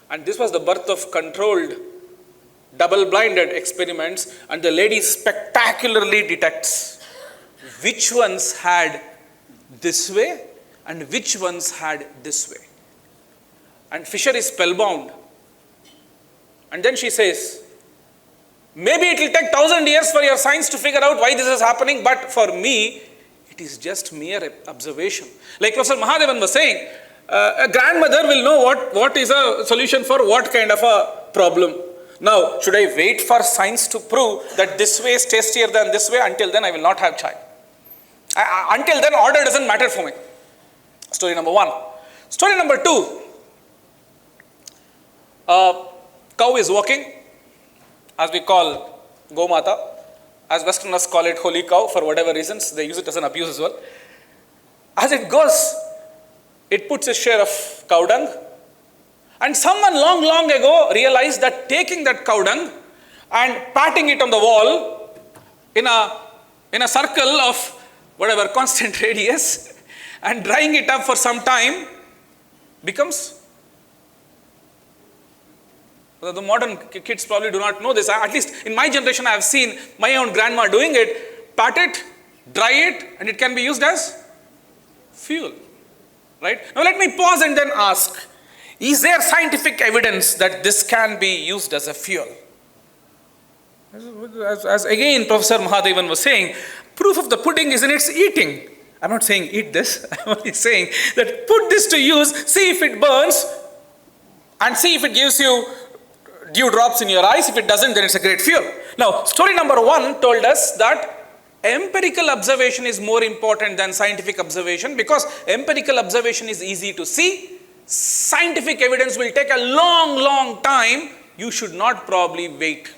And this was the birth of controlled, double-blinded experiments, and the lady spectacularly detects which ones had this way and which ones had this way. And Fisher is spellbound. And then she says, maybe it will take 1,000 years for your science to figure out why this is happening, but for me, it is just mere observation. Like Professor Mahadevan was saying, a grandmother will know what is a solution for what kind of a problem. Now, should I wait for science to prove that this way is tastier than this way? Until then, I will not have chai. Until then, order doesn't matter for me. Story number one. Story number two. Cow is walking, as we call Gomata. As Westerners call it holy cow for whatever reasons. They use it as an abuse as well. As it goes, it puts its share of cow dung. And someone long ago realized that taking that cow dung and patting it on the wall in a circle of whatever constant radius and drying it up for some time becomes... The modern kids probably do not know this. At least in my generation, I have seen my own grandma doing it. Pat it, dry it, and it can be used as fuel. Right? Now let me pause and then ask, is there scientific evidence that this can be used as a fuel? As again Professor Mahadevan was saying, proof of the pudding is in its eating. I'm not saying eat this. I'm only saying that put this to use, see if it burns, and see if it gives you dew drops in your eyes. If it doesn't, then it's a great fuel. Now, story number one told us that empirical observation is more important than scientific observation, because empirical observation is easy to see. Scientific evidence will take a long time. You should not probably wait.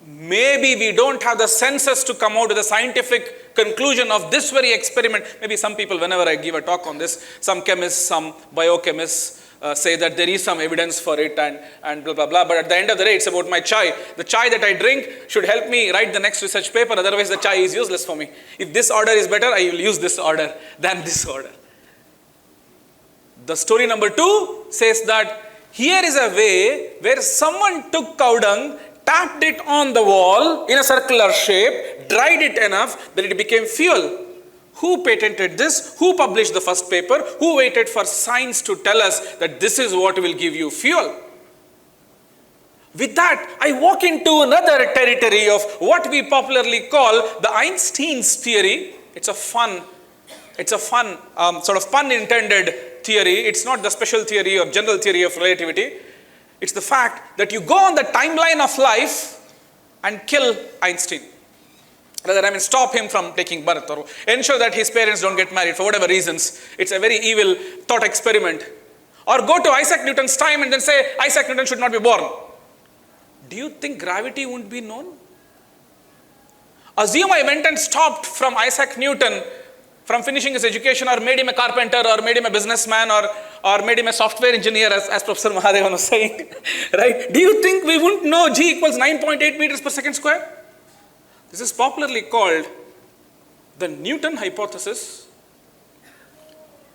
Maybe we don't have the senses to come out with a scientific conclusion of this very experiment. Maybe some people, whenever I give a talk on this, some chemists, some biochemists, say that there is some evidence for it and blah, blah, blah. But at the end of the day, it's about my chai. The chai that I drink should help me write the next research paper. Otherwise, the chai is useless for me. If this order is better, I will use this order than this order. The story number two says that here is a way where someone took cow dung, tapped it on the wall in a circular shape, dried it enough that it became fuel. Who patented this? Who published the first paper? Who waited for science to tell us that this is what will give you fuel? With that, I walk into another territory of what we popularly call the Einstein's theory. It's a fun sort of pun-intended theory. It's not the special theory or general theory of relativity. It's the fact that you go on the timeline of life and kill Einstein. Rather, stop him from taking birth or ensure that his parents don't get married for whatever reasons. It's a very evil thought experiment. Or go to Isaac Newton's time and then say, Isaac Newton should not be born. Do you think gravity wouldn't be known? Assume I went and stopped from Isaac Newton from finishing his education, or made him a carpenter, or made him a businessman, or made him a software engineer, as Professor Mahadevan was saying. Right? Do you think we wouldn't know G equals 9.8 meters per second square? This is popularly called the Newton hypothesis.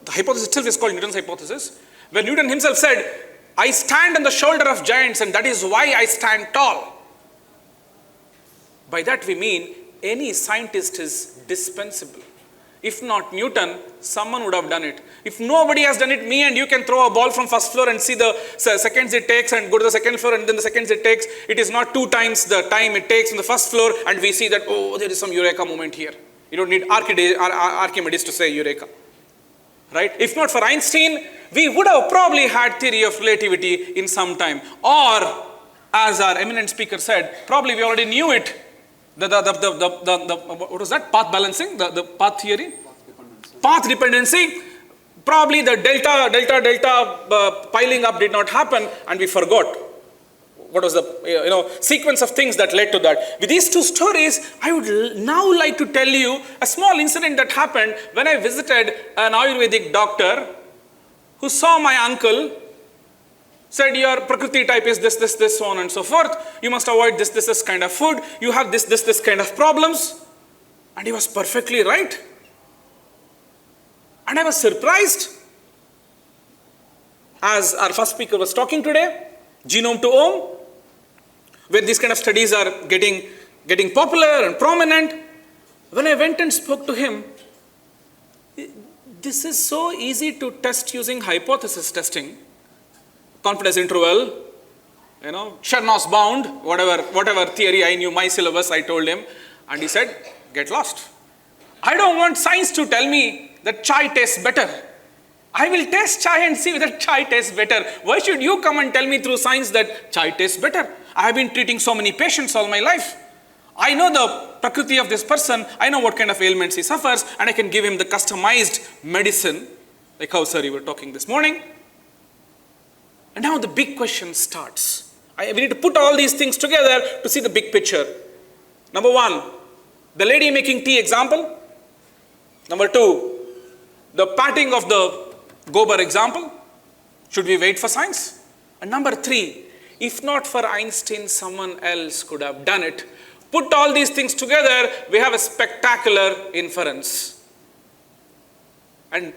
The hypothesis itself is called Newton's hypothesis, where Newton himself said, I stand on the shoulder of giants, and that is why I stand tall. By that we mean any scientist is dispensable. if not Newton, someone would have done it. If nobody has done it, me and you can throw a ball from first floor and see the seconds it takes and go to the second floor and then the seconds it takes. It is not 2 times the time it takes in the first floor, and we see that, oh, there is some eureka moment here. You don't need Archimedes to say eureka. Right? If not for Einstein, we would have probably had theory of relativity in some time. Or, as our eminent speaker said, probably we already knew it. What was that? Path balancing? The path theory? Path dependency. Probably the delta piling up did not happen, and we forgot what was the sequence of things that led to that. With these 2 stories, I would now like to tell you a small incident that happened when I visited an Ayurvedic doctor who saw my uncle, said your Prakriti type is this, so on and so forth. You must avoid this kind of food. You have this kind of problems. And he was perfectly right. And I was surprised, as our first speaker was talking today, genome to ohm, where these kind of studies are getting popular and prominent. When I went and spoke to him, this is so easy to test using hypothesis testing, confidence interval, Chernov's bound, whatever theory I knew, my syllabus, I told him, and he said, get lost. I don't want science to tell me that chai tastes better. I will taste chai and see whether chai tastes better. Why should you come and tell me through science that chai tastes better? I have been treating so many patients all my life. I know the Prakriti of this person. I know what kind of ailments he suffers, and I can give him the customized medicine, like how sir you were talking this morning. And now the big question starts. We need to put all these things together to see the big picture. Number 1, the lady making tea example. Number 2, the patting of the gobar example. Should we wait for science? And number 3, if not for Einstein, someone else could have done it. Put all these things together, we have a spectacular inference. And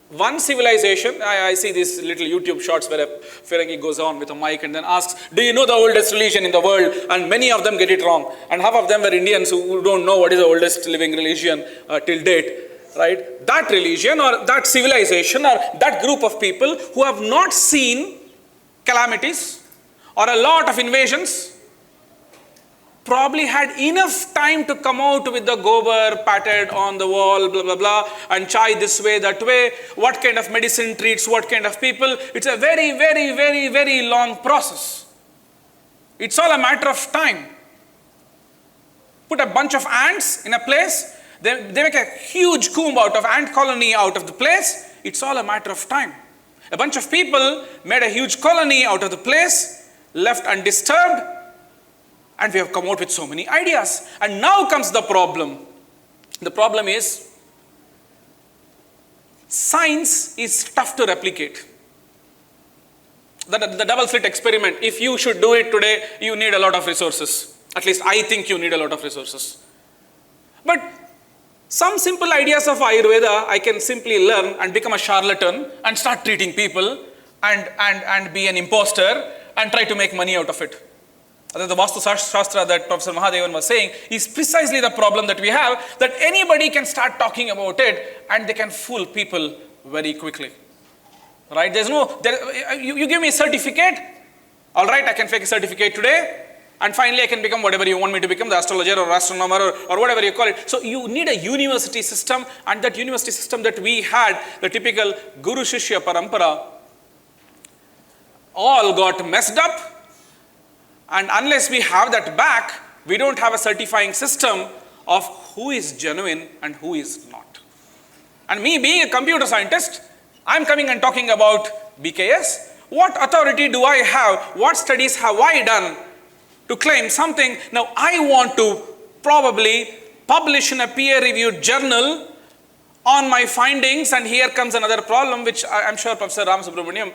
one civilization, I see these little YouTube shorts where a Ferengi goes on with a mic and then asks, do you know the oldest religion in the world? And many of them get it wrong. And half of them were Indians who don't know what is the oldest living religion till date. Right? That religion or that civilization or that group of people who have not seen calamities or a lot of invasions probably had enough time to come out with the gobar patted on the wall, blah, blah, blah, and chai this way, that way, what kind of medicine treats what kind of people. It's a very, very, very, very long process. It's all a matter of time. Put a bunch of ants in a place, they make a huge comb out of ant colony out of the place. It's all a matter of time. A bunch of people made a huge colony out of the place, left undisturbed, and we have come out with so many ideas. And now comes the problem. The problem is, science is tough to replicate. The double slit experiment, if you should do it today, you need a lot of resources. At least I think you need a lot of resources. But some simple ideas of Ayurveda, I can simply learn and become a charlatan and start treating people and be an imposter and try to make money out of it. The Vastu Shastra that Professor Mahadevan was saying is precisely the problem that we have, that anybody can start talking about it and they can fool people very quickly. Right? You give me a certificate, all right, I can fake a certificate today, and finally I can become whatever you want me to become, the astrologer or astronomer or whatever you call it. So you need a university system, and that university system that we had, the typical Guru Shishya Parampara, all got messed up. And unless we have that back, we don't have a certifying system of who is genuine and who is not. And me being a computer scientist, I'm coming and talking about BKS. What authority do I have? What studies have I done to claim something? Now I want to probably publish in a peer-reviewed journal on my findings, and here comes another problem which I'm sure Professor Ram Subramaniam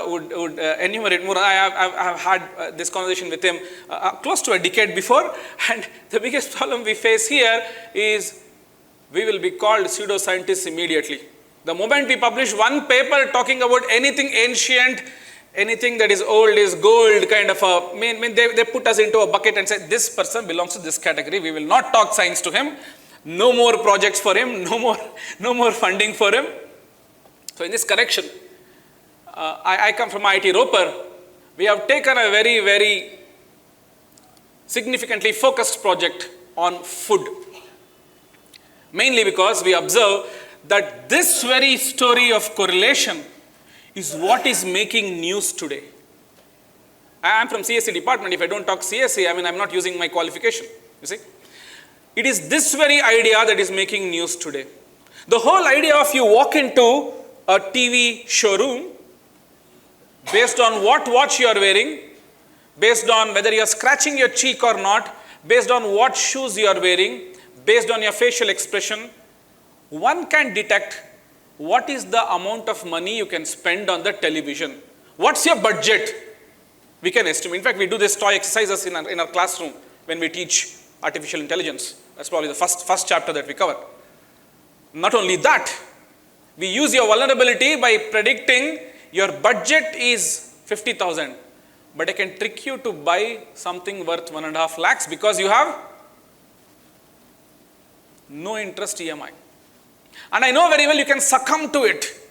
would enumerate more. I have had this conversation with him close to a decade before, and the biggest problem we face here is we will be called pseudoscientists immediately. The moment we publish one paper talking about anything ancient, anything that is old is gold kind of they put us into a bucket and say this person belongs to this category. We will not talk science to him. No more projects for him, no more funding for him. So in this correction, I come from IIT Roper. We have taken a very, very significantly focused project on food. Mainly because we observe that this very story of correlation is what is making news today. I am from CSE department. If I don't talk CSE, I mean, I'm not using my qualification, you see. It is this very idea that is making news today. The whole idea of you walk into a TV showroom, based on what watch you are wearing, based on whether you are scratching your cheek or not, based on what shoes you are wearing, based on your facial expression, one can detect what is the amount of money you can spend on the television. What's your budget? We can estimate. In fact, we do this toy exercises in our classroom when we teach artificial intelligence. That's probably the first chapter that we cover. Not only that, we use your vulnerability by predicting your budget is 50,000, but I can trick you to buy something worth 1.5 lakhs because you have no interest EMI. And I know very well you can succumb to it.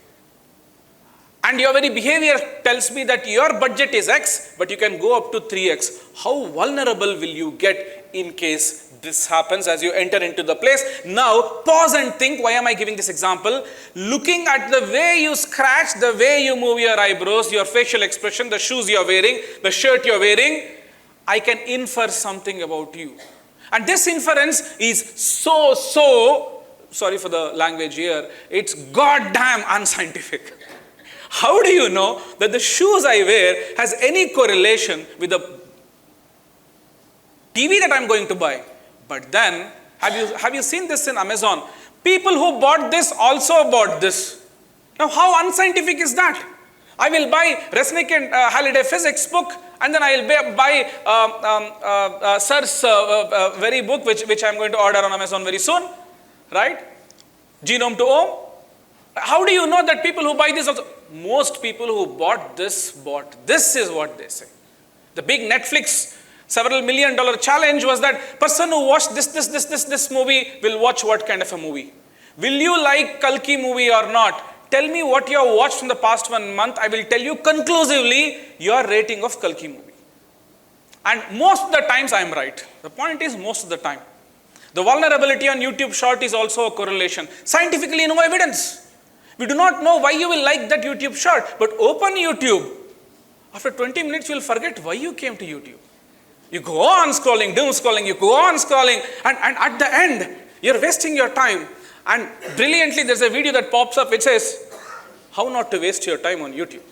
And your very behavior tells me that your budget is X, but you can go up to 3X. How vulnerable will you get in case this happens as you enter into the place? Now, pause and think, why am I giving this example? Looking at the way you scratch, the way you move your eyebrows, your facial expression, the shoes you're wearing, the shirt you're wearing, I can infer something about you. And this inference is so, sorry for the language here, it's goddamn unscientific. How do you know that the shoes I wear has any correlation with the TV that I'm going to buy? But then, have you seen this in Amazon? People who bought this also bought this. Now, how unscientific is that? I will buy Resnick and Halliday physics book, and then I will buy Sir's very book, which I'm going to order on Amazon very soon, right? Genome to Ohm. How do you know that people who buy this also? Most people who bought this is what they say. The big Netflix several $1 million challenge was that person who watched this movie will watch what kind of a movie? Will you like Kalki movie or not? Tell me what you have watched in the past 1 month. I will tell you conclusively your rating of Kalki movie. And most of the times I am right. The point is most of the time. The vulnerability on YouTube short is also a correlation. Scientifically no evidence. We do not know why you will like that YouTube short, but open YouTube. After 20 minutes, you will forget why you came to YouTube. You go on scrolling, doom scrolling, you go on scrolling, and at the end, you're wasting your time. And brilliantly, there's a video that pops up which says, how not to waste your time on YouTube.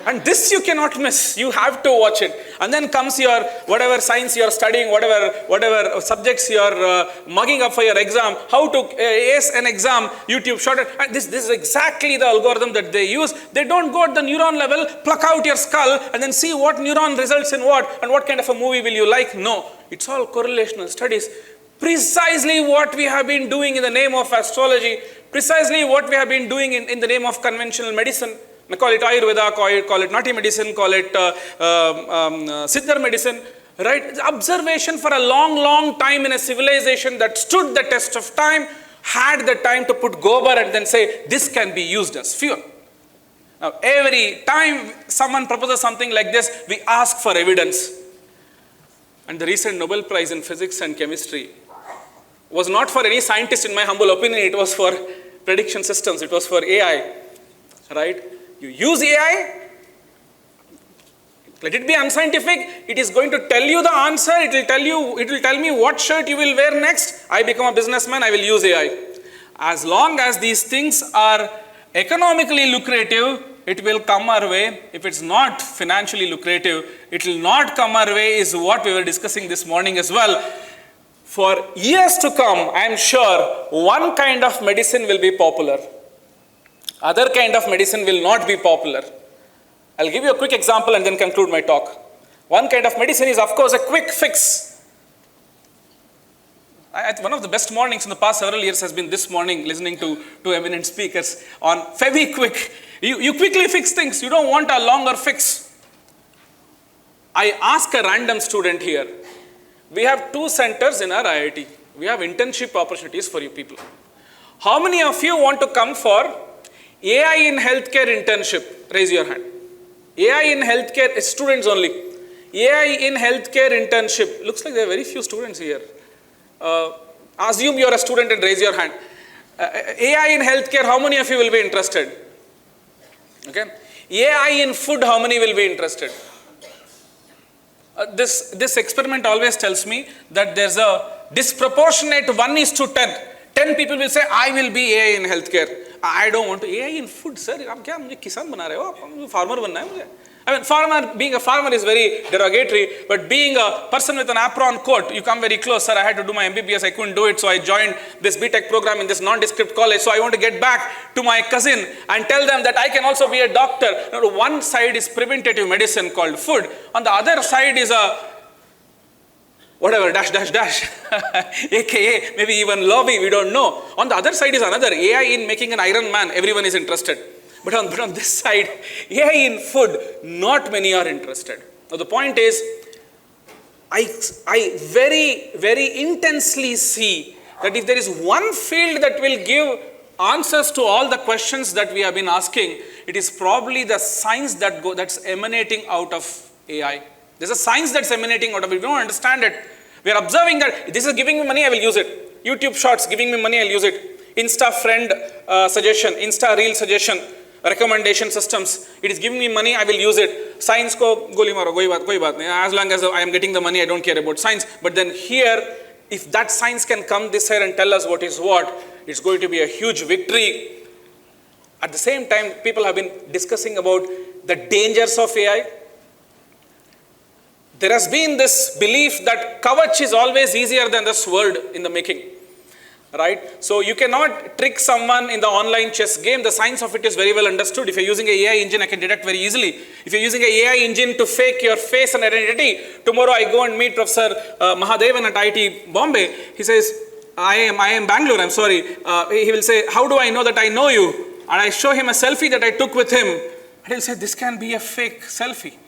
And this you cannot miss. You have to watch it. And then comes your whatever science you're studying, whatever subjects you're mugging up for your exam, how to ace an exam, YouTube short. And this is exactly the algorithm that they use. They don't go at the neuron level, pluck out your skull, and then see what neuron results in what, and what kind of a movie will you like. No, it's all correlational studies. Precisely what we have been doing in the name of astrology, precisely what we have been doing in the name of conventional medicine. I call it Ayurveda, call it Nati medicine, call it Siddhar medicine, right? It's observation for a long time in a civilization that stood the test of time, had the time to put gobar and then say, this can be used as fuel. Now, every time someone proposes something like this, we ask for evidence. And the recent Nobel Prize in Physics and Chemistry was not for any scientist, in my humble opinion. It was for prediction systems. It was for AI, right? You use AI, let it be unscientific, it is going to tell you the answer, it will tell me what shirt you will wear next. I become a businessman, I will use AI. As long as these things are economically lucrative, it will come our way. If it's not financially lucrative, it will not come our way, is what we were discussing this morning as well. For years to come, I am sure one kind of medicine will be popular. Other kind of medicine will not be popular. I'll give you a quick example and then conclude my talk. One kind of medicine is, of course, a quick fix. One of the best mornings in the past several years has been this morning, listening to eminent speakers on Fevi-Quick. You quickly fix things. You don't want a longer fix. I ask a random student here. We have 2 centers in our IIT. We have internship opportunities for you people. How many of you want to come for AI in healthcare internship? Raise your hand. AI in healthcare, students only. AI in healthcare internship. Looks like there are very few students here. Assume you are a student and raise your hand. AI in healthcare, how many of you will be interested? Okay. AI in food, how many will be interested? This experiment always tells me that there's a disproportionate 1:10. 10 people will say, I will be AI in healthcare. I don't want to. AI in food, sir. आप क्या मुझे किसान बना रहे हो? आप farmer बनना है मुझे. I mean, being a farmer is very derogatory, but being a person with an apron coat, you come very close. Sir, I had to do my MBBS, I couldn't do it, so I joined this BTech program in this nondescript college. So I want to get back to my cousin and tell them that I can also be a doctor. Now, one side is preventative medicine called food. On the other side is a whatever, dash, aka maybe even lobby, we don't know. On the other side is another, AI in making an Iron Man, everyone is interested. But on this side, AI in food, not many are interested. Now the point is, I very, very intensely see that if there is one field that will give answers to all the questions that we have been asking, it is probably the science that's emanating out of AI. There's a science that's emanating out of it. We don't understand it. We are observing that this is giving me money, I will use it. YouTube Shorts giving me money, I'll use it. Insta friend suggestion, Insta reel suggestion, recommendation systems. It is giving me money, I will use it. Science ko goli maro, koi baat nahi. As long as I am getting the money, I don't care about science. But then here, if that science can come this side and tell us what is what, it's going to be a huge victory. At the same time, people have been discussing about the dangers of AI. There has been this belief that Kavach is always easier than the sword in the making, right? So you cannot trick someone in the online chess game. The science of it is very well understood. If you're using an AI engine, I can detect very easily. If you're using an AI engine to fake your face and identity, tomorrow I go and meet Professor Mahadevan at IIT Bombay. He says, I am Bangalore, I'm sorry. He will say, how do I know that I know you? And I show him a selfie that I took with him. And he'll say, this can be a fake selfie.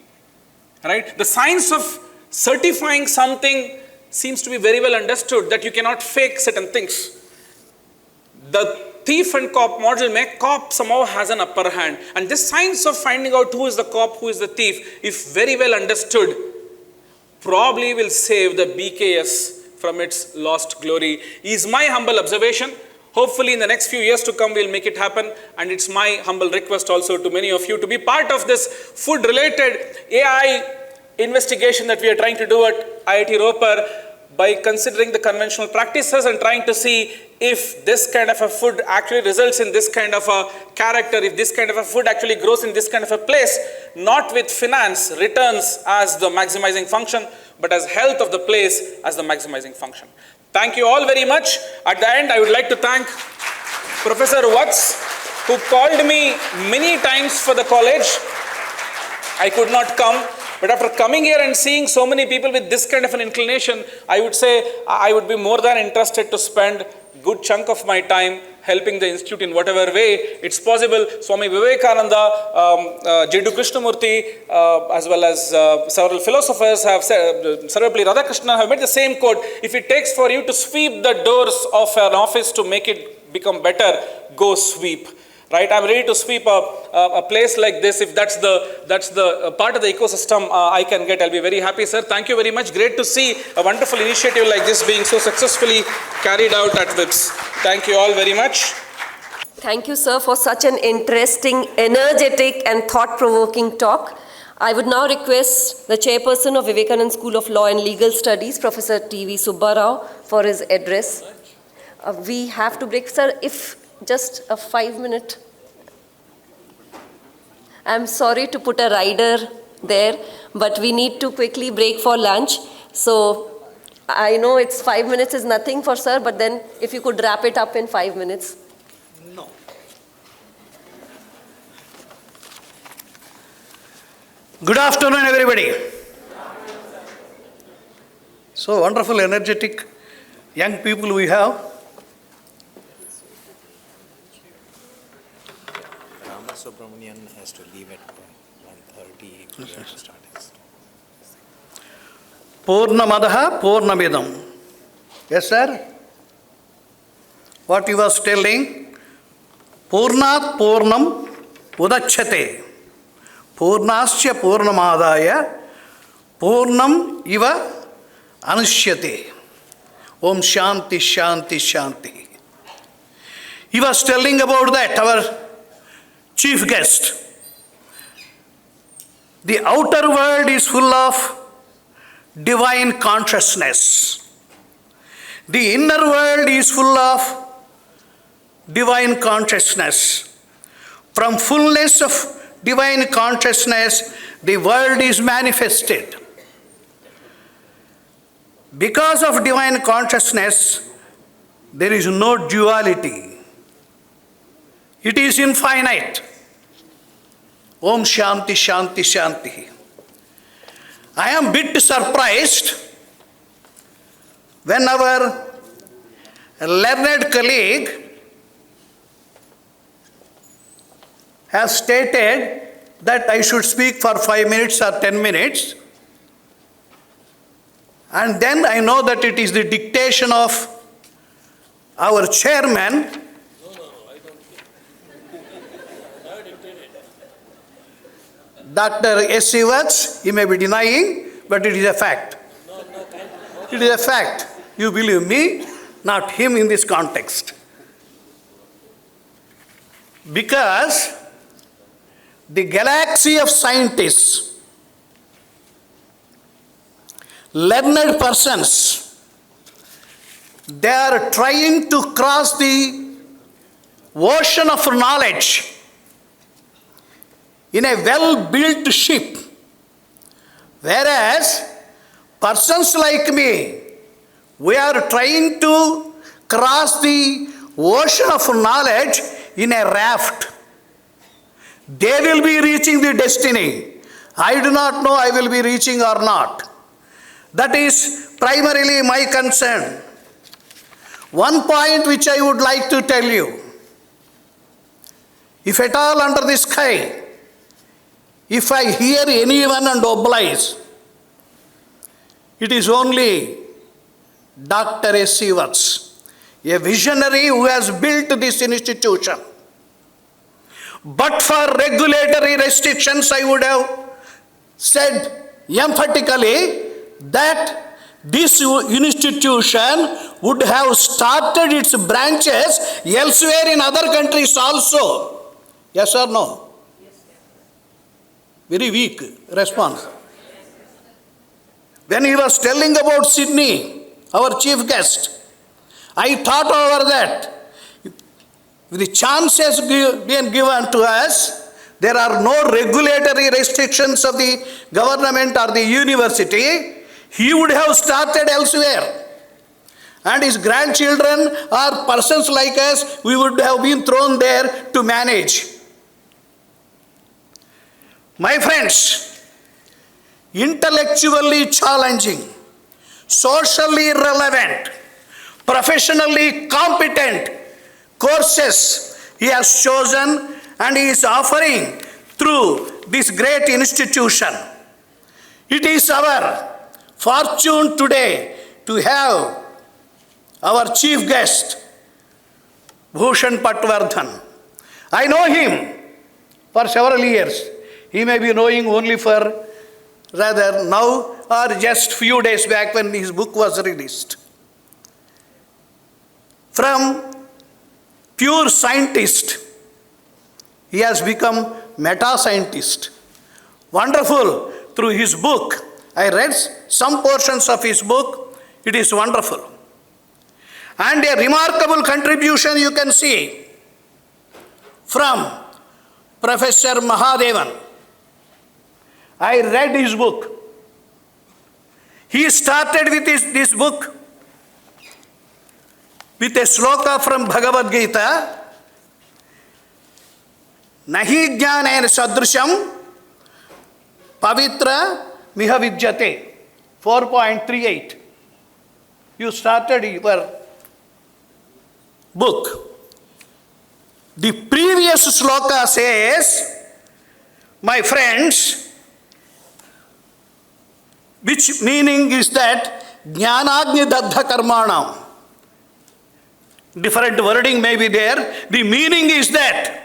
Right? The science of certifying something seems to be very well understood, that you cannot fake certain things. The thief and cop model, cop somehow has an upper hand. And this science of finding out who is the cop, who is the thief, if very well understood, probably will save the BKS from its lost glory, is my humble observation. Hopefully in the next few years to come, we'll make it happen. And it's my humble request also to many of you to be part of this food-related AI investigation that we are trying to do at IIT Ropar by considering the conventional practices and trying to see if this kind of a food actually results in this kind of a character, if this kind of a food actually grows in this kind of a place, not with finance, returns as the maximizing function, but as health of the place as the maximizing function. Thank you all very much. At the end, I would like to thank Professor Watts, who called me many times for the college. I could not come, but after coming here and seeing so many people with this kind of an inclination, I would say I would be more than interested to spend a good chunk of my time helping the institute in whatever way it's possible. Swami Vivekananda, J.D. Krishnamurti, as well as several philosophers have said, Sarvapalli Radhakrishnan have made the same quote: if it takes for you to sweep the doors of an office to make it become better, go sweep. Right? I'm ready to sweep a place like this. If that's the part of the ecosystem I can get, I'll be very happy, sir. Thank you very much. Great to see a wonderful initiative like this being so successfully carried out at WIPS. Thank you all very much. Thank you, sir, for such an interesting, energetic and thought-provoking talk. I would now request the chairperson of Vivekananda School of Law and Legal Studies, Professor T.V. Subba Rao, for his address. We have to break, sir, if just a 5-minute. I'm sorry to put a rider there, but we need to quickly break for lunch. So I know it's 5 minutes is nothing for sir, but then if you could wrap it up in 5 minutes. No. Good afternoon, everybody. So wonderful, energetic young people we have. Subramanian has to leave at 1:30 to start his. Purnamadaha Purnamidam. Yes, sir? what he was telling, Purnat Purnam Udachyate, Purnasya Purnamadaya, Purnam Iva Anushyate. Om Shanti, Shanti, Shanti. He was telling about that, our chief guest. The outer world is full of divine consciousness. The inner world is full of divine consciousness. From fullness of divine consciousness, the world is manifested. Because of divine consciousness, there is no duality. It is infinite. Om Shanti, Shanti, Shanti. I am a bit surprised when our learned colleague has stated that I should speak for 5 minutes or 10 minutes. And then I know that it is the dictation of our chairman. Dr. S. Watts, he may be denying, but it is a fact. It is a fact. You believe me, not him in this context. Because the galaxy of scientists, learned persons, they are trying to cross the ocean of knowledge in a well-built ship, whereas persons like me, we are trying to cross the ocean of knowledge in a raft. They will be reaching the destiny. I do not know I will be reaching or not. That is primarily my concern. One point which I would like to tell you, if at all under the sky, if I hear anyone and oblige, it is only Dr. S. Watts, a visionary who has built this institution. But for regulatory restrictions, I would have said emphatically that this institution would have started its branches elsewhere in other countries also. Yes or no? Very weak response. When he was telling about Sydney, our chief guest, I thought over that. The chances being given to us, there are no regulatory restrictions of the government or the university, he would have started elsewhere. And his grandchildren or persons like us, we would have been thrown there to manage. My friends, intellectually challenging, socially relevant, professionally competent courses he has chosen and he is offering through this great institution. It is our fortune today to have our chief guest, Bhushan Patwardhan. I know him for several years. He may be knowing only for rather now or just few days back when his book was released. From pure scientist, he has become meta-scientist. Wonderful. Through his book, I read some portions of his book. It is wonderful. And a remarkable contribution you can see from Professor Mahadevan. I read his book. He started with this book with a sloka from Bhagavad Gita. Nahi jnanena sadrisham pavitra miha vidyate. 4.38. You started your book. The previous sloka says, my friends, which meaning is that jnanagni daddha karmanam. different wording may be there. The meaning is that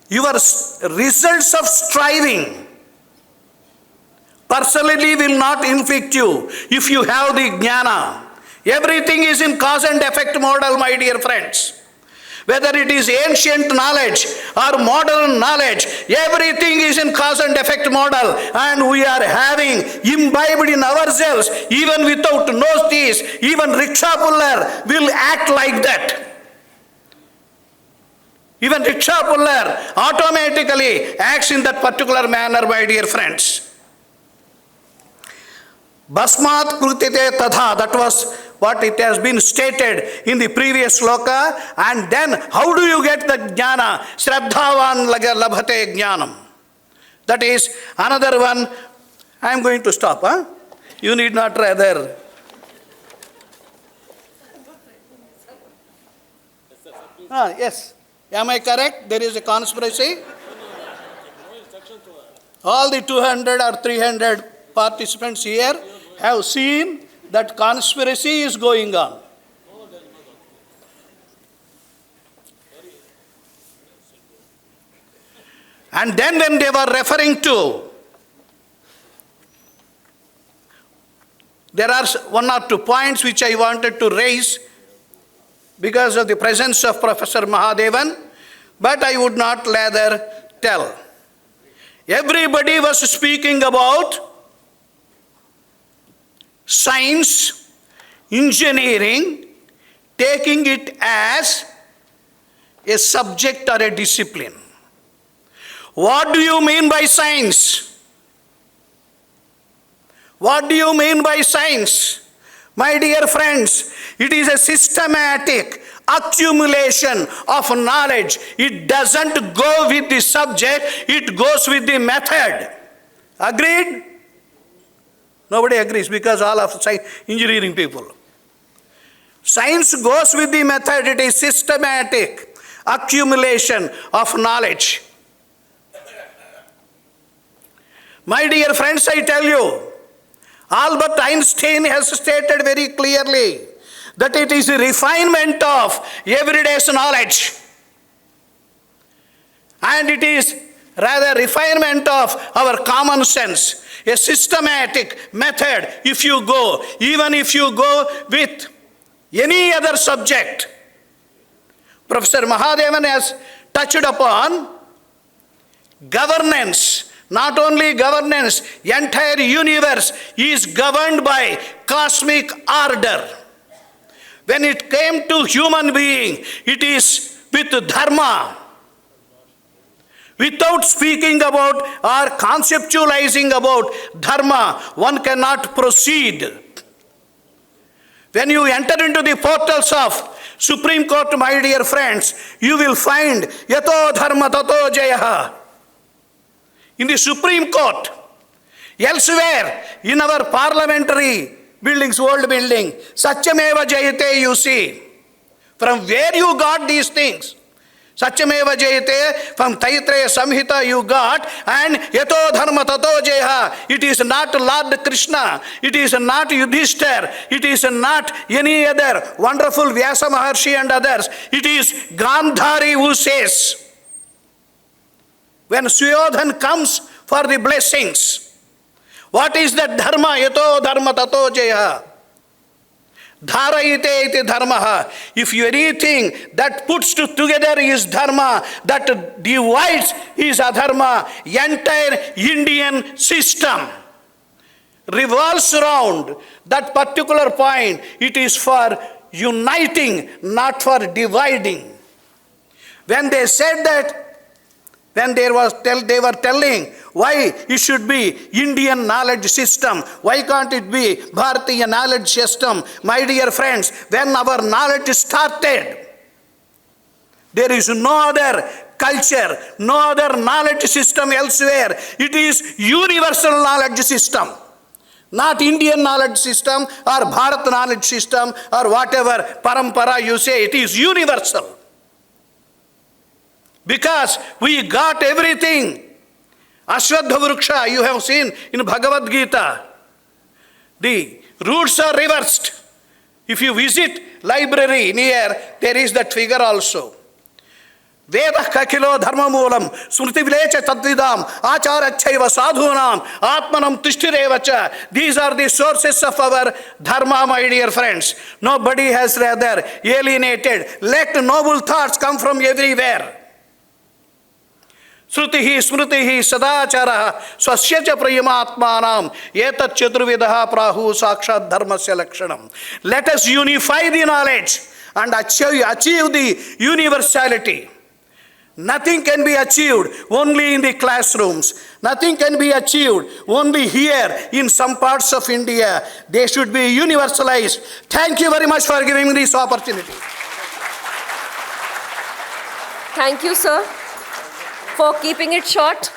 your results of striving personally will not inflict you if you have the jnana. Everything is in cause and effect model, my dear friends. Whether it is ancient knowledge or modern knowledge, everything is in cause and effect model, and we are having imbibed in ourselves, even without notice. Even rickshaw puller will act like that. Even rickshaw puller automatically acts in that particular manner, my dear friends. Basmat krutite tadha, that was what it has been stated in the previous sloka. And then how do you get the jnana? Shraddhavan labhate jnanam. That is another one. I am going to stop. You need not rather. Yes. Am I correct? There is a conspiracy. All the 200 or 300 participants here have seen that conspiracy is going on. And then when they were referring to, there are one or two points which I wanted to raise because of the presence of Professor Mahadevan, but I would not rather tell. Everybody was speaking about science, engineering, taking it as a subject or a discipline. What do you mean by science? What do you mean by science? My dear friends, it is a systematic accumulation of knowledge. It doesn't go with the subject, it goes with the method. Agreed? Nobody agrees because all of engineering people. Science goes with the method. It is systematic accumulation of knowledge. My dear friends, I tell you, Albert Einstein has stated very clearly that it is a refinement of everyday's knowledge. And it is rather refinement of our common sense. A systematic method, if you go, even if you go with any other subject. Professor Mahadevan has touched upon governance. Not only governance, entire universe is governed by cosmic order. When it came to human being, it is with dharma. Without speaking about or conceptualizing about dharma, one cannot proceed. When you enter into the portals of Supreme Court, my dear friends, you will find yato dharma tato jayaha. In the Supreme Court, elsewhere in our parliamentary buildings, old building, Satyameva Jayate you see. From where you got these things? Satyameva Jayate, from Taittreya Samhita you got, and Yato Dharma Tato Jaya. It is not Lord Krishna, it is not Yudhishthir, it is not any other wonderful Vyasa Maharshi and others. It is Gandhari who says, when Suyodhan comes for the blessings, what is that dharma? Yato dharma tato jaya. Dharayite iti dharma. If anything that puts together is dharma, that divides is adharma. Entire Indian system revolves around that particular point. It is for uniting, not for dividing. When they said that, when they were telling why it should be Indian knowledge system, why can't it be Bharatiya knowledge system? My dear friends, when our knowledge started, there is no other culture, no other knowledge system elsewhere. It is universal knowledge system. Not Indian knowledge system or Bharat knowledge system or whatever parampara you say, it is universal. Because we got everything. Ashwadha Vruksha, you have seen in Bhagavad Gita. The roots are reversed. If you visit library near, there is that figure also. Veda kakilo dharma moolam smriti vilecha tadvidam acharachaiva sadhunam atmanam tishtirevacha. These are the sources of our dharma, my dear friends. Nobody has rather alienated. Let noble thoughts come from everywhere. Srutihi smritihi sadacharaha swasya cha prayamatmanam etat chaturvidaha prahu sakshat dharmasya lakshanam. Let us unify the knowledge and achieve the universality. Nothing can be achieved only in the classrooms. Nothing can be achieved only here in some parts of India. They should be universalized. Thank you very much for giving me this opportunity. Thank you, sir, for keeping it short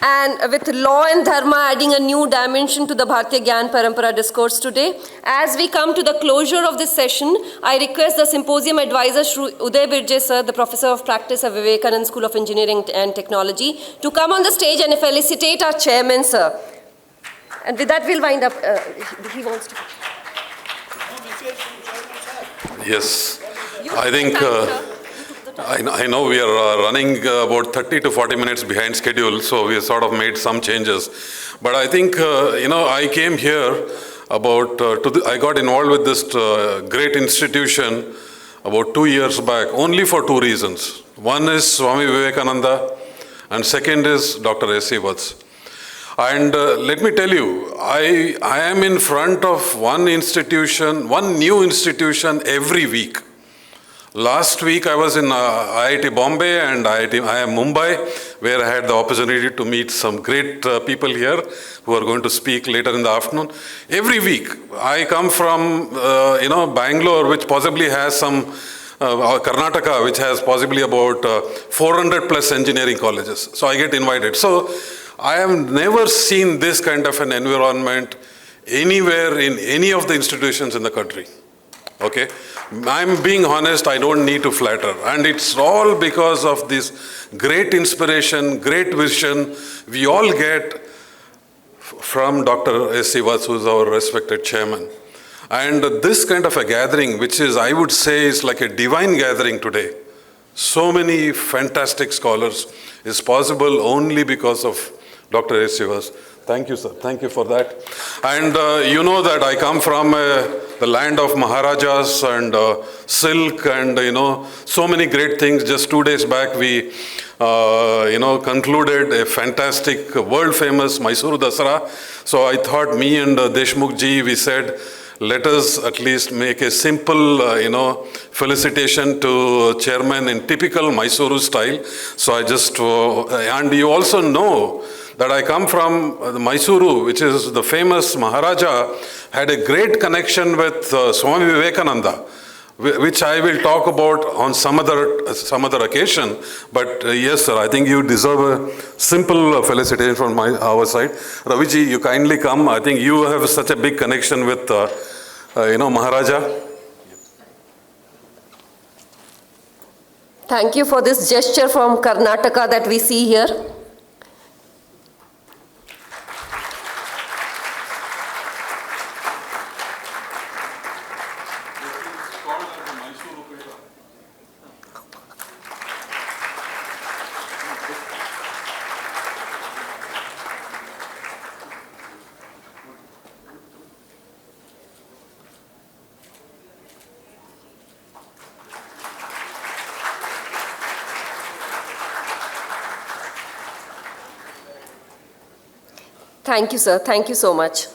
and with law and dharma adding a new dimension to the Bharatiya Gyan Parampara discourse today. As we come to the closure of this session, I request the symposium advisor, Shri Uday Birje sir, the Professor of Practice at Vivekananda School of Engineering and Technology, to come on the stage and felicitate our chairman, sir. And with that, we'll wind up. He wants to. Yes, I think I know we are running about 30 to 40 minutes behind schedule, so we have sort of made some changes. But I think, I came here about, I got involved with this great institution about 2 years back, only for two reasons. One is Swami Vivekananda, and second is Dr. S.C. Vats. And let me tell you, I am in front of one new institution every week. Last week I was in IIT Bombay and IIM Mumbai, where I had the opportunity to meet some great people here who are going to speak later in the afternoon. Every week I come from, Bangalore, which possibly has some, Karnataka, which has possibly about 400 plus engineering colleges. So I get invited. So I have never seen this kind of an environment anywhere in any of the institutions in the country. Okay, I'm being honest, I don't need to flatter. And it's all because of this great inspiration, great vision we all get from Dr. S.C. Vats, who is our respected chairman. And this kind of a gathering, which is, I would say, is like a divine gathering today. So many fantastic scholars is possible only because of Dr. S.C. Vats. Thank you, sir. Thank you for that. And you know that I come from the land of Maharajas and silk and, so many great things. Just 2 days back, we, concluded a fantastic, world-famous Mysuru Dasara. So I thought me and Deshmukh ji, we said, let us at least make a simple, felicitation to chairman in typical Mysuru style. So I just, and you also know that I come from Mysuru, which is the famous Maharaja, had a great connection with Swami Vivekananda, which I will talk about on some other occasion. But yes, sir, I think you deserve a simple felicitation from our side. Raviji, you kindly come. I think you have such a big connection with, Maharaja. Thank you for this gesture from Karnataka that we see here. Thank you, sir. Thank you so much.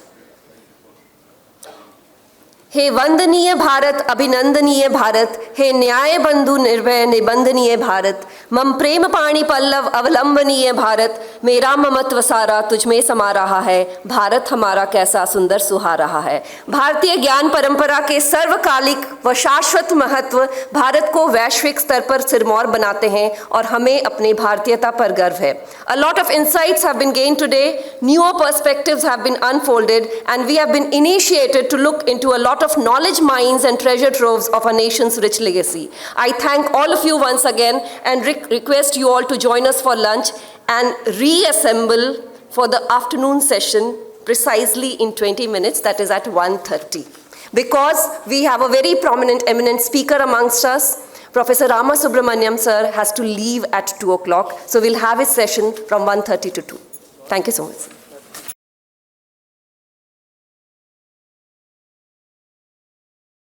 हे वंदनीय भारत, अभिनंदनीय भारत, हे न्याय बंधु निर्भय निबंधनीय भारत, मम प्रेम पाणी पल्लव अवलंबनीय भारत, मेरा ममत्व सारा तुझ में समा रहा है, भारत हमारा कैसा सुंदर सुहा रहा है। भारतीय ज्ञान परंपरा के सर्वकालिक व शाश्वत महत्व भारत को वैश्विक स्तर पर सिरमौर बनाते हैं और हमें अपनी भारतीयता पर गर्व है। A lot of insights have been gained today, newer perspectives have been unfolded, and we have been initiated to look into a lot of knowledge mines and treasure troves of our nation's rich legacy. I thank all of you once again and request you all to join us for lunch and reassemble for the afternoon session precisely in 20 minutes, that is at 1:30. because we have a very prominent, eminent speaker amongst us. Professor Rama Subramaniam sir has to leave at 2 o'clock, so we'll have his session from 1:30 to 2. Thank you so much.